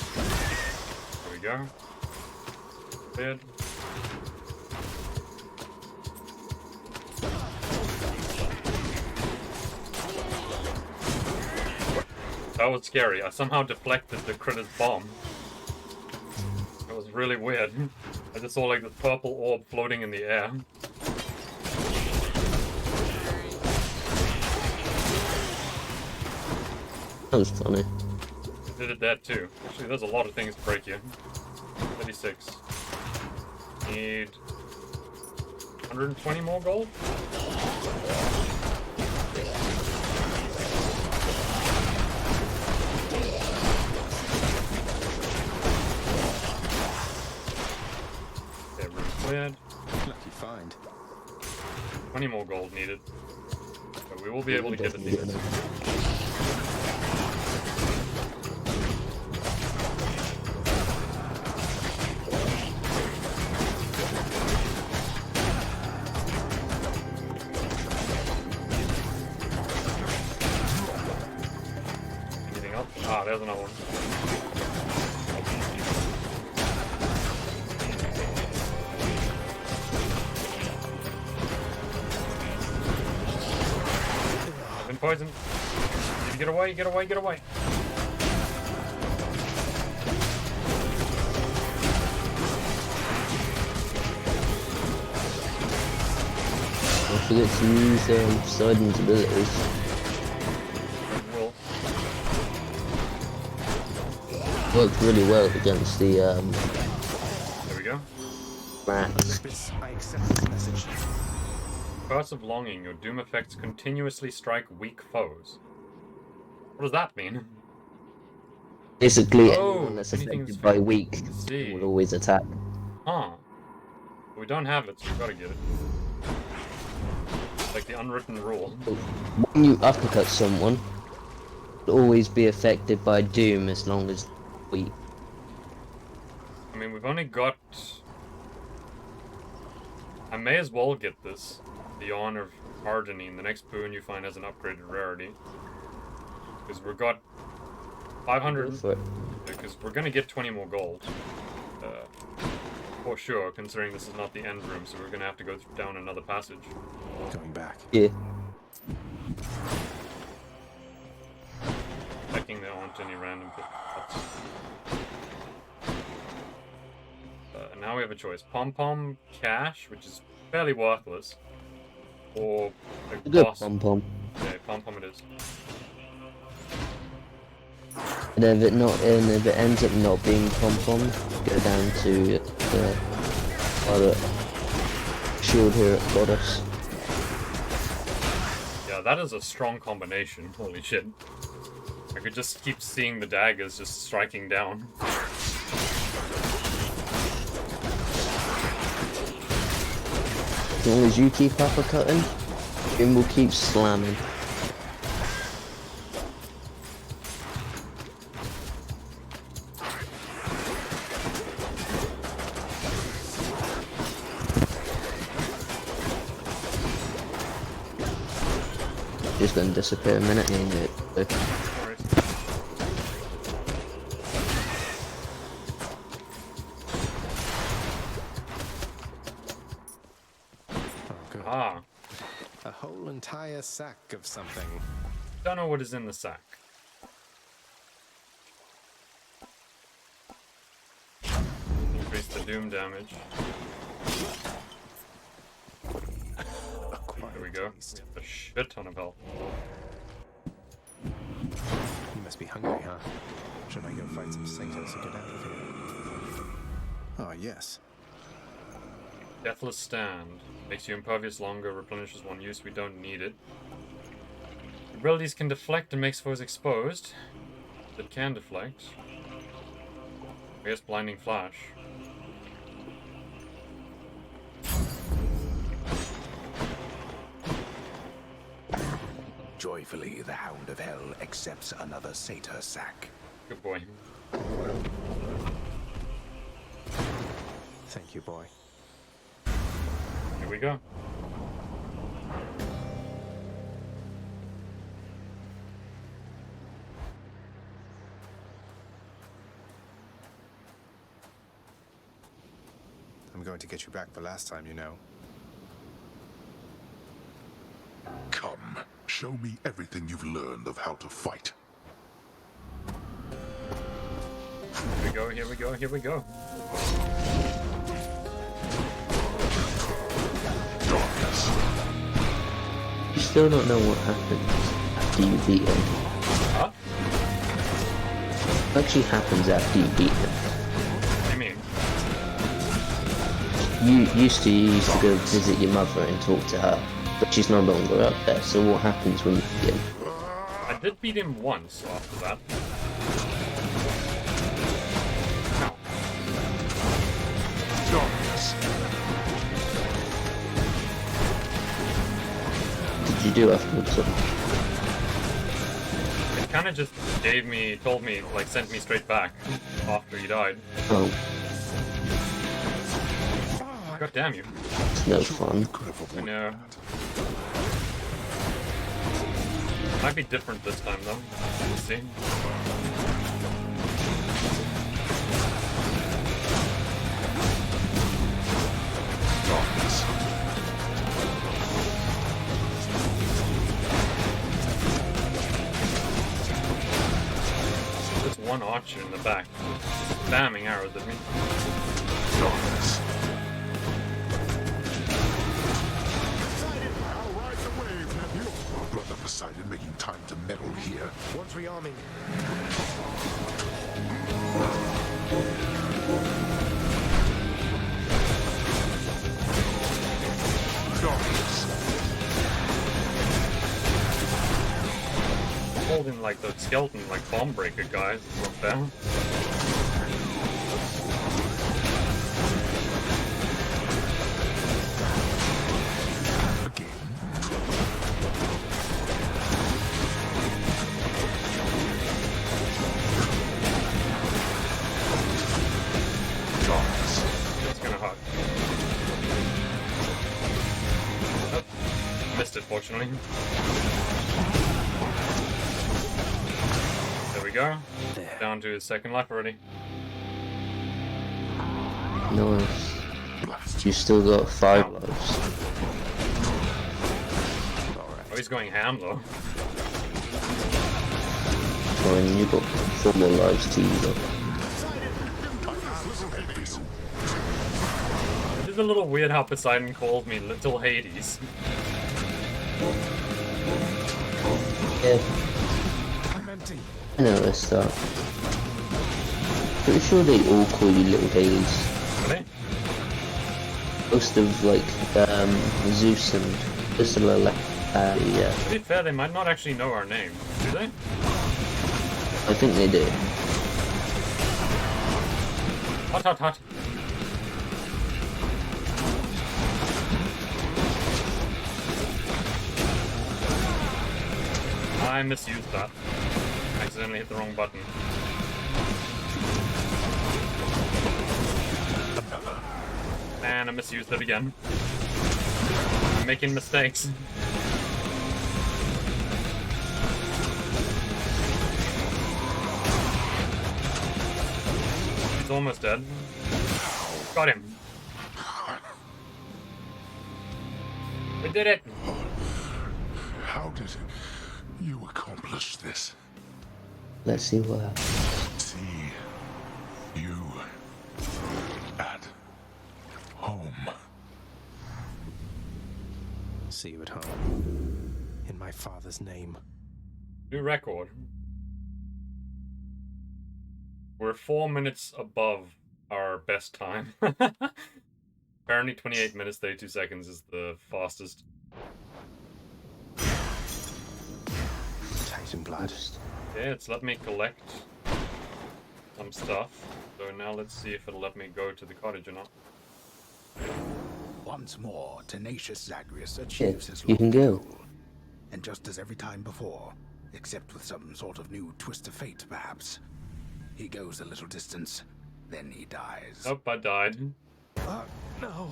There we go. Dead. That was scary. I somehow deflected the critter's bomb. It was really weird. I just saw like this purple orb floating in the air. That was funny. It did it that too. Actually, there's a lot of things to break here. 36. Need 120 more gold? Okay, room cleared. Lucky find. 20 more gold needed. But we will be able to get it. Anything else? Ah, there's another one. I've been poisoned. Need to get away, get away, get away. Don't forget to use Poseidon's abilities. Will. Worked really well against the There we go. rats. I accept this message. Curse of Longing. Your doom effects continuously strike weak foes. What does that mean? Basically, Oh, anyone that's anything affected that's by weak see. will always attack. Huh. We don't have it, so we gotta get it. Like the unwritten rule. When you uppercut someone, will always be affected by doom as long as weak. I mean, we've only got... I may as well get this. The Honor of Hardening. The next boon you find has an upgraded rarity. Because we've got 500... Because we're gonna get 20 more gold. For sure, considering this is not the end room, so we're gonna have to go down another passage. Going back. Yeah. Checking there aren't any random pits. Now we have a choice. Pom-Pom Cash, which is fairly worthless. Or a Good boss. pom-pom. Okay, Pom-Pom it is. And if it ends up not being pom-pom, go down to the other shield here at Goddess. Yeah, that is a strong combination. Holy shit. I could just keep seeing the daggers just striking down. As long as you keep uppercutting, it will keep slamming. Just gonna disappear a minute and it. Ah. A whole entire sack of something. Don't know what is in the sack. Increase the doom damage. There we go. A shit ton of health. You must be hungry, huh? Should I go find some Satos and get out of here? Oh, yes. Deathless Stand. Makes you impervious longer, replenishes one use, we don't need it. Abilities can deflect and makes foes exposed. That can deflect. I guess Blinding Flash. Joyfully, the Hound of Hell accepts another satyr sack. Good boy. Thank you, boy. Here we go. I'm going to get you back for last time, you know. Come, show me everything you've learned of how to fight. Here we go, here we go, here we go. You still don't know what happens after you beat him. Huh? What actually happens after you beat him? What do you mean? You used to go visit your mother and talk to her, but she's no longer up there, so what happens when you beat him? I did beat him once after that. What did you do afterwards? It kind of just told me, like, sent me straight back after he died. Oh. God damn you. It's no fun. I know. Might be different this time, though. We'll see. There's one archer in the back, spamming arrows at me. Brother Poseidon making time to meddle here. One's rearming. Holding like the skeleton, like bomb breaker guys, from down. That's gonna hurt. Oh, missed it, fortunately. There we go. Down to his second life already. Nice. You still got 5 lives. Oh, he's going ham though. Well, and you got 4 more lives to use up. It is a little weird how Poseidon called me Little Hades. Yeah. I'm empty. I noticed that. Pretty sure they all call you Little Hades. Really? Most of, like, Zeus and Ursula, yeah. To be fair, they might not actually know our name, do they? I think they do. Hot, hot, hot. I misused that. Accidentally hit the wrong button. And I misused it again. I'm making mistakes. He's almost dead. Got him. We did it! How did you accomplish this? Let's see what happens. See you at home. See you at home. In my father's name. New record. We're 4 minutes above our best time. Apparently 28 minutes 32 seconds is the fastest. Titan blood. Yeah, it's let me collect some stuff. So now let's see if it'll let me go to the cottage or not. Once more, tenacious Zagreus Yeah, achieves his you can lofty go. goal. And just as every time before, except with some sort of new twist of fate, perhaps. He goes a little distance, then he dies. Oh, I died. No.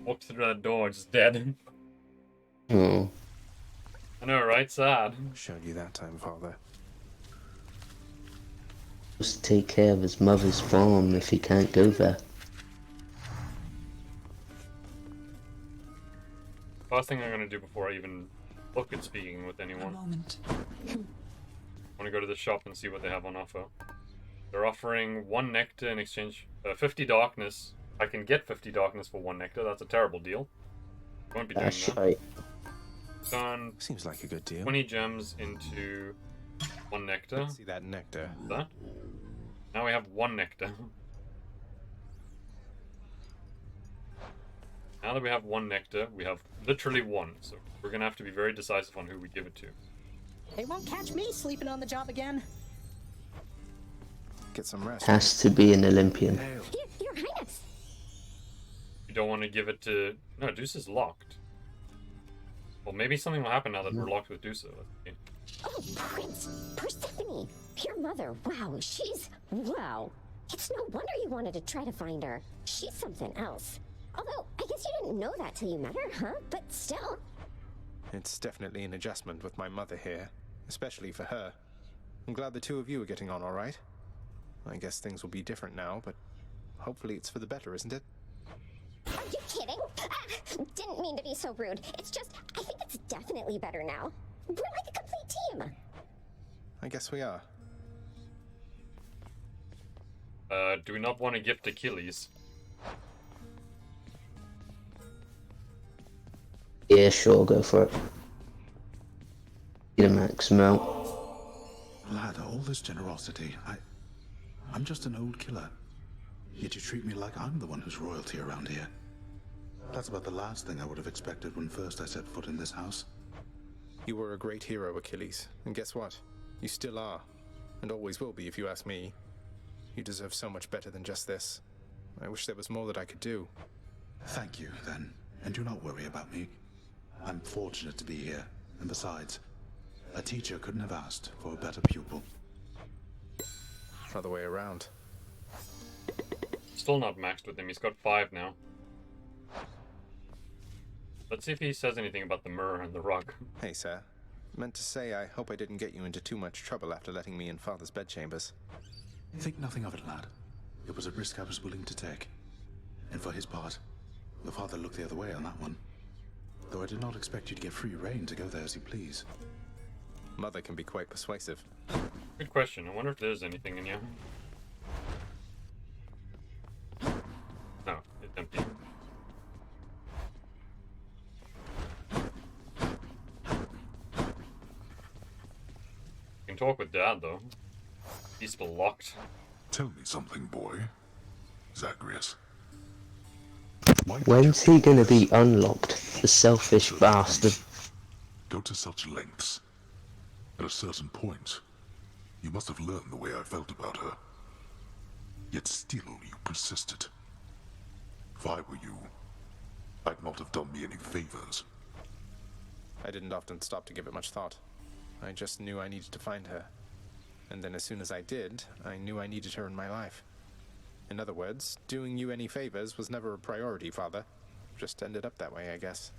Walked through that door, just dead. Oh. I know, right? Sad. Showed you that time, Father. Just take care of his mother's farm if he can't go there. First thing I'm gonna do before I even look at speaking with anyone. Moment. I want to go to the shop and see what they have on offer. They're offering 1 nectar in exchange 50 darkness. I can get 50 darkness for 1 nectar. That's a terrible deal. Won't be doing That's that. right. Done. Seems like a good deal. 20 gems into 1 nectar. See that nectar. That. Now we have 1 nectar. Now that we have 1 nectar, we have literally 1. So we're gonna have to be very decisive on who we give it to. They won't catch me sleeping on the job again. Get some rest. Has to be an Olympian. Your Highness. You don't want to give it to... No, Deuce is locked. Well, maybe something will happen now that we're locked with Deuce. Oh, Prince Persephone. Your mother. Wow, she's... Wow. It's no wonder you wanted to try to find her. She's something else. Although, I guess you didn't know that till you met her, huh? But still. It's definitely an adjustment with my mother here. Especially for her. I'm glad the two of you are getting on alright. I guess things will be different now, but hopefully it's for the better, isn't it? Are you kidding? Didn't mean to be so rude. It's just, I think it's definitely better now. We're like a complete team. I guess we are. Do we not want to gift Achilles? Yeah, sure, go for it. Get a max amount. Lad, all this generosity, I'm just an old killer. Yet you treat me like I'm the one who's royalty around here. That's about the last thing I would have expected when first I set foot in this house. You were a great hero, Achilles. And guess what? You still are. And always will be, if you ask me. You deserve so much better than just this. I wish there was more that I could do. Thank you, then. And do not worry about me. I'm fortunate to be here. And besides, a teacher couldn't have asked for a better pupil. Other way around. Still not maxed with him. He's got 5 now. Let's see if he says anything about the mirror and the rug. Hey, sir. Meant to say I hope I didn't get you into too much trouble after letting me in Father's bedchambers. Think nothing of it, lad. It was a risk I was willing to take. And for his part, the father looked the other way on that one. Though I did not expect you to get free rein to go there as you please. Mother can be quite persuasive. Good question. I wonder if there's anything in here. No, it's empty. You can talk with Dad, though. He's still locked. Tell me something, boy. Zagreus. When's he gonna be unlocked? The selfish bastard. Go to such lengths. At a certain point, you must have learned the way I felt about her. Yet still you persisted. If I were you, I'd not have done me any favors. I didn't often stop to give it much thought. I just knew I needed to find her. And then as soon as I did, I knew I needed her in my life. In other words, doing you any favors was never a priority, Father. Just ended up that way, I guess.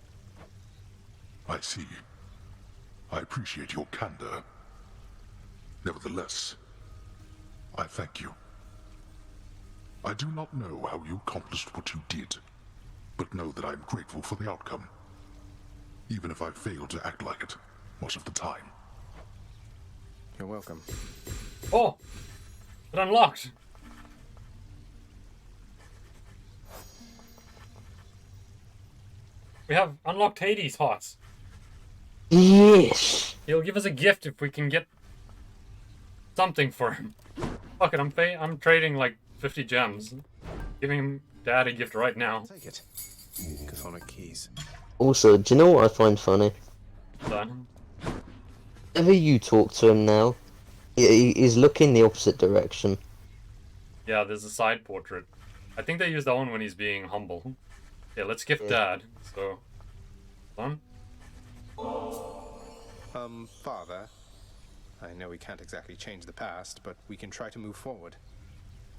I see. I appreciate your candor. Nevertheless, I thank you. I do not know how you accomplished what you did, but know that I am grateful for the outcome, even if I failed to act like it much of the time. You're welcome. Oh! It unlocked! We have unlocked Hades hearts. Yes! He'll give us a gift if we can get something for him. Fuck it, I'm trading like 50 gems. Giving him Dad a gift right now. Take it. Chthonic keys. Also, do you know what I find funny? Done. Whenever you talk to him now, he's looking the opposite direction. Yeah, there's a side portrait. I think they use that one when he's being humble. Yeah, let's gift Dad. So, son? Father, I know we can't exactly change the past, but we can try to move forward.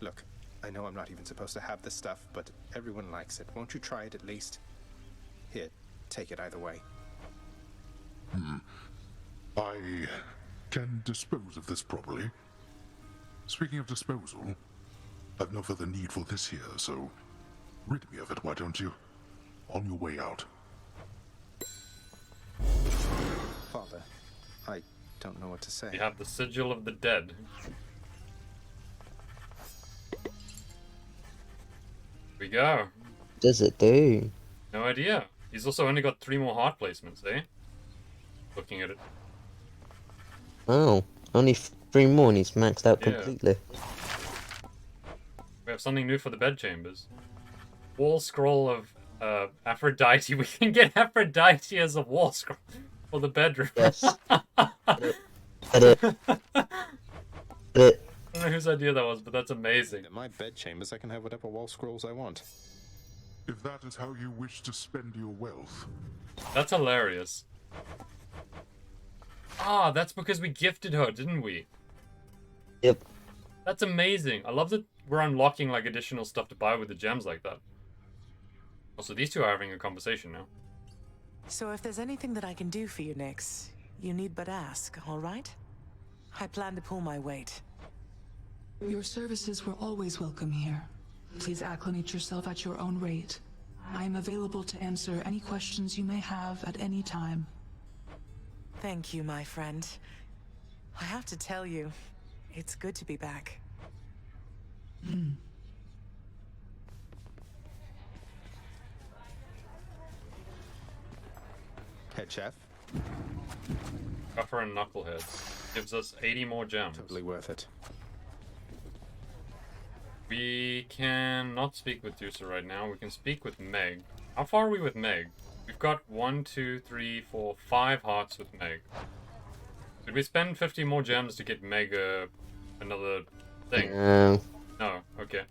Look, I know I'm not even supposed to have this stuff, but everyone likes it. Won't you try it at least? Here, take it either way. I can dispose of this properly. Speaking of disposal, I've no further need for this here, so rid me of it, why don't you? On your way out. Father, I don't know what to say. We have the Sigil of the Dead. Here we go. What does it do? No idea. He's also only got 3 more heart placements, eh? Looking at it. Oh, only 3 more and he's maxed out Yeah. completely. We have something new for the bed chambers. Wall scroll of Aphrodite. We can get Aphrodite as a wall scroll for the bedroom. Yes. I don't know whose idea that was, but that's amazing. In my bed chambers, I can have whatever wall scrolls I want. If that is how you wish to spend your wealth. That's hilarious. Ah, that's because we gifted her, didn't we? Yep. That's amazing. I love that we're unlocking like additional stuff to buy with the gems like that. Also, these two are having a conversation now. So if there's anything that I can do for you, Nyx, you need but ask, all right? I plan to pull my weight. Your services were always welcome here. Please acclimate yourself at your own rate. I am available to answer any questions you may have at any time. Thank you, my friend. I have to tell you, it's good to be back. Head chef. Guffer and Knuckleheads. Gives us 80 more gems. Totally worth it. We can not speak with Dusa right now. We can speak with Meg. How far are we with Meg? We've got 1, 2, 3, 4, 5 hearts with Meg. Did we spend 50 more gems to get Meg another thing? No. No, okay.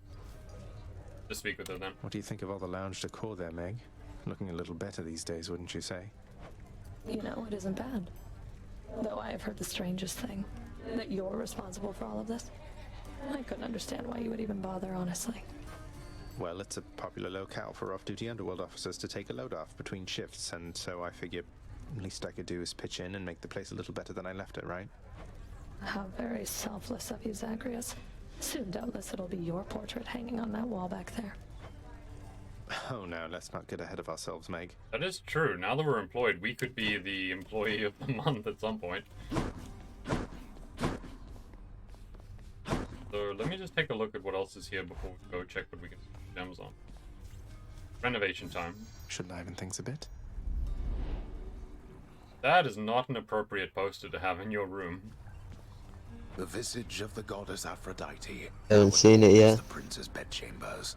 Just speak with her then. What do you think of all the lounge decor there, Meg? Looking a little better these days, wouldn't you say? You know, it isn't bad. Though I have heard the strangest thing. That you're responsible for all of this. I couldn't understand why you would even bother, honestly. Well, it's a popular locale for off-duty underworld officers to take a load off between shifts, and so I figure least I could do is pitch in and make the place a little better than I left it, right? How very selfless of you, Zagreus. Soon, doubtless, it'll be your portrait hanging on that wall back there. Oh, no, let's not get ahead of ourselves, Meg. That is true. Now that we're employed, we could be the employee of the month at some point. So let me just take a look at what else is here before we go check what we can spend gems on. Renovation time. Should liven things a bit. That is not an appropriate poster to have in your room. The visage of the goddess Aphrodite. Haven't seen it yet. The prince's bedchambers.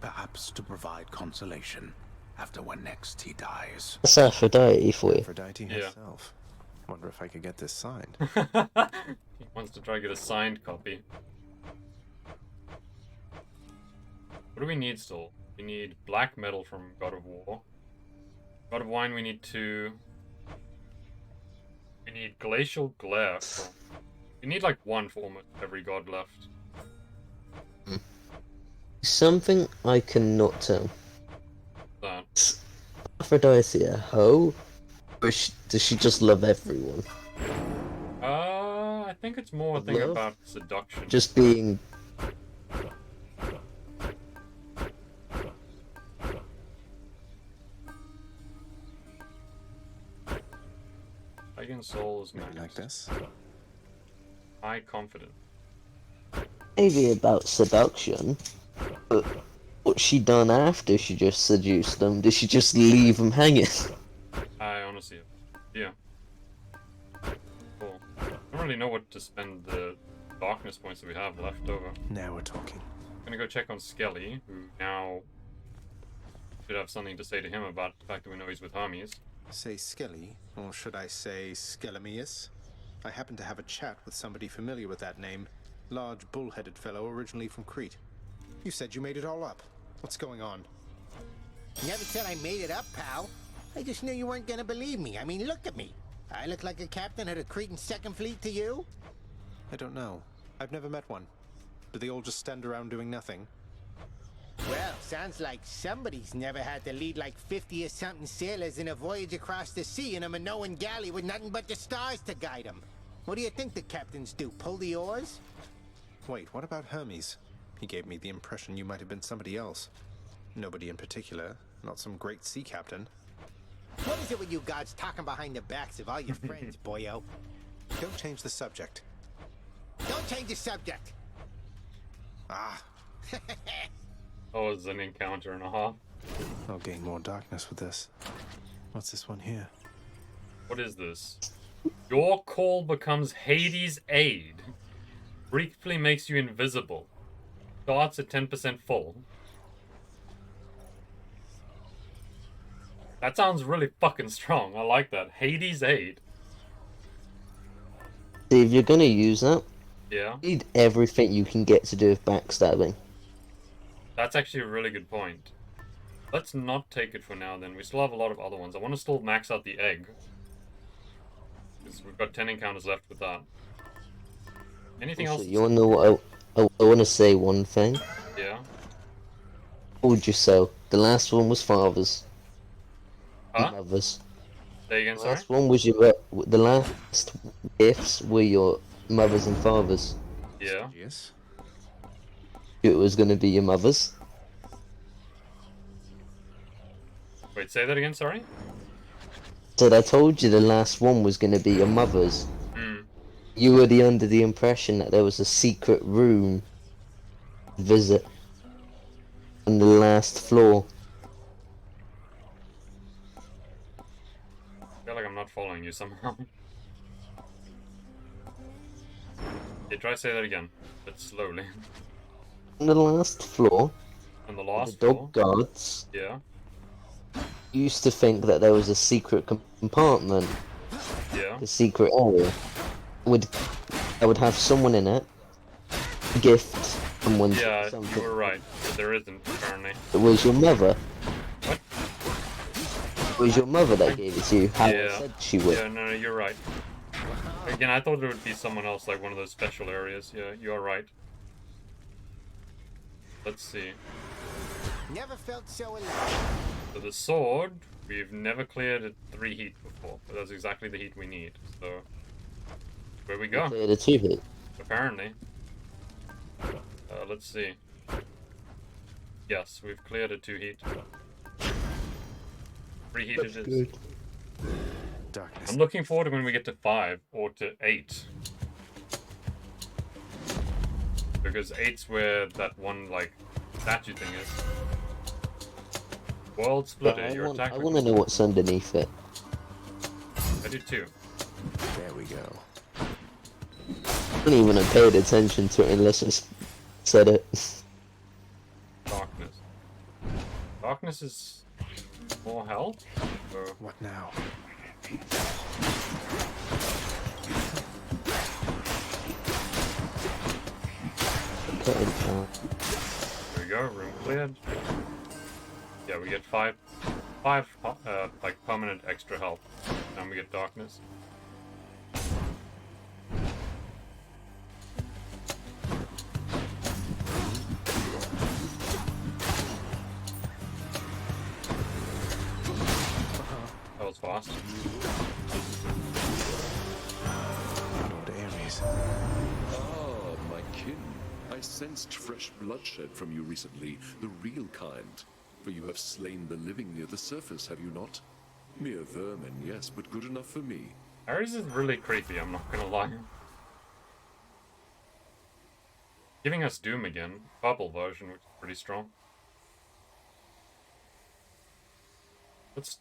Perhaps to provide consolation after when next he dies. That's Aphrodite for you. Aphrodite herself. Wonder if I could get this signed. He wants to try to get a signed copy. What do we need still? We need black metal from God of War. God of Wine we need 2. We need Glacial Glare from... We need like 1 for almost every god left. Something I cannot tell. That. Is Aphrodite a hoe? Or does she just love everyone? I think it's more a thing Love? about seduction. Just being... Pagan Soul is maybe like this. High confidence. Maybe about seduction. But what's she done after she just seduced them? Did she just leave them hanging? I honestly, yeah. Cool. I don't really know what to spend the darkness points that we have left over. Now we're talking. I'm gonna go check on Skelly, who now should have something to say to him about the fact that we know he's with Hermes. Say Skelly, or should I say Skelemius? I happen to have a chat with somebody familiar with that name. Large, bull-headed fellow originally from Crete. You said you made it all up. What's going on? Never said I made it up, pal. I just knew you weren't gonna believe me. I mean, look at me. I look like a captain of the Cretan Second Fleet to you? I don't know. I've never met one. Do they all just stand around doing nothing? Well, sounds like somebody's never had to lead like 50 or something sailors in a voyage across the sea in a Minoan galley with nothing but the stars to guide them. What do you think the captains do? Pull the oars? Wait, what about Hermes? He gave me the impression you might have been somebody else. Nobody in particular, not some great sea captain. What is it with you gods talking behind the backs of all your friends, boyo? Don't change the subject. Don't change the subject! Ah. That was an encounter and a half. I'll gain more darkness with this. What's this one here? What is this? Your call becomes Hades' aid. Briefly makes you invisible. Starts at 10% full. That sounds really fucking strong. I like that. Hades' aid. See, if you're gonna use that, Yeah. you need everything you can get to do with backstabbing. That's actually a really good point. Let's not take it for now then. We still have a lot of other ones. I want to still max out the egg. Because we've got 10 encounters left with that. Anything Also, else? you wanna know what I wanna say one thing? Yeah. Told you so. The last one was fathers. Huh? Mothers. Say again, The sorry? last one was the last gifts were your mothers and fathers. Yeah. Yes. It was gonna be your mothers. Wait, say that again, sorry? So I told you the last one was gonna be your mothers. Hmm. You were under the impression that there was a secret room to visit on the last floor. I feel like I'm not following you somehow. Yeah, try to say that again, but slowly. On the last floor, On the the last dog floor. guards Yeah. used to think that there was a secret compartment, Yeah. a secret area, that would have someone in it, gift someone Yeah, you something. were right. But there isn't, apparently. It was your mother. What? It was your mother that gave it to you. How Yeah. said she would. Yeah, no, you're right. Again, I thought it would be someone else, like one of those special areas. Yeah, you're right. Let's see. Never felt so alive. So the sword, we've never cleared at 3 heat before, but that's exactly the heat we need. So, where we go? Cleared a 2 hit. Apparently. Let's see. Yes, we've cleared a 2 heat. 3 heat it is. Darkness. I'm looking forward to when we get to 5 or to 8. Because 8's where that one, like, statue thing is. World Splitter, your attack. I want to know what's underneath it. I do too. There we go. I don't even have paid attention to it unless it's said it. Darkness. Darkness is more health? Or... What now? There we go, room cleared. Yeah, we get five like permanent extra health. Now we get darkness. That was fast. Lord Ares. Ah, my kin. I sensed fresh bloodshed from you recently, the real kind. For you have slain the living near the surface, have you not? Mere vermin, yes, but good enough for me. Ares is really creepy, I'm not gonna lie. Giving us Doom again, purple version, which is pretty strong. Let's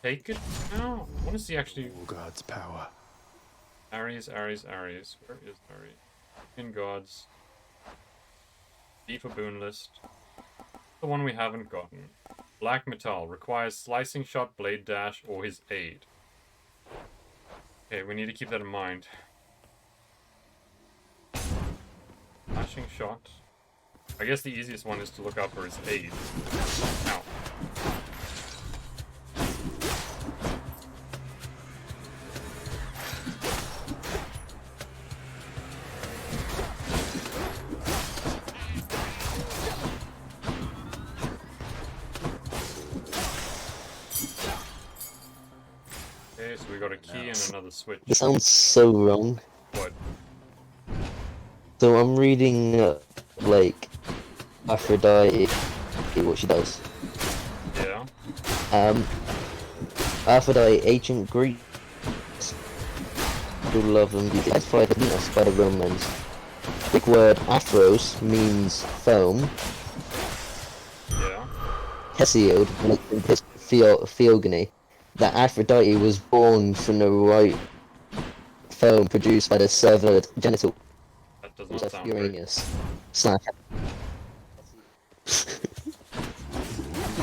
take it now. I want to see actually. All God's power. Ares, Ares, Ares. Where is Ares? In gods. B for boon list. The one we haven't gotten. Black metal requires slicing shot, blade dash, or his aid. Okay, we need to keep that in mind. Slashing shot. I guess the easiest one is to look out for his aid. Ow. Okay, so we got a key and another switch. It sounds so wrong. What? So I'm reading, like, Aphrodite, what she does. Yeah. Aphrodite, ancient Greek, who love and be satisfied the Venus by the Romans. Greek word aphros means foam. Yeah. Hesiod, Theogony, that Aphrodite was born from the right foam produced by the severed genital That does not of sound Uranus. Slash.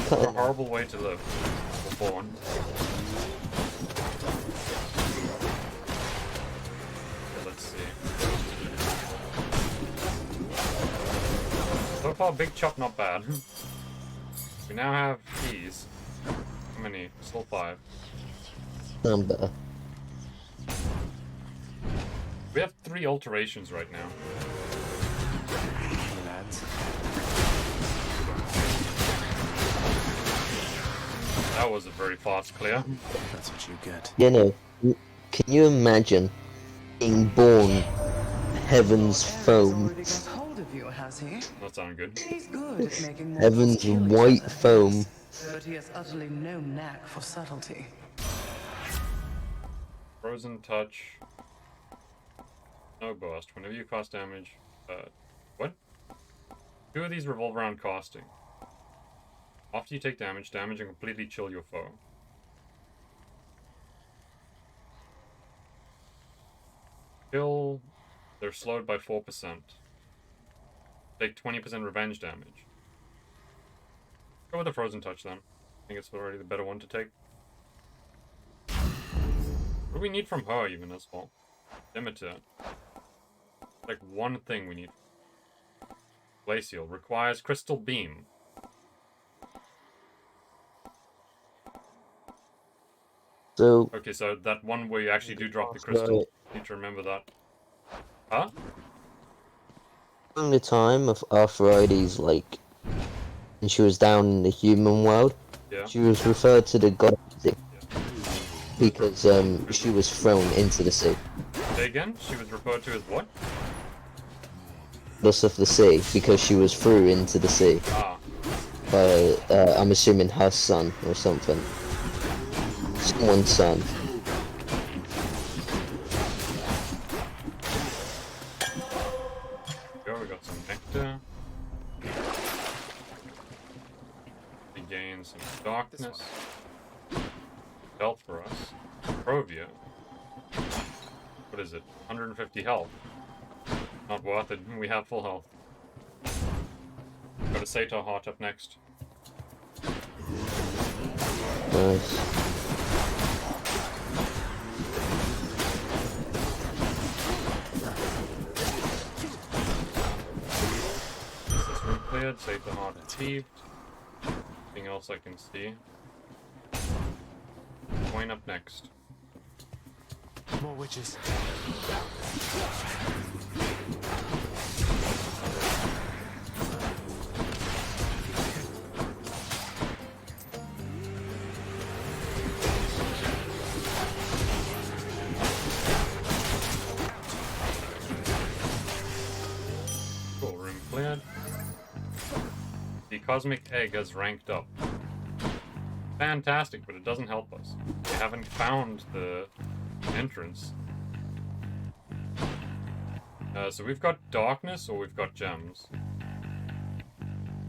What a horrible way to live. Born. Okay, let's see. So far, Big Chop not bad. We now have keys. How many? Still 5. Sound better. We have 3 alterations right now. Lads. That was a very fast clear. That's what you get. You know, can you imagine being born heaven's foam? Already got hold of you, has he? That sounds good. He's good at making mortals Heaven's kill each white other. foam. But he has utterly no knack for subtlety. Frozen touch. No burst. Whenever you cast damage. What? 2 of these revolve around casting. After you take damage and completely chill your foe. Kill. They're slowed by 4%. Take 20% revenge damage. Go with the frozen touch then. I think it's already the better one to take. What do we need from her even as well? Demeter. Like one thing we need. Glacial. Requires crystal beam. So Okay, so that one where you actually do drop the crystal. Right. Need to remember that. Huh? during the time of Aphrodite's, like, when she was down in the human world, Yeah. she was referred to the god of the sea because she was thrown into the sea. Say again? She was referred to as what? Goddess of the sea because she was thrown into the sea Ah. by, I'm assuming her son or something. Someone's son. Go, we got some nectar. We gain some darkness. Health for us. Provia. What is it? 150 health. Not worth it. We have full health. Got a Sator Heart up next. Nice. This room cleared. Sator Heart achieved. Anything else I can see? Coin up next. More witches. Cool, room cleared. The Cosmic Egg has ranked up. Fantastic, but it doesn't help us. We haven't found the entrance. So we've got darkness or we've got gems.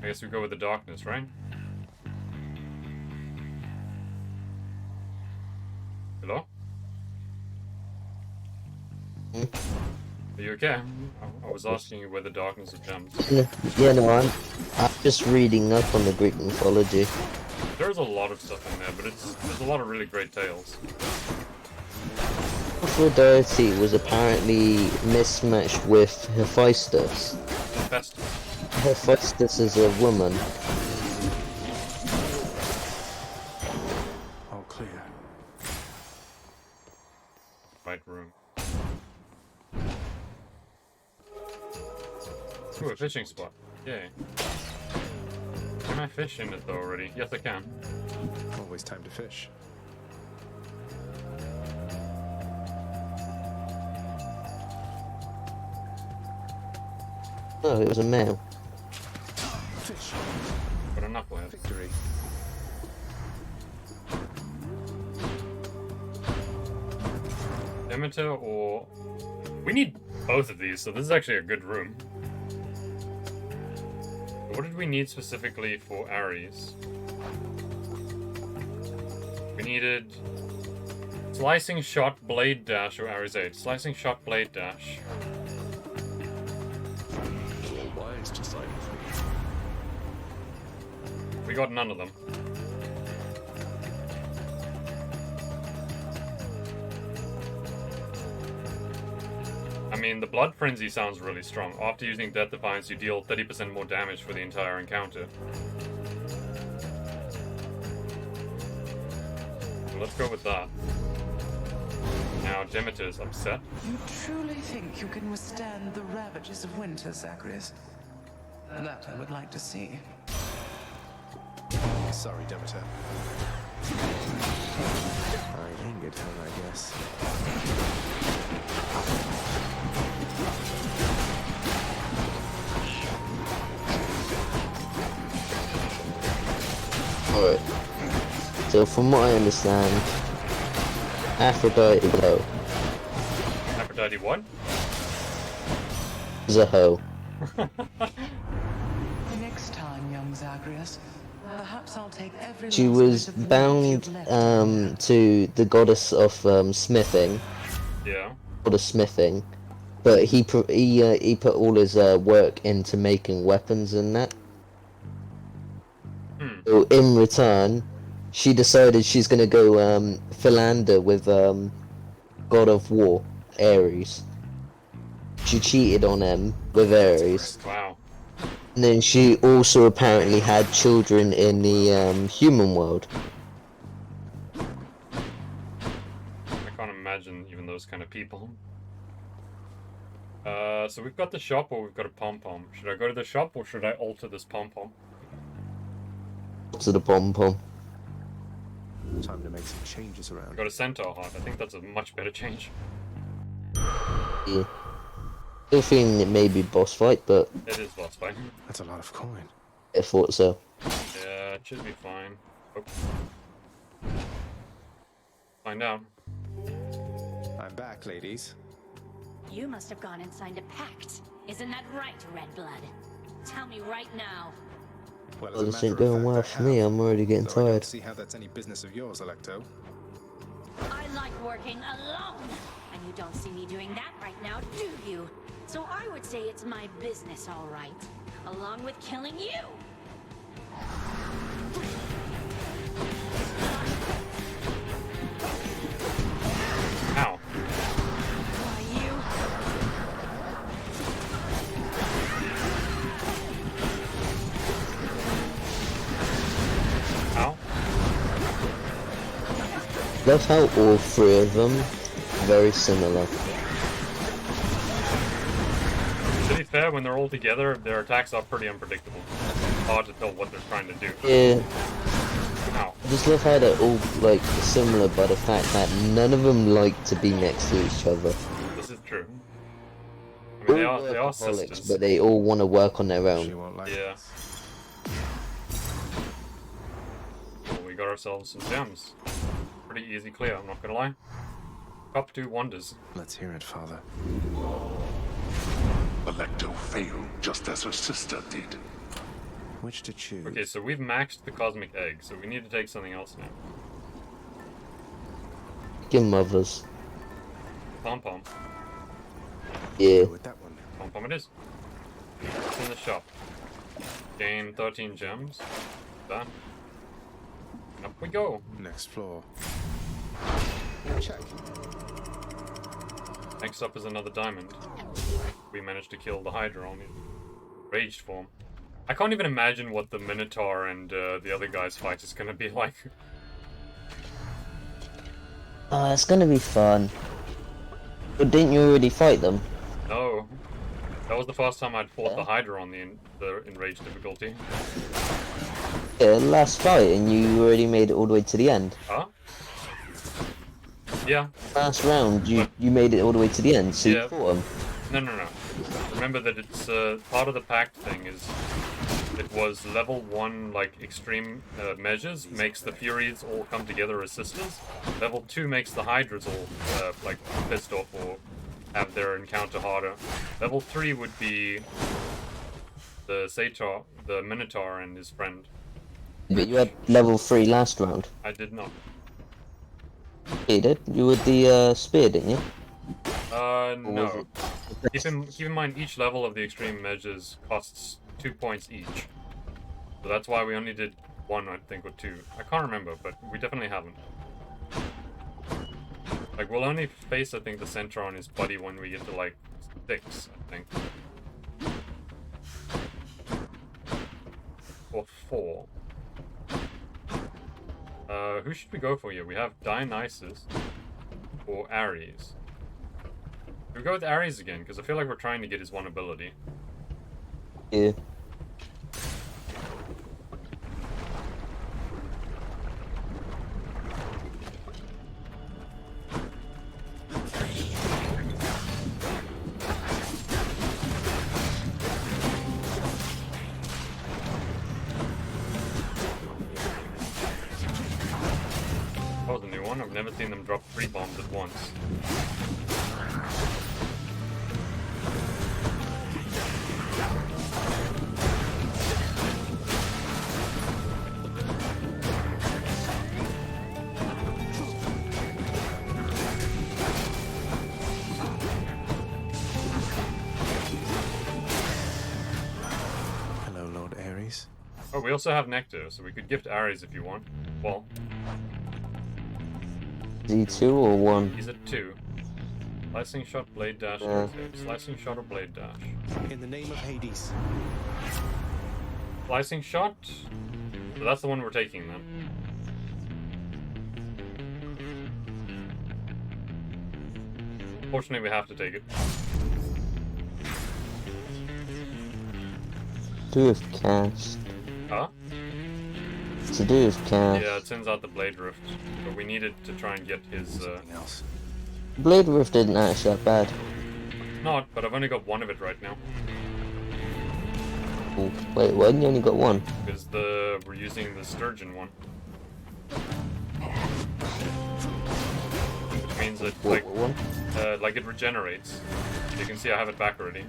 I guess we go with the darkness, right? Hello? Are you okay? I was asking you where the darkness or gems. Yeah, no, I'm just reading up on the Greek mythology. There's a lot of stuff in there, but there's a lot of really great tales. Aphrodite was apparently mismatched with Hephaestus. Hephaestus. Hephaestus is a woman. All clear. Right room. Ooh, a fishing spot. Yay. Can I fish in it though already? Yes, I can. Always time to fish. No, it was a male. Fish. Got a knucklehead. Victory. Demeter or... We need both of these, so this is actually a good room. What did we need specifically for Ares? We needed... Slicing Shot, Blade Dash, or Ares 8. Slicing Shot, Blade Dash. You're wise to side with me. We got none of them. I mean, the Blood Frenzy sounds really strong. After using Death Defiance, you deal 30% more damage for the entire encounter. So let's go with that. Now Demeter's upset. You truly think you can withstand the ravages of winter, Zagreus? That I would like to see. Sorry, Demeter. I angered her, I guess. Alright. So from what I understand, Aphrodite is a hoe. Aphrodite what? Is a hoe. Next time, young Zagreus, perhaps I'll take every She last was bit of bound you've left. to the goddess of smithing. Yeah. Goddess smithing. But he put all his work into making weapons and that. So in return, she decided she's gonna go philander with God of War, Ares. She cheated on him with Ares. Wow. And then she also apparently had children in the human world. I can't imagine even those kind of people. So we've got the shop or we've got a pom-pom. Should I go to the shop or should I alter this pom-pom? To the pom-pom. Time to make some changes around. Got a centaur heart. I think that's a much better change. Yeah. Still feeling it may be boss fight, but It is boss fight. That's a lot of coin. I thought so. Yeah, it should be fine. Oh. Find out. I'm back, ladies. You must have gone and signed a pact. Isn't that right, Redblood? Tell me right now. Well, Well, this ain't going well for me. I'm already getting Though I don't tired. see how that's any business of yours, Electo. I like working alone. And you don't see me doing that right now, do you? So I would say it's my business, all right. Along with killing you. Ow. Why, you... Ow. Love how all three of them are very similar. To be fair, when they're all together, their attacks are pretty unpredictable. Hard to tell what they're trying to do. Yeah. Ow. I just love how they're all like similar by the fact that none of them like to be next to each other. This is true. I mean, All they are workaholics, sisters. but they all want to work on their own. Yeah. Well, we got ourselves some gems. Pretty easy clear, I'm not gonna lie. Up to wonders. Let's hear it, Father. Electo failed just as her sister did. Which to choose? Okay, so we've maxed the cosmic egg, so we need to take something else now. Give mothers. Pom-pom. Yeah. Pom-pom it is. It's in the shop. Gain 13 gems. Done. Up we go. Next floor. Check. Next up is another diamond. We managed to kill the Hydra on the raged form. I can't even imagine what the Minotaur and the other guy's fight is gonna be like. Oh, it's gonna be fun. But didn't you already fight them? No. That was the first time I'd fought the Hydra on the Enraged difficulty. Yeah, last fight, and you already made it all the way to the end. Huh? Yeah. Last round, you made it all the way to the end, so Yeah. you fought him. No. Remember that it's part of the pact thing is it was level 1 like extreme measures makes the Furies all come together as sisters. Level 2 makes the Hydras all like pissed off or have their encounter harder. Level 3 would be the Sator, the Minotaur and his friend. But you had level 3 last round. I did not. You did? You were the spear, didn't you? No. Keep in mind each level of the extreme measures costs 2 points each. So that's why we only did 1, I think, or 2. I can't remember, but we definitely haven't. Like, we'll only face, I think, the Centaur and his buddy when we get to, like, 6, I think. Or 4. Who should we go for here? We have Dionysus or Ares. Should we go with Ares again? Because I feel like we're trying to get his one ability. Yeah. That was a new one. I've never seen them drop 3 bombs at once. Hello, Lord Ares. Oh, we also have Nectar, so we could gift Ares if you want. Well, Is he 2 or 1? he's at 2. Slicing shot, blade dash, Yeah. okay. Slicing shot or blade dash. In the name of Hades. Slicing shot? So that's the one we're taking then. Fortunately, we have to take it. Do with cast. Huh? To do with cast. Yeah, it sends out the blade rift, but we needed to try and get his. Else. Blade Rift isn't actually that bad. Not, but I've only got 1 of it right now. Oh, wait, what? You only got 1? Because we're using the Sturgeon one. Which means that like it regenerates. You can see I have it back already.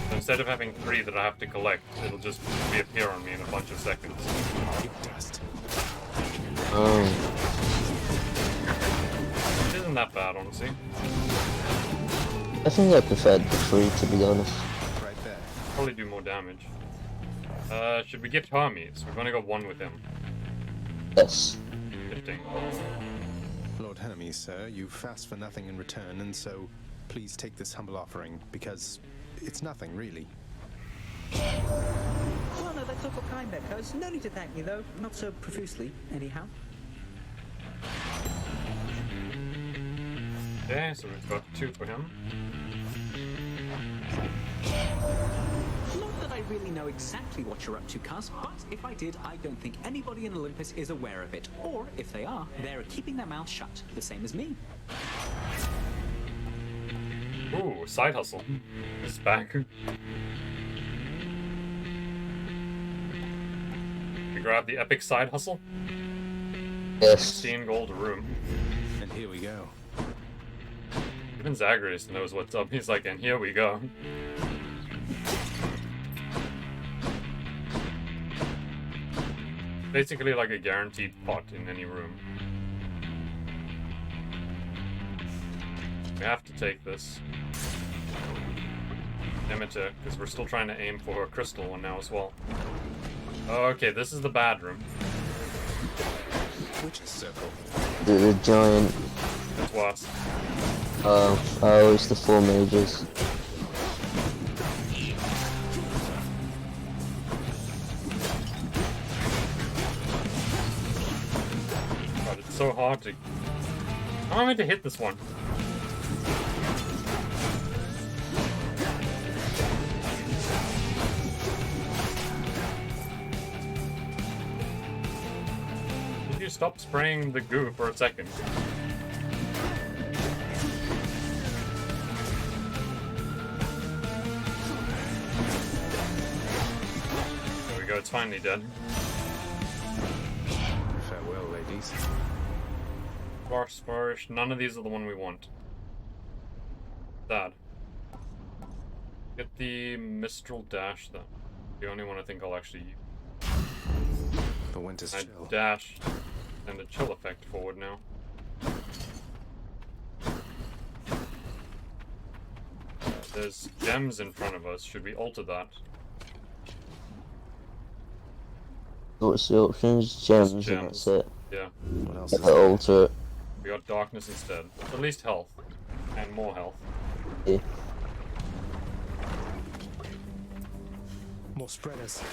So instead of having 3 that I have to collect, it'll just reappear on me in a bunch of seconds. Dust. It isn't that bad, honestly. I think I preferred the 3, to be honest. Right there. Probably do more damage. Should we gift Hermes? We've only got 1 with him. Yes. Gifting. Lord Hermes, sir, you fast for nothing in return, and so please take this humble offering, because it's nothing, really. Well, no, that's awful kind there, cuz. No need to thank me, though. Not so profusely, anyhow. Okay, so we've got 2 for him. Not that I really know exactly what you're up to, cuz, but if I did, I don't think anybody in Olympus is aware of it. Or, if they are, they're keeping their mouth shut, the same as me. Ooh, side hustle. It's back. We grab the epic side hustle. Yes. 16 gold a room. And here we go. Even Zagreus knows what's up. He's like, and here we go. Basically like a guaranteed pot in any room. We have to take this. Demeter, because we're still trying to aim for a crystal one now as well. Okay, this is the bad room. Witch's circle. The giant. That's Wasp. Oh, it's the 4 mages. so hard to... How am I meant to hit this one? Did you stop spraying the goo for a second? There we go, it's finally dead. Farewell, ladies. Flourish. None of these are the one we want. Sad. Get the Mistral Dash then. The only one I think I'll actually use. The winter's chill. Dash and the chill effect forward now. There's gems in front of us. Should we alter that? What's the options? Gems, and that's it. Yeah. What else? If I alter it. We got darkness instead. At least health. And more health. Yeah. More spreaders.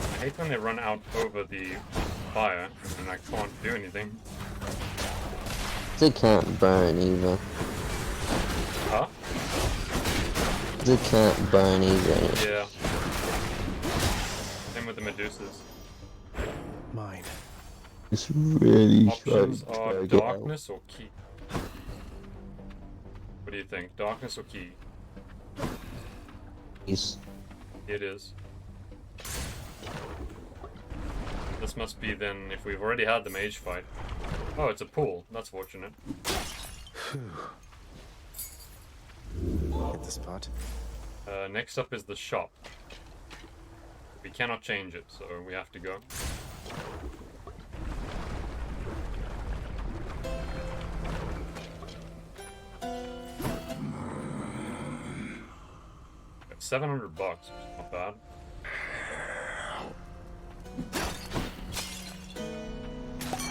I hate when they run out over the fire and I can't do anything. They can't burn either. Huh? They can't burn either. Yeah. Same with the Medusas. Mine. It's really Options trying are to get out. darkness or key. What do you think? Darkness or key? Yes. It is. This must be then if we've already had the mage fight. Oh, it's a pool. That's fortunate. Hit the spot. Next up is the shop. We cannot change it, so we have to go. Got $700 bucks, which is not bad.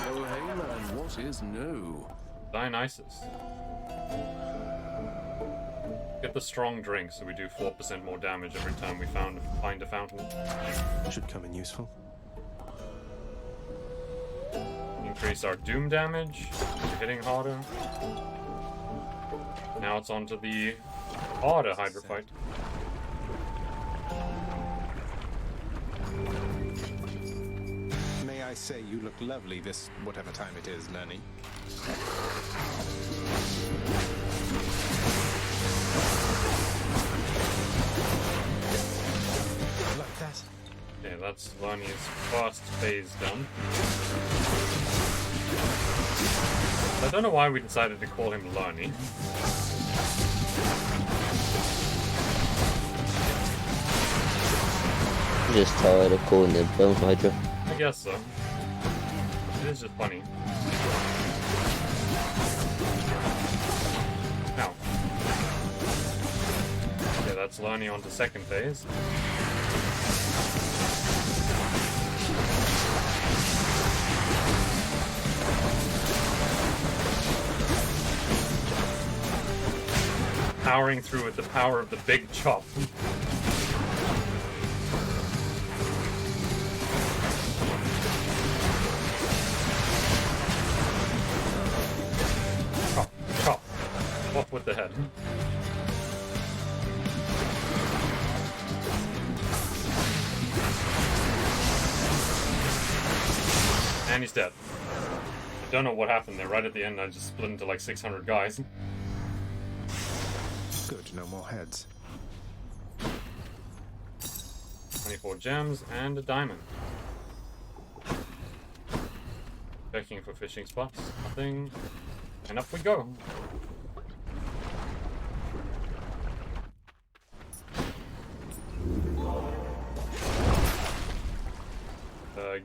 Oh, hey man, what is new? Dionysus. Get the strong drink so we do 4% more damage every time we find a fountain. Should come in useful. Increase our doom damage, hitting harder. Now it's on to the harder Hydrophyte. May I say you look lovely this whatever time it is, Lenny. Like that. Okay, that's Lani's first phase done. I don't know why we decided to call him Lani. I'm just tired of calling it Bone Hydra. I guess so. It is just funny. Now. Okay, that's Lani on to second phase. Powering through with the power of the big chop. Chop, chop. Off with the head. And he's dead. I don't know what happened there. Right at the end, I just split into like 600 guys. Good, no more heads. 24 gems and a diamond. Checking for fishing spots. Nothing. And up we go.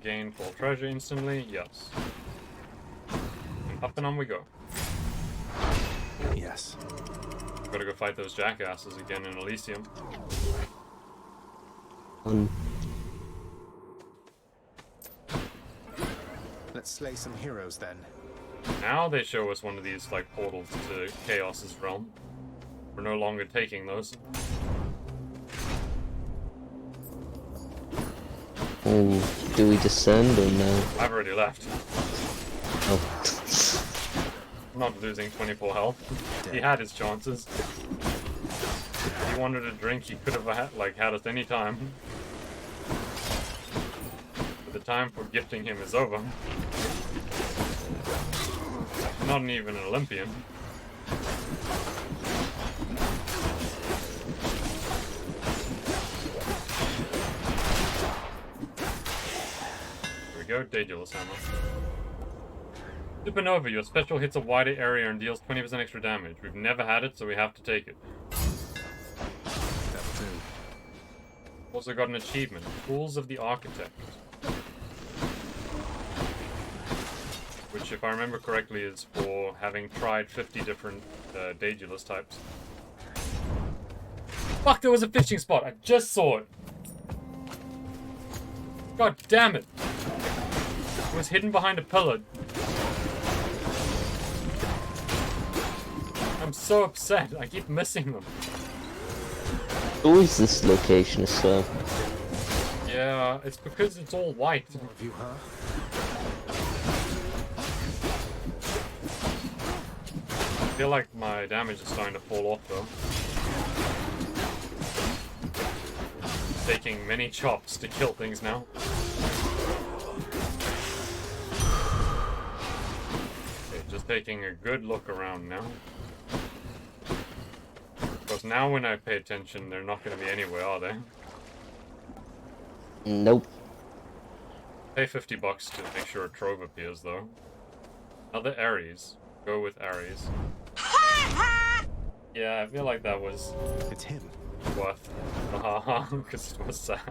Gain full treasure instantly. Yes. And up and on we go. Yes. Gotta go fight those jackasses again in Elysium. Let's slay some heroes then. Now they show us one of these, like, portals to Chaos's realm. We're no longer taking those. Oh, do we descend or no? I've already left. Oh. I'm not losing 24 health. He had his chances. If he wanted a drink, he could have had us any time. But the time for gifting him is over. Not even an Olympian. Here we go, Daedalus Hammer. Supernova, your special hits a wider area and deals 20% extra damage. We've never had it, so we have to take it. That'll do. Also got an achievement, Tools of the Architect. Which, if I remember correctly, is for having tried 50 different Daedalus types. Fuck, there was a fishing spot! I just saw it! God damn it! It was hidden behind a pillar. I'm so upset. I keep missing them. Always this location is so. Yeah, it's because it's all white. More of you, huh? I feel like my damage is starting to fall off though. Taking many chops to kill things now. Okay, just taking a good look around now. Because now when I pay attention, they're not going to be anywhere, are they? Nope. Pay $50 to make sure a trove appears though. Other Ares. Go with Ares. Yeah, I feel like that was... It's him. Worth. Haha, because it was sad.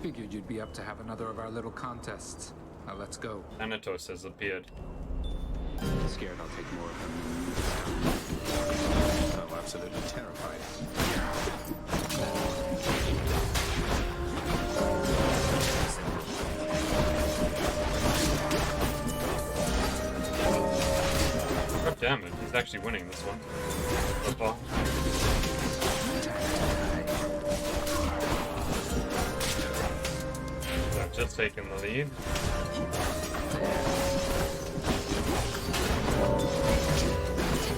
Figured you'd be up to have another of our little contests. Now let's go. Thanatos has appeared. Scared I'll take more of them. I'm absolutely terrified. God damn it, he's actually winning this one. So far. So I've just taken the lead.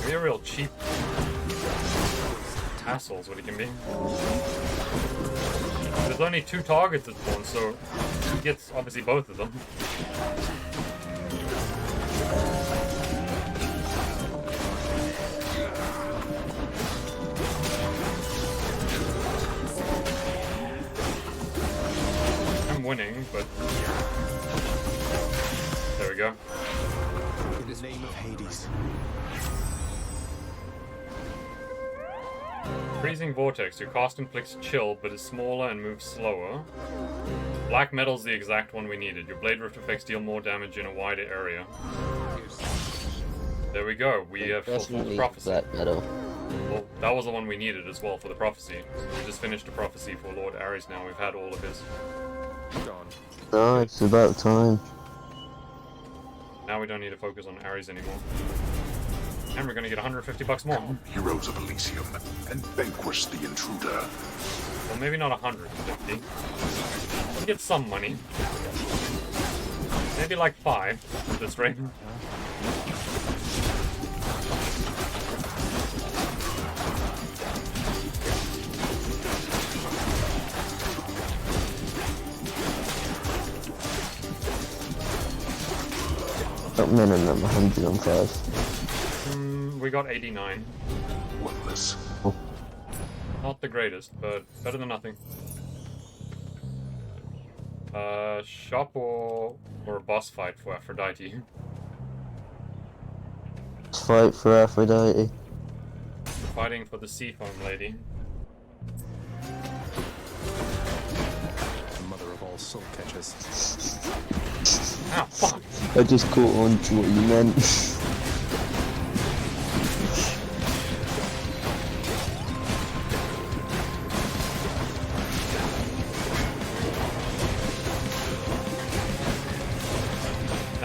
Be a real cheap tassels, what he can be. There's only 2 targets at once, so he gets obviously both of them. I'm winning, but there we go. In the name of Hades. Freezing Vortex. Your cast inflicts chill, but is smaller and moves slower. Black Metal's the exact one we needed. Your Blade Rift effects deal more damage in a wider area. There we go. We have fulfilled the prophecy. Black Metal. Well, that was the one we needed as well for the prophecy. We just finished the prophecy for Lord Ares now. We've had all of his. Gone. No, it's about time. Now we don't need to focus on Ares anymore. And we're gonna get $150 more. Heroes of Elysium, and vanquish the intruder. Well, maybe not 150. We'll get some money. Maybe like 5 at this rate. Got minimum 105. We got 89. Worthless. Oh. Not the greatest, but better than nothing. Shop or a boss fight for Aphrodite? Let's fight for Aphrodite. We're fighting for the Seafoam lady. The mother of all soul catchers. Ah, fuck! I just caught on to what you meant.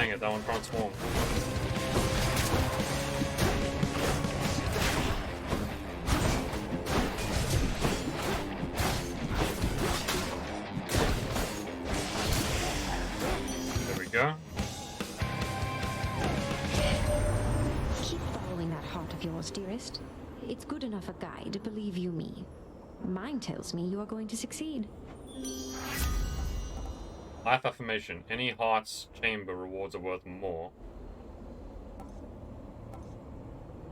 dang it, that one transformed. There we go. Keep following that heart of yours, dearest. It's good enough a guide, believe you me. Mine tells me you are going to succeed. Life affirmation. Any heart's chamber rewards are worth more.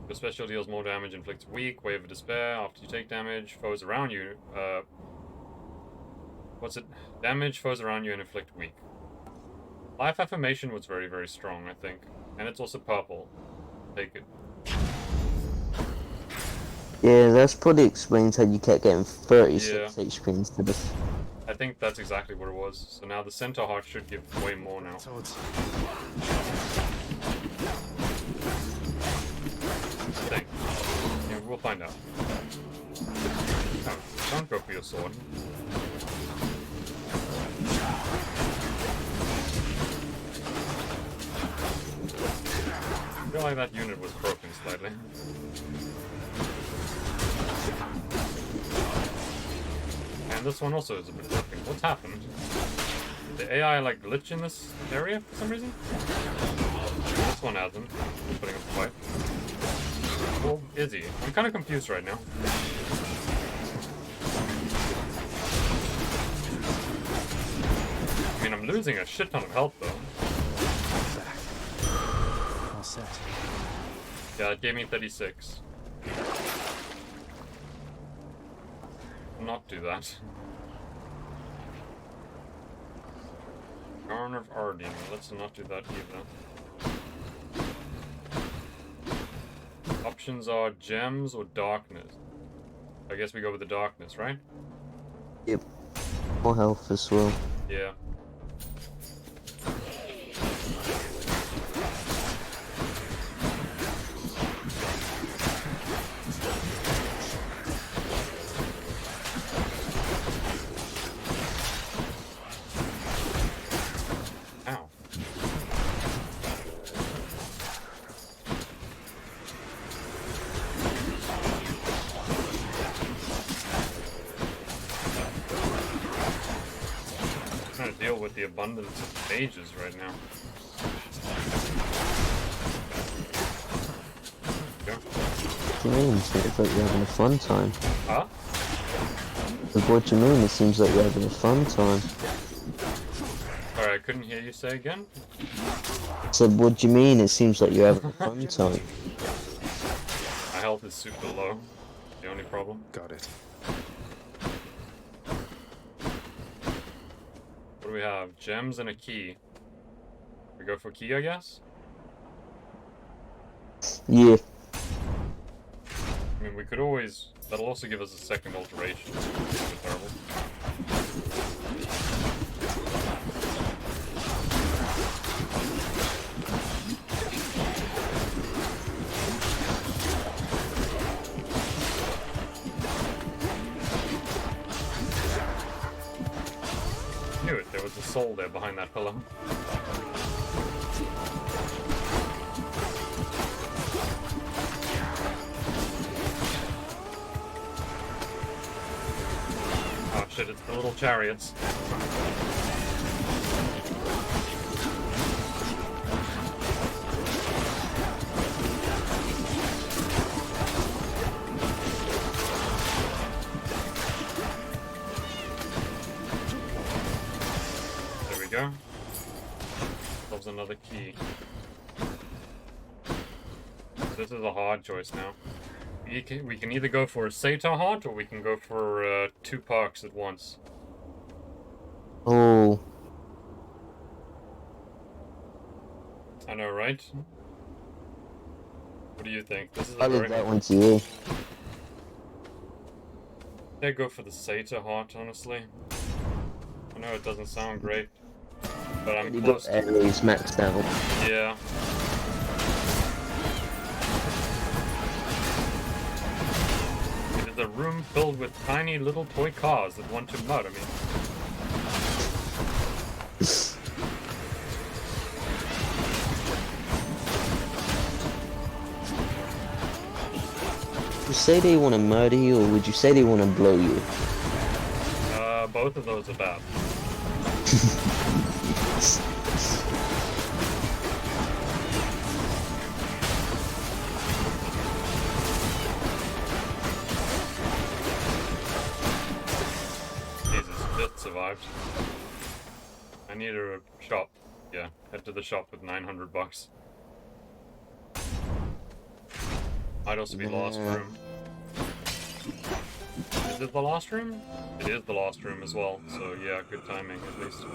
Your special deals more damage, inflicts weak, wave of despair. After you take damage, foes around you. What's it? Damage, foes around you, and inflict weak. Life affirmation was very, very strong, I think. And it's also purple. Take it. Yeah, that's probably explains how you kept getting 36 HP instead of... I think that's exactly what it was. So now the center heart should give way more now. Dang. Yeah, we'll find out. No, don't go for your sword. I feel like that unit was broken slightly. And this one also is a bit broken. What's happened? The AI like glitch in this area for some reason? This one hasn't. I'm putting up a fight. Well, is he? I'm kind of confused right now. I mean, I'm losing a shit ton of health though. All set. Yeah, it gave me 36. Not do that. Garn of Ardeen. Let's not do that either. Options are gems or darkness. I guess we go with the darkness, right? Yep. More health as well. Yeah. The abundance of mages right now. Go. What do you mean? It seems like you're having a fun time. Huh? What do you mean? It seems like you're having a fun time. Sorry, I couldn't hear you say again. I said, what do you mean? It seems like you're having a fun time. My health is super low. The only problem. Got it. What do we have? Gems and a key. We go for key, I guess? Yeah. I mean, we could always... That'll also give us a second alteration. It's terrible. Knew it. There was a soul there behind that pillow. Oh shit, it's the little chariots. There we go. There's another key. This is a hard choice now. We can either go for a Sator Heart or we can go for 2 parks at once. Oh. I know, right? What do you think? This is I a leave very... that one to you. I'd go for the Sator Heart, honestly. I know it doesn't sound great, but I'm You close got Ares maxed out. Yeah. It is a room filled with tiny little toy cars that want to murder me. say they want to murder you, or would you say they want to blow you? Both of those are bad. Jesus, just survived. I need a shop. Yeah, head to the shop with 900 bucks. Might also be the last room. Is it the last room? It is the last room as well, so yeah, good timing at least.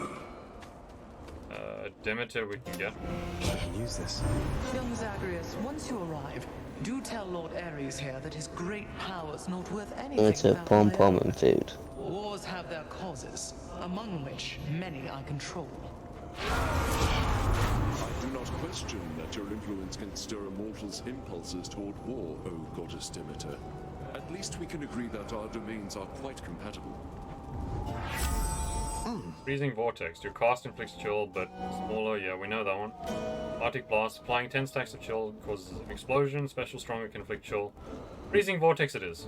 Demeter we can get. Use this. Young Zagreus, once you arrive, do tell Lord Ares here that his great power's not worth anything It's a without pom my pom own. and food. Wars have their causes, among which many I control. I do not question that your influence can stir a mortal's impulses toward war, O Goddess Demeter. At least we can agree that our domains are quite compatible. Freezing Vortex. Your cost inflicts chill, but smaller. Yeah, we know that one. Arctic Blast. Applying 10 stacks of chill causes an explosion. Special stronger can inflict chill. Freezing Vortex it is.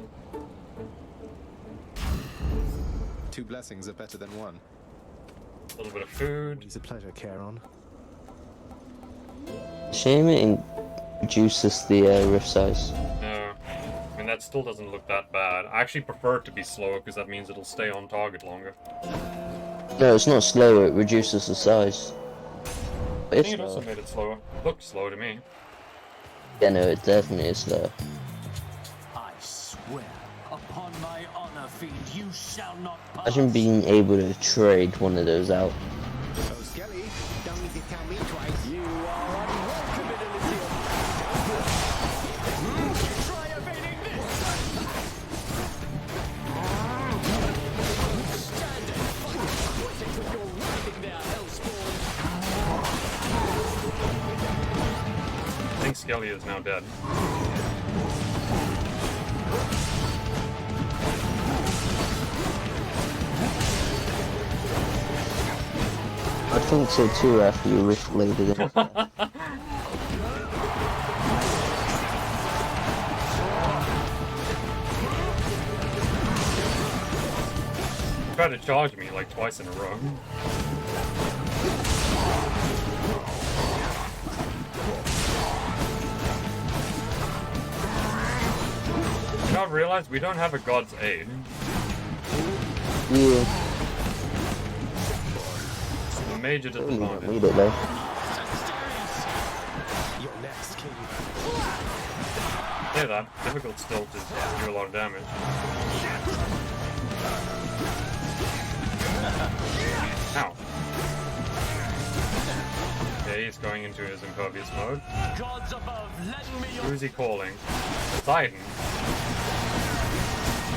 2 blessings are better than 1. A little bit of food. It's a pleasure, Charon. Shame it reduces the rift size. No. I mean, that still doesn't look that bad. I actually prefer it to be slower because that means it'll stay on target longer. No, it's not slower, it reduces the size. I think it also made it slower. It looked slow to me. Yeah, no, it definitely is slower. I swear, upon my honor, fiend, you shall not pass. Imagine being able to trade one of those out. Oh, Skelly, don't need to tell me twice. You are unwelcome in Elysium. Try evading this! Stand and fight! Quit it with your writhing there, Hellspawn! I think Skelly is now dead. I think so too after you rift bladed it. He tried to charge me like twice in a row. You know, I've realized we don't have a God's Aid. Yeah. A major disadvantage. Need it though. You're next, King. Yeah, that difficult still to do a lot of damage. Ow. Okay, he's going into his impervious mode. Gods above, lend me your... Who is he calling? Poseidon?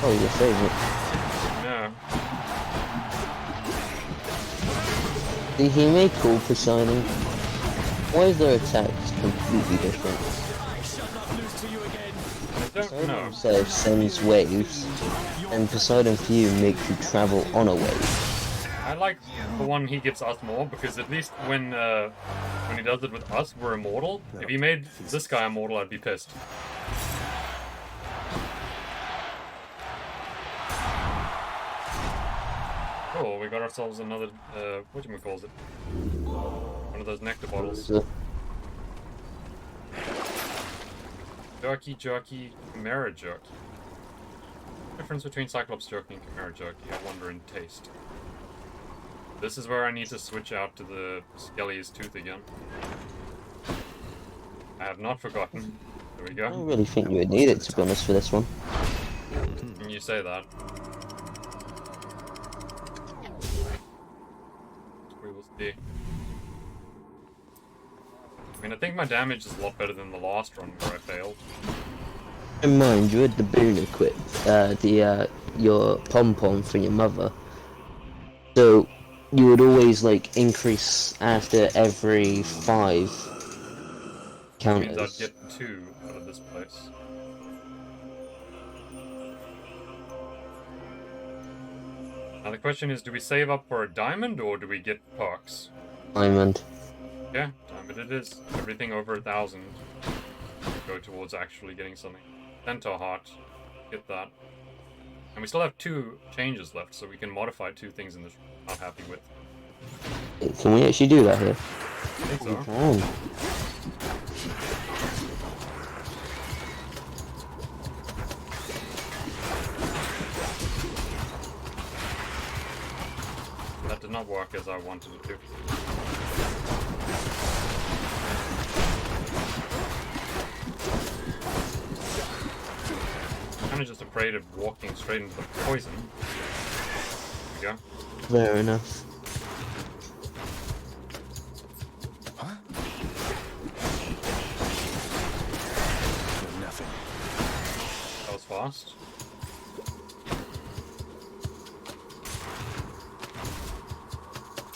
Oh, your favorite. No. Did he make call Poseidon? Why is their attacks completely different? I don't know. Himself sends waves, and Poseidon for you makes you travel on a wave. I like the one he gives us more because at least when he does it with us, we're immortal. If he made this guy immortal, I'd be pissed. Oh, we got ourselves another, whatchamacallit? One of those nectar bottles. Jerky, Chimera jerky. Difference between Cyclops jerky and Chimera jerky, I wonder in taste. This is where I need to switch out to the Skelly's tooth again. I have not forgotten. There we go. I don't really think you would need it, to be honest, for this one. You say that. We will see. I mean, I think my damage is a lot better than the last run where I failed. In mind, you had the boon equipped, your pom-pom for your mother. So, you would always, like, increase after every 5 counters. That means I'd get 2 out of this place. Now the question is, do we save up for a diamond or do we get perks? Diamond. Yeah, diamond it is. Everything over 1,000 go towards actually getting something. Centaur Heart. Get that. And we still have 2 changes left, so we can modify 2 things in this room I'm not happy with. Can we actually do that here? I think so. We can. That did not work as I wanted it to. I'm kind of just afraid of walking straight into the poison. There we go. Fair enough. Nothing. That was fast.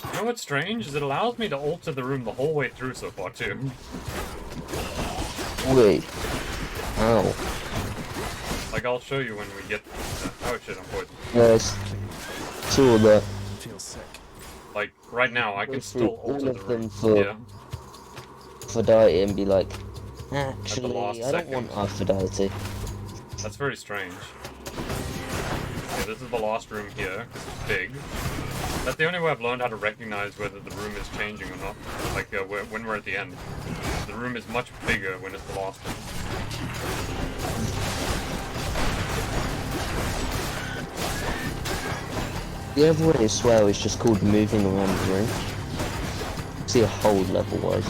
You know what's strange? Is it allows me to alter the room the whole way through so far, too. Wait. Ow. Like, I'll show you when we get... oh shit, I'm poisoned. Yes. Saw that. Feels sick. Like, right now, I can still alter all the of room. them for Yeah. Aphrodite and be like, actually, I don't second. want Aphrodite. That's very strange. Okay, this is the last room here, because it's big. That's the only way I've learned how to recognize whether the room is changing or not. Like, when we're at the end. The room is much bigger when it's the last one. The other way as well is just called moving around the room. See a whole level wise.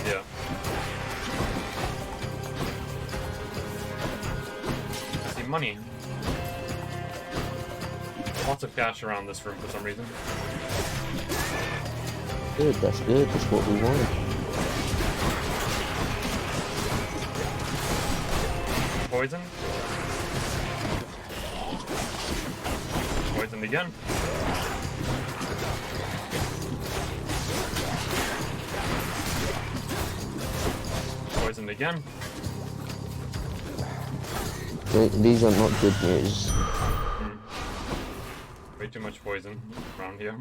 Yeah. See money. Lots of cash around this room for some reason. Good, that's good, that's what we want. Poison. Poisoned again. Poisoned again. These are not good news. Way too much poison around here.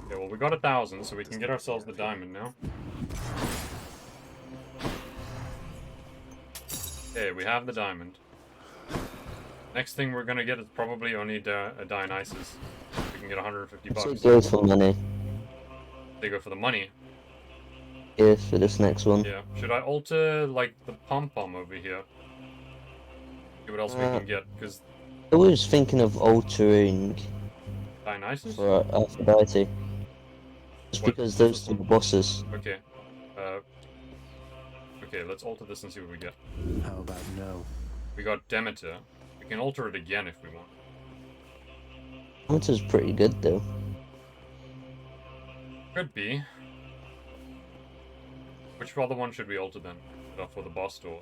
Okay, well we got 1,000, so we can get ourselves the diamond now. Okay, we have the diamond. Next thing we're gonna get is probably only a Dionysus. We can get 150 bucks. So go for money. They go for the money. Yeah, for this next one. Yeah. Should I alter like the pom-pom over here? See what else we can get, because I was thinking of altering Dionysus? for Aphrodite. Just because those two are bosses. Okay. Okay, let's alter this and see what we get. How about no? We got Demeter. We can alter it again if we want. Hunter's pretty good though. Could be. Which other one should we alter then? For the boss door?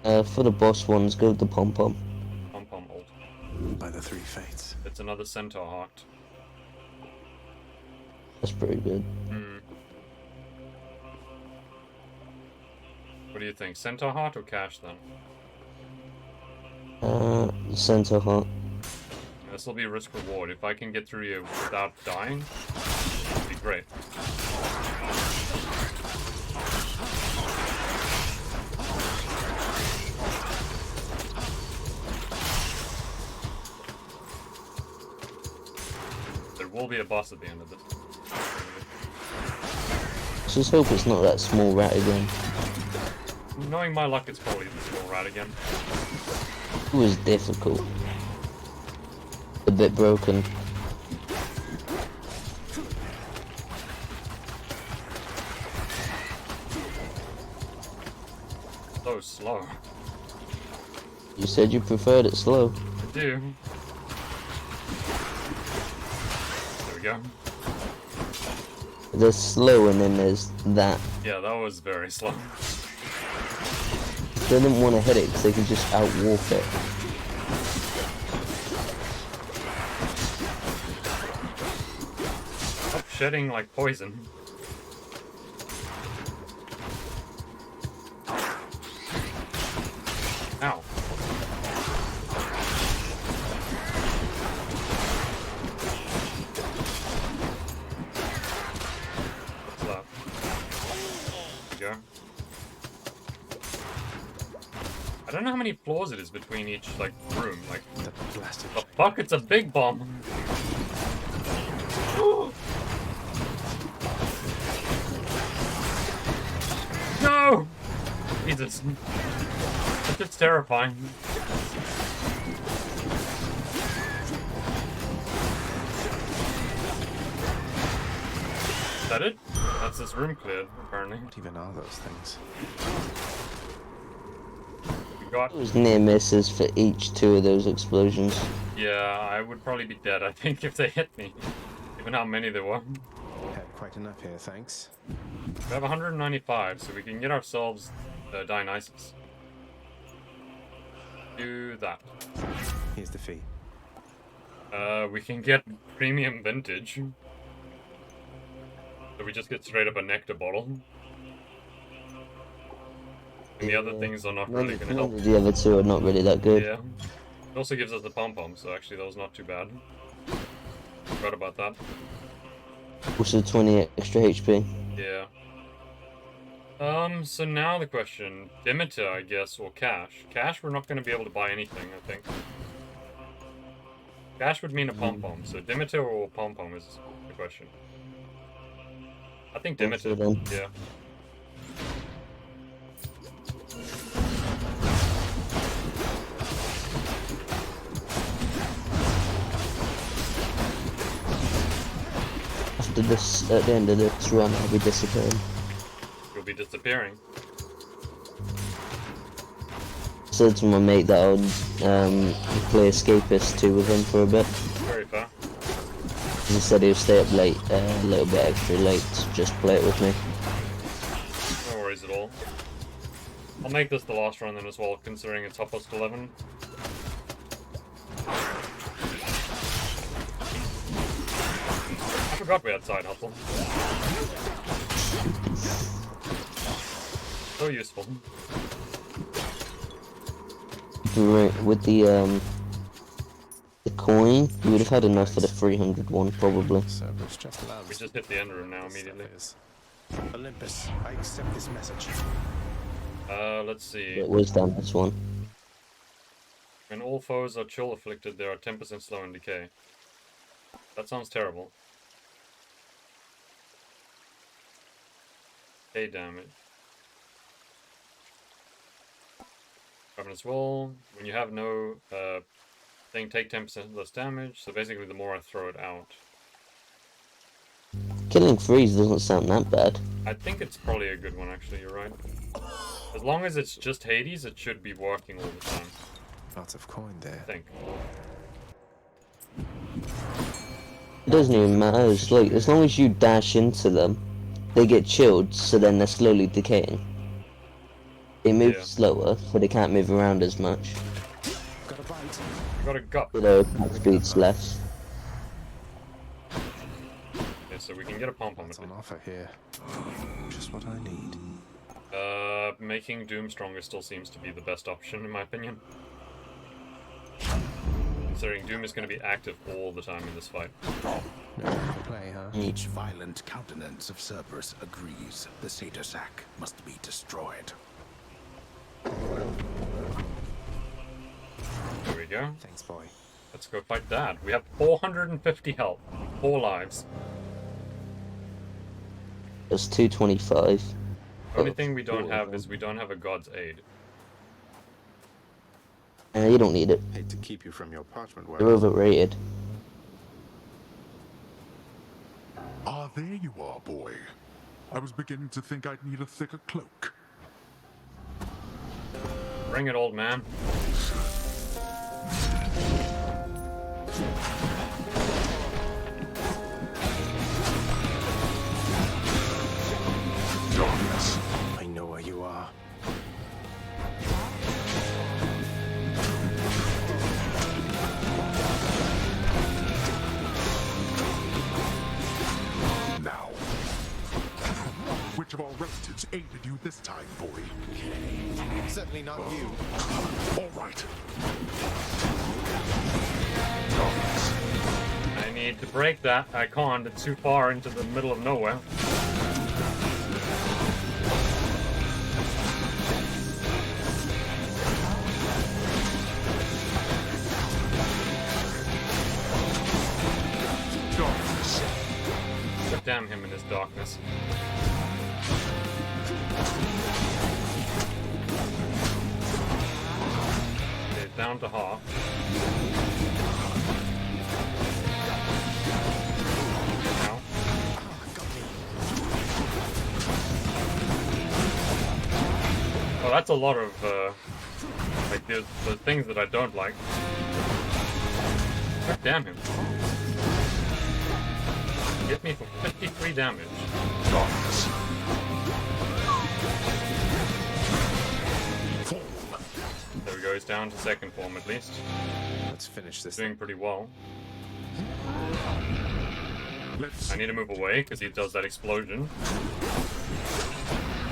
For the boss ones, go with the pom-pom. Pom-pom alter. By the 3 fates. It's another Centaur Heart. That's pretty good. Hmm. What do you think? Centaur Heart or Cash then? Centaur Heart. This will be risk reward. If I can get through here without dying, it'd be great. There will be a boss at the end of this. Just hope it's not that small rat again. Knowing my luck, it's probably the small rat again. It was difficult. A bit broken. So slow. You said you preferred it slow. I do. There we go. There's slow and then there's that. Yeah, that was very slow. They didn't want to hit it because they could just outwalk it. Stop shedding like poison. Ow. What's that? There we go. I don't know how many floors it is between each, like, room. Like, The blasted. the fuck? It's a big bomb. No! Jesus. That's just terrifying. Is that it? That's this room cleared, apparently. What even are those things? We got... It was near misses for each 2 of those explosions. Yeah, I would probably be dead, I think, if they hit me. Given how many there were. Had quite enough here, thanks. We have 195, so we can get ourselves Dionysus. Do that. Here's the fee. We can get premium vintage. So we just get straight up a nectar bottle. And the other things are not really going to help. The other 2 are not really that good. Yeah. It also gives us the pom-pom, so actually that was not too bad. Forgot about that. Also 20 extra HP. Yeah. So now the question, Demeter, I guess, or Cash. Cash, we're not going to be able to buy anything, I think. Cash would mean a pom-pom, so Demeter or pom-pom is the question. I think Demeter, yeah. After this, at the end of this run, I'll be disappearing. You'll be disappearing. Said to my mate that I'll play Escapist 2 with him for a bit. Very fair. He said he'll stay up late, a little bit extra late, to just play it with me. No worries at all. I'll make this the last run then as well, considering it's Hoppost 11. I forgot we had side hustle. So useful. Right, with the coin, we would have had enough for the 300 one, probably. Cerberus just loves. We just hit the end room now immediately. Olympus, I accept this message. Let's see. It was down this one. When all foes are chill afflicted, they are 10% slow in decay. That sounds terrible. Decay damage. Carbon as well. When you have no thing, take 10% less damage. So basically, the more I throw it out. Killing freeze doesn't sound that bad. I think it's probably a good one, actually. You're right. As long as it's just Hades, it should be working all the time. Lots of coin there. I think. It doesn't even matter. It's like as long as you dash into them, they get chilled, so then they're slowly decaying. They move slower, so they can't move around as much. Got a bite. Got a gut. So their attack speed's less. Okay, so we can get a pom-pom. What's on offer here? Just what I need. Making Doom stronger still seems to be the best option, in my opinion. Considering Doom is going to be active all the time in this fight. No play, huh? Each violent countenance of Cerberus agrees the Satyr Sack must be destroyed. There we go. Thanks, boy. Let's go fight that. We have 450 health. 4 lives. It's 225. The only thing we don't have is we don't have a God's Aid. You don't need it. Hate to keep you from your parchment work. They're overrated. Ah, there you are, boy. I was beginning to think I'd need a thicker cloak. Bring it, old man. Darkness. I know where you are. Now. Which of our relatives aided you this time, boy? Certainly not you. All right. I need to break that. I can't. It's too far into the middle of nowhere. Damn him in his darkness. Okay, down to half. Now. Oh, that's a lot of, like, the things that I don't like. God damn him. Hit me for 53 damage. There we go, he's down to second form at least. Let's finish this. Doing pretty well. I need to move away because he does that explosion.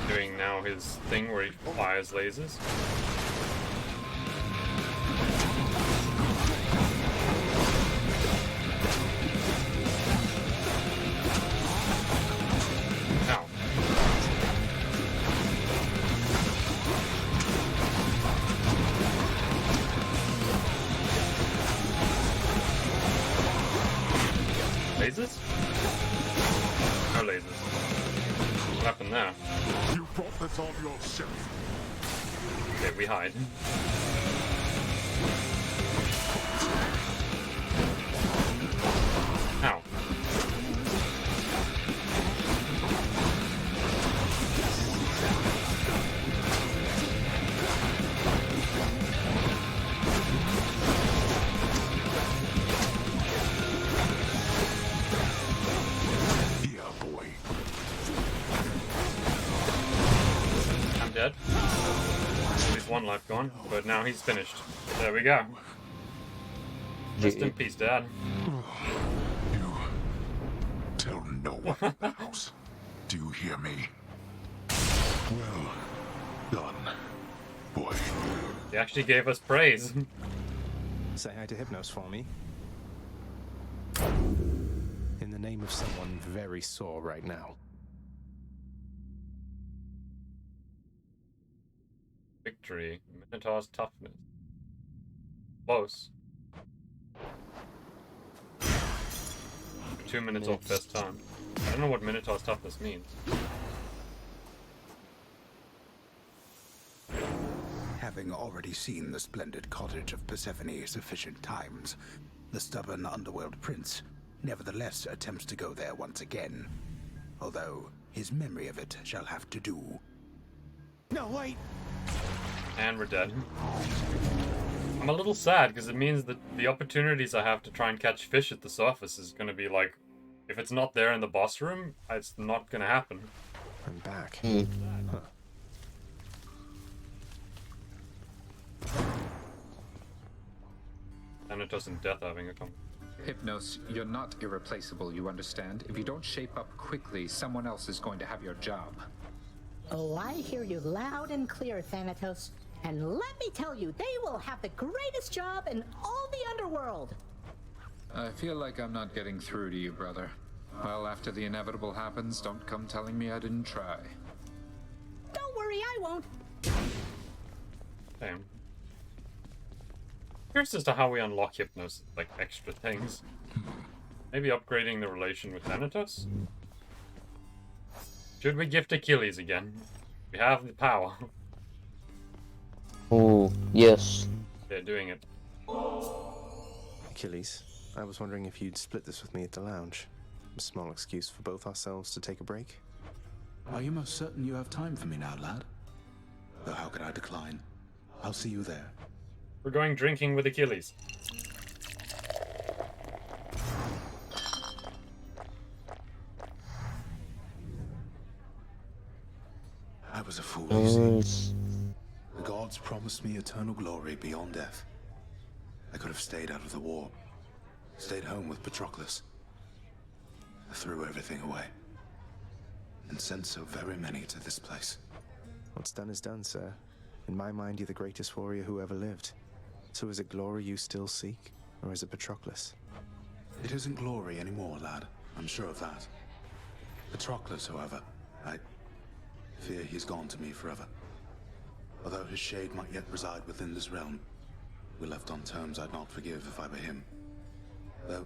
Doing now his thing where he fires lasers. Ow. Lasers? No lasers. What happened there? You brought this on yourself. Okay, we hide. Ow. Yeah, boy. I'm dead. At least one life gone, but now he's finished. There we go. Rest in peace, Dad. Tell no one in the house. Do you hear me? Well done, boy. He actually gave us praise. Say hi to Hypnos for me. In the name of someone very sore right now. Victory. Minotaur's toughness. Close. 2 minutes off best time. I don't know what Minotaur's toughness means. Having already seen the splendid cottage of Persephone sufficient times, the stubborn underworld prince nevertheless attempts to go there once again. Although his memory of it shall have to do. No, wait! And we're dead. I'm a little sad because it means that the opportunities I have to try and catch fish at the surface is going to be like, if it's not there in the boss room, it's not going to happen. I'm back. Huh. Thanatos and Death having a conversation. Hypnos, you're not irreplaceable, you understand? If you don't shape up quickly, someone else is going to have your job. Oh, I hear you loud and clear, Thanatos. And let me tell you, they will have the greatest job in all the underworld. I feel like I'm not getting through to you, brother. Well, after the inevitable happens, don't come telling me I didn't try. Don't worry, I won't. Damn. Curious as to how we unlock Hypnos, like extra things. Maybe upgrading the relation with Thanatos? Should we gift Achilles again? We have the power. Oh, yes. They're doing it. Achilles, I was wondering if you'd split this with me at the lounge. A small excuse for both ourselves to take a break. Are you most certain you have time for me now, lad? Though how could I decline? I'll see you there. We're going drinking with Achilles. I was a fool, you see. The gods promised me eternal glory beyond death. I could have stayed out of the war. Stayed home with Patroclus. I threw everything away. And sent so very many to this place. What's done is done, sir. In my mind, you're the greatest warrior who ever lived. So is it glory you still seek, or is it Patroclus? It isn't glory anymore, lad. I'm sure of that. Patroclus, however, I fear he's gone to me forever. Although his shade might yet reside within this realm, we left on terms I'd not forgive if I were him. Though,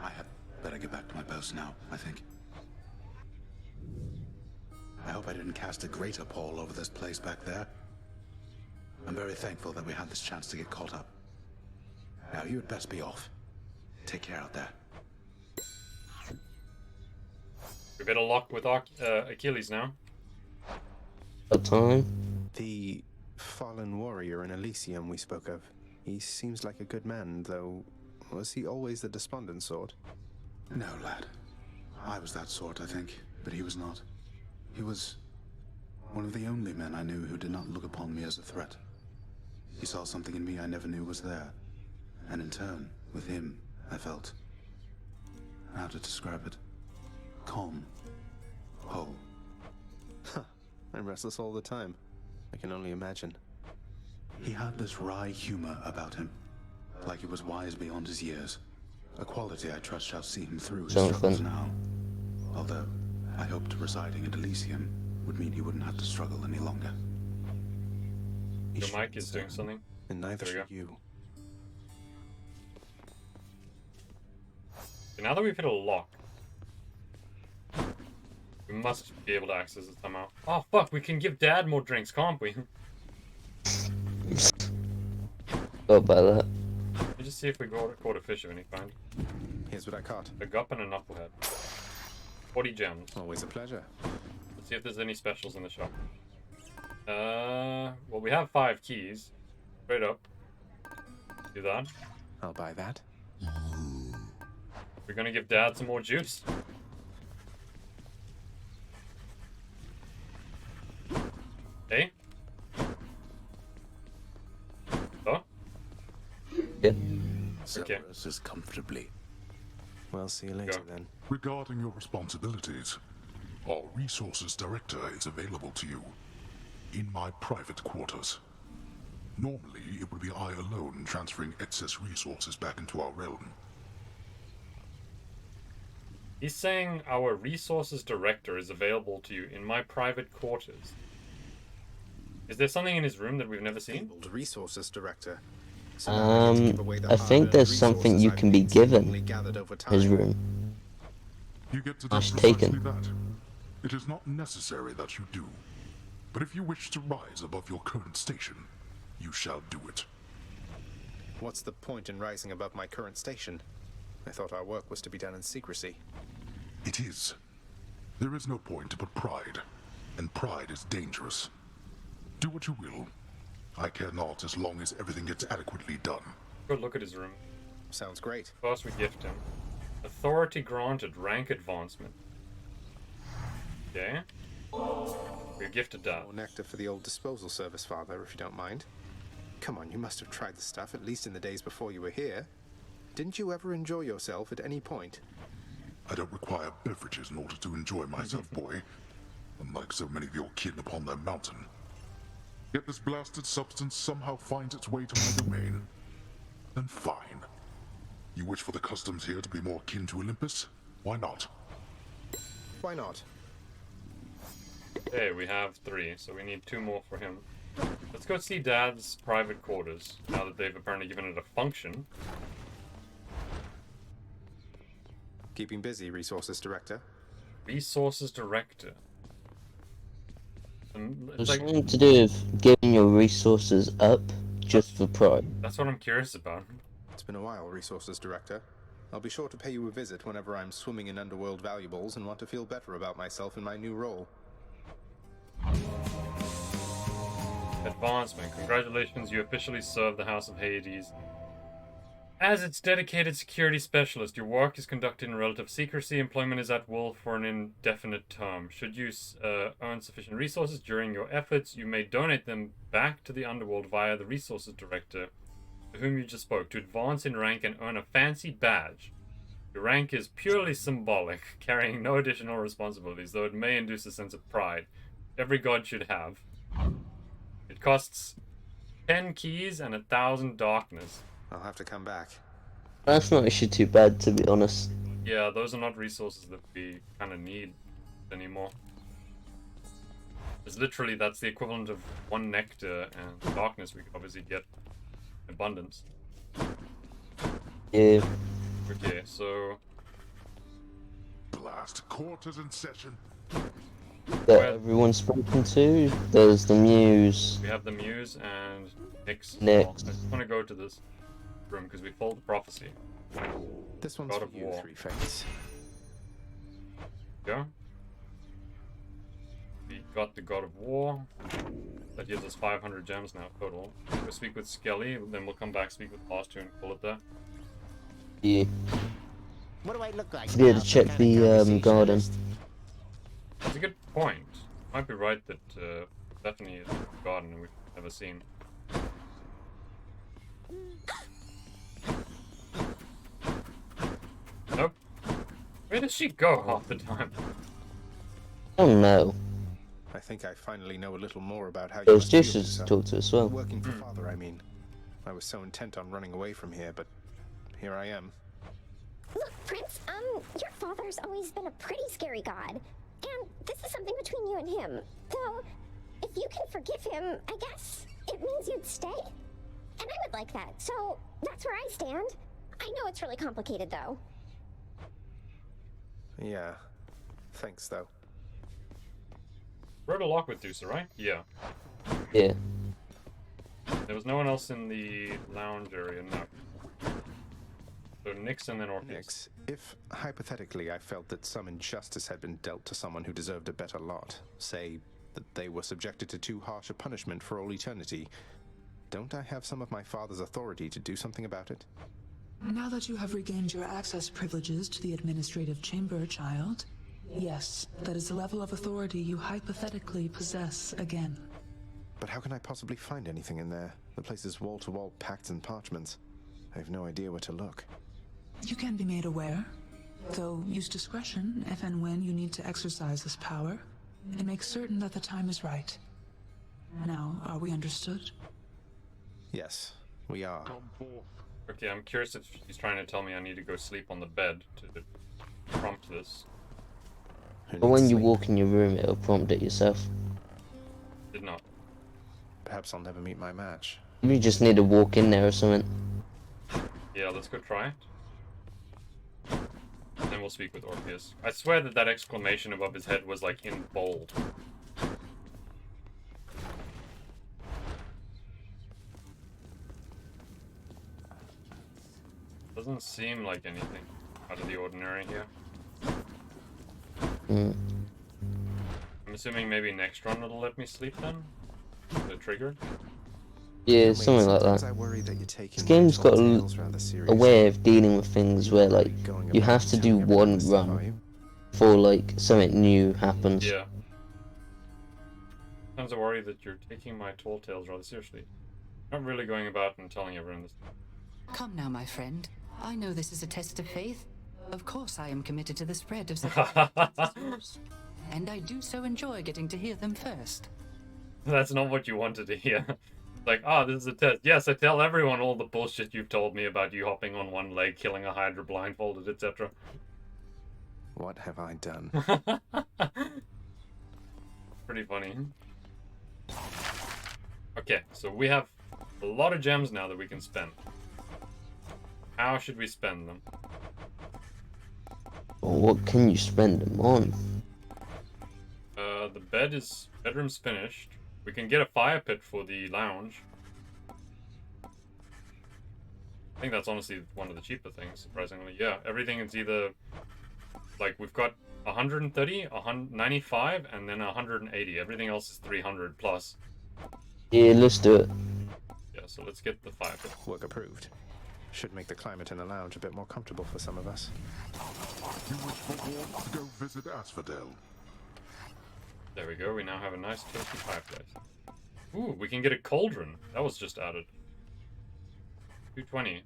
I had better get get back to my post now, I think. I hope I didn't cast a greater pall over this place back there. I'm very thankful that we had this chance to get caught up. Now you had best be off. Take care out there. We better lock with Achilles now. What time? The fallen warrior in Elysium we spoke of. He seems like a good man, though. Was he always the despondent sort? No, lad. I was that sort, I think, but he was not. He was one of the only men I knew who did not look upon me as a threat. He saw something in me I never knew was there, and in turn, with him, I felt... how to describe it? Calm. Whole. Huh. I'm restless all the time. I can only imagine. He had this wry humor about him, like he was wise beyond his years. A quality I trust shall see him through his struggles now. Although, I hoped residing at Elysium would mean he wouldn't have to struggle any longer. Your mic is doing something. And neither should you. Okay, now that we've hit a lock, we must be able to access it somehow. Oh fuck, we can give Dad more drinks, can't we? What about that? Let me just see if we caught a fish of any kind. Here's what I caught. A gup and a knucklehead. 40 gems. Always a pleasure. Let's see if there's any specials in the shop. Well, we have 5 keys. Straight up. Do that. I'll buy that. We're gonna give Dad some more juice. Hey? Oh? Yeah. Cerberus is comfortably. Well, see you later then. Regarding your responsibilities, our resources director is available to you in my private quarters. Normally, it would be I alone transferring excess resources back into our realm. He's saying our resources director is available to you in my private quarters. Is there something in his room that we've never seen? Resources director. I think there's something you can be given his room. You get to do That's precisely taken. that. It is not necessary that you do. But if you wish to rise above your current station, you shall do it. What's the point in rising above my current station? I thought our work was to be done in secrecy. It is. There is no point but pride, and pride is dangerous. Do what you will. I care not as long as everything gets adequately done. Good look at his room. Sounds great. First we gift him. Authority granted, rank advancement. Okay. We're gifted that. More nectar for the old disposal service, Father, if you don't mind. Come on, you must have tried the stuff, at least in the days before you were here. Didn't you ever enjoy yourself at any point? I don't require beverages in order to enjoy myself, boy. Unlike so many of your kin upon their mountain. Yet this blasted substance somehow finds its way to my domain. Then fine. You wish for the customs here to be more akin to Olympus? Why not? Why not? Okay, we have 3, so we need 2 more for him. Let's go see Dad's private quarters, now that they've apparently given it a function. Keeping busy, resources director. Resources director. There's something to do with giving your resources up just for pride. That's what I'm curious about. It's been a while, resources director. I'll be sure to pay you a visit whenever I'm swimming in underworld valuables and want to feel better about myself in my new role. Advancement. Congratulations, you officially serve the House of Hades. As its dedicated security specialist, your work is conducted in relative secrecy. Employment is at will for an indefinite term. Should you earn sufficient resources during your efforts, you may donate them back to the underworld via the resources director, to whom you just spoke, to advance in rank and earn a fancy badge. Your rank is purely symbolic, carrying no additional responsibilities, though it may induce a sense of pride. Every god should have. It costs 10 keys and 1,000 darkness. I'll have to come back. That's not actually too bad, to be honest. Yeah, those are not resources that we kind of need anymore. It's literally, that's the equivalent of 1 nectar and darkness we could obviously get in abundance. Yeah. Okay, so last. Court is in session. That everyone's spoken to. There's the Muse. We have the Muse and Nyx. Nyx. Well, I just want to go to this room because we followed the prophecy. This one's God for of you, War. Three Fates. Go. We got the God of War. That gives us 500 gems now total. We'll speak with Skelly, then we'll come back, speak with Ostu and call it there. Yeah. What do I look like? Yeah, now? to check Some kind of the conversationalist? garden. That's a good point. Might be right that Stephanie is in the garden and we've never seen. Nope. Where does she go half the time? Oh no. I think I finally know a little more about how you There's must feel Juices to yourself. talk to as well. Working for Father, I mean. I was so intent on running away from here, but here I am. Look, Prince, your father's always been a pretty scary god. And this is something between you and him. Though, if you can forgive him, I guess it means you'd stay. And I would like that, so that's where I stand. I know it's really complicated, though. Yeah. Thanks, though. Wrote a lock with Dusa, right? Yeah. Yeah. There was no one else in the lounge area, no. So Nyx and then Orpheus. Nyx, if hypothetically I felt that some injustice had been dealt to someone who deserved a better lot, say that they were subjected to too harsh a punishment for all eternity, don't I have some of my father's authority to do something about it? Now that you have regained your access privileges to the administrative chamber, child, yes, that is a level of authority you hypothetically possess again. But how can I possibly find anything in there? The place is wall-to-wall pacts and parchments. I have no idea where to look. You can be made aware, though use discretion if and when you need to exercise this power, and make certain that the time is right. Now, are we understood? Yes, we are. Okay, I'm curious if he's trying to tell me I need to go sleep on the bed to prompt this. But when you walk in your room, it'll prompt it yourself. Did not. Perhaps I'll never meet my match. You just need to walk in there or something. Yeah, let's go try it. And then we'll speak with Orpheus. I swear that that exclamation above his head was like in bold. Doesn't seem like anything out of the ordinary here. Mm. I'm assuming maybe next run it'll let me sleep then? The trigger? Yeah, something like that. This game's got a way of dealing with things where, like, you have to do one run before, like, something new happens. Yeah. Sometimes I worry that you're taking my tall tales rather seriously. Not really going about and telling everyone this. Come now, my friend. I know this is a test of faith. Of course I am committed to the spread of such and I do so enjoy getting to hear them first. That's not what you wanted to hear. Like, this is a test. Yes, I tell everyone all the bullshit you've told me about you hopping on one leg, killing a Hydra blindfolded, etc. What have I done? Pretty funny. Okay, so we have a lot of gems now that we can spend. How should we spend them? Well, what can you spend them on? The bedroom's finished. We can get a fire pit for the lounge. I think that's honestly one of the cheaper things, surprisingly. Yeah, everything is either... Like, we've got 130, 95, and then 180. Everything else is 300 plus. Yeah, let's do it. Yeah, so let's get the fire pit. Work approved. Should make the climate in the lounge a bit more comfortable for some of us. You wish for warmth? Go visit Asphodel. There we go, we now have a nice toasty fireplace. Ooh, we can get a cauldron. That was just added. 220.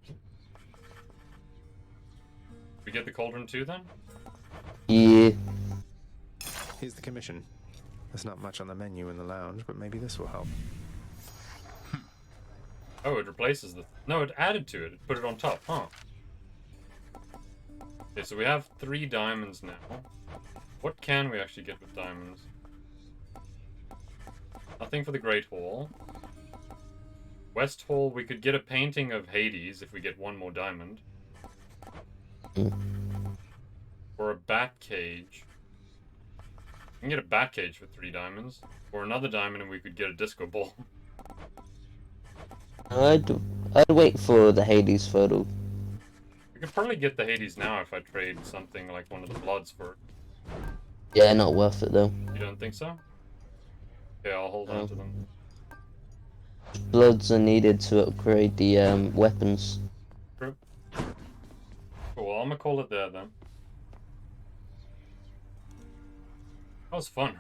We get the cauldron too then? Yeah. Here's the commission. There's not much on the menu in the lounge, but maybe this will help. Oh, it replaces the... No, it added to it. It put it on top, huh? Okay, so we have 3 diamonds now. What can we actually get with diamonds? Nothing for the Great Hall. West Hall, we could get a painting of Hades if we get 1 more diamond. Or a bat cage. We can get a bat cage for 3 diamonds. Or another diamond and we could get a disco ball. I'd wait for the Hades photo. We could probably get the Hades now if I trade something like one of the Bloods for it. Yeah, not worth it though. You don't think so? Okay, I'll hold on to them. Bloods are needed to upgrade the weapons. True. Cool, well, I'm gonna call it there then. That was fun.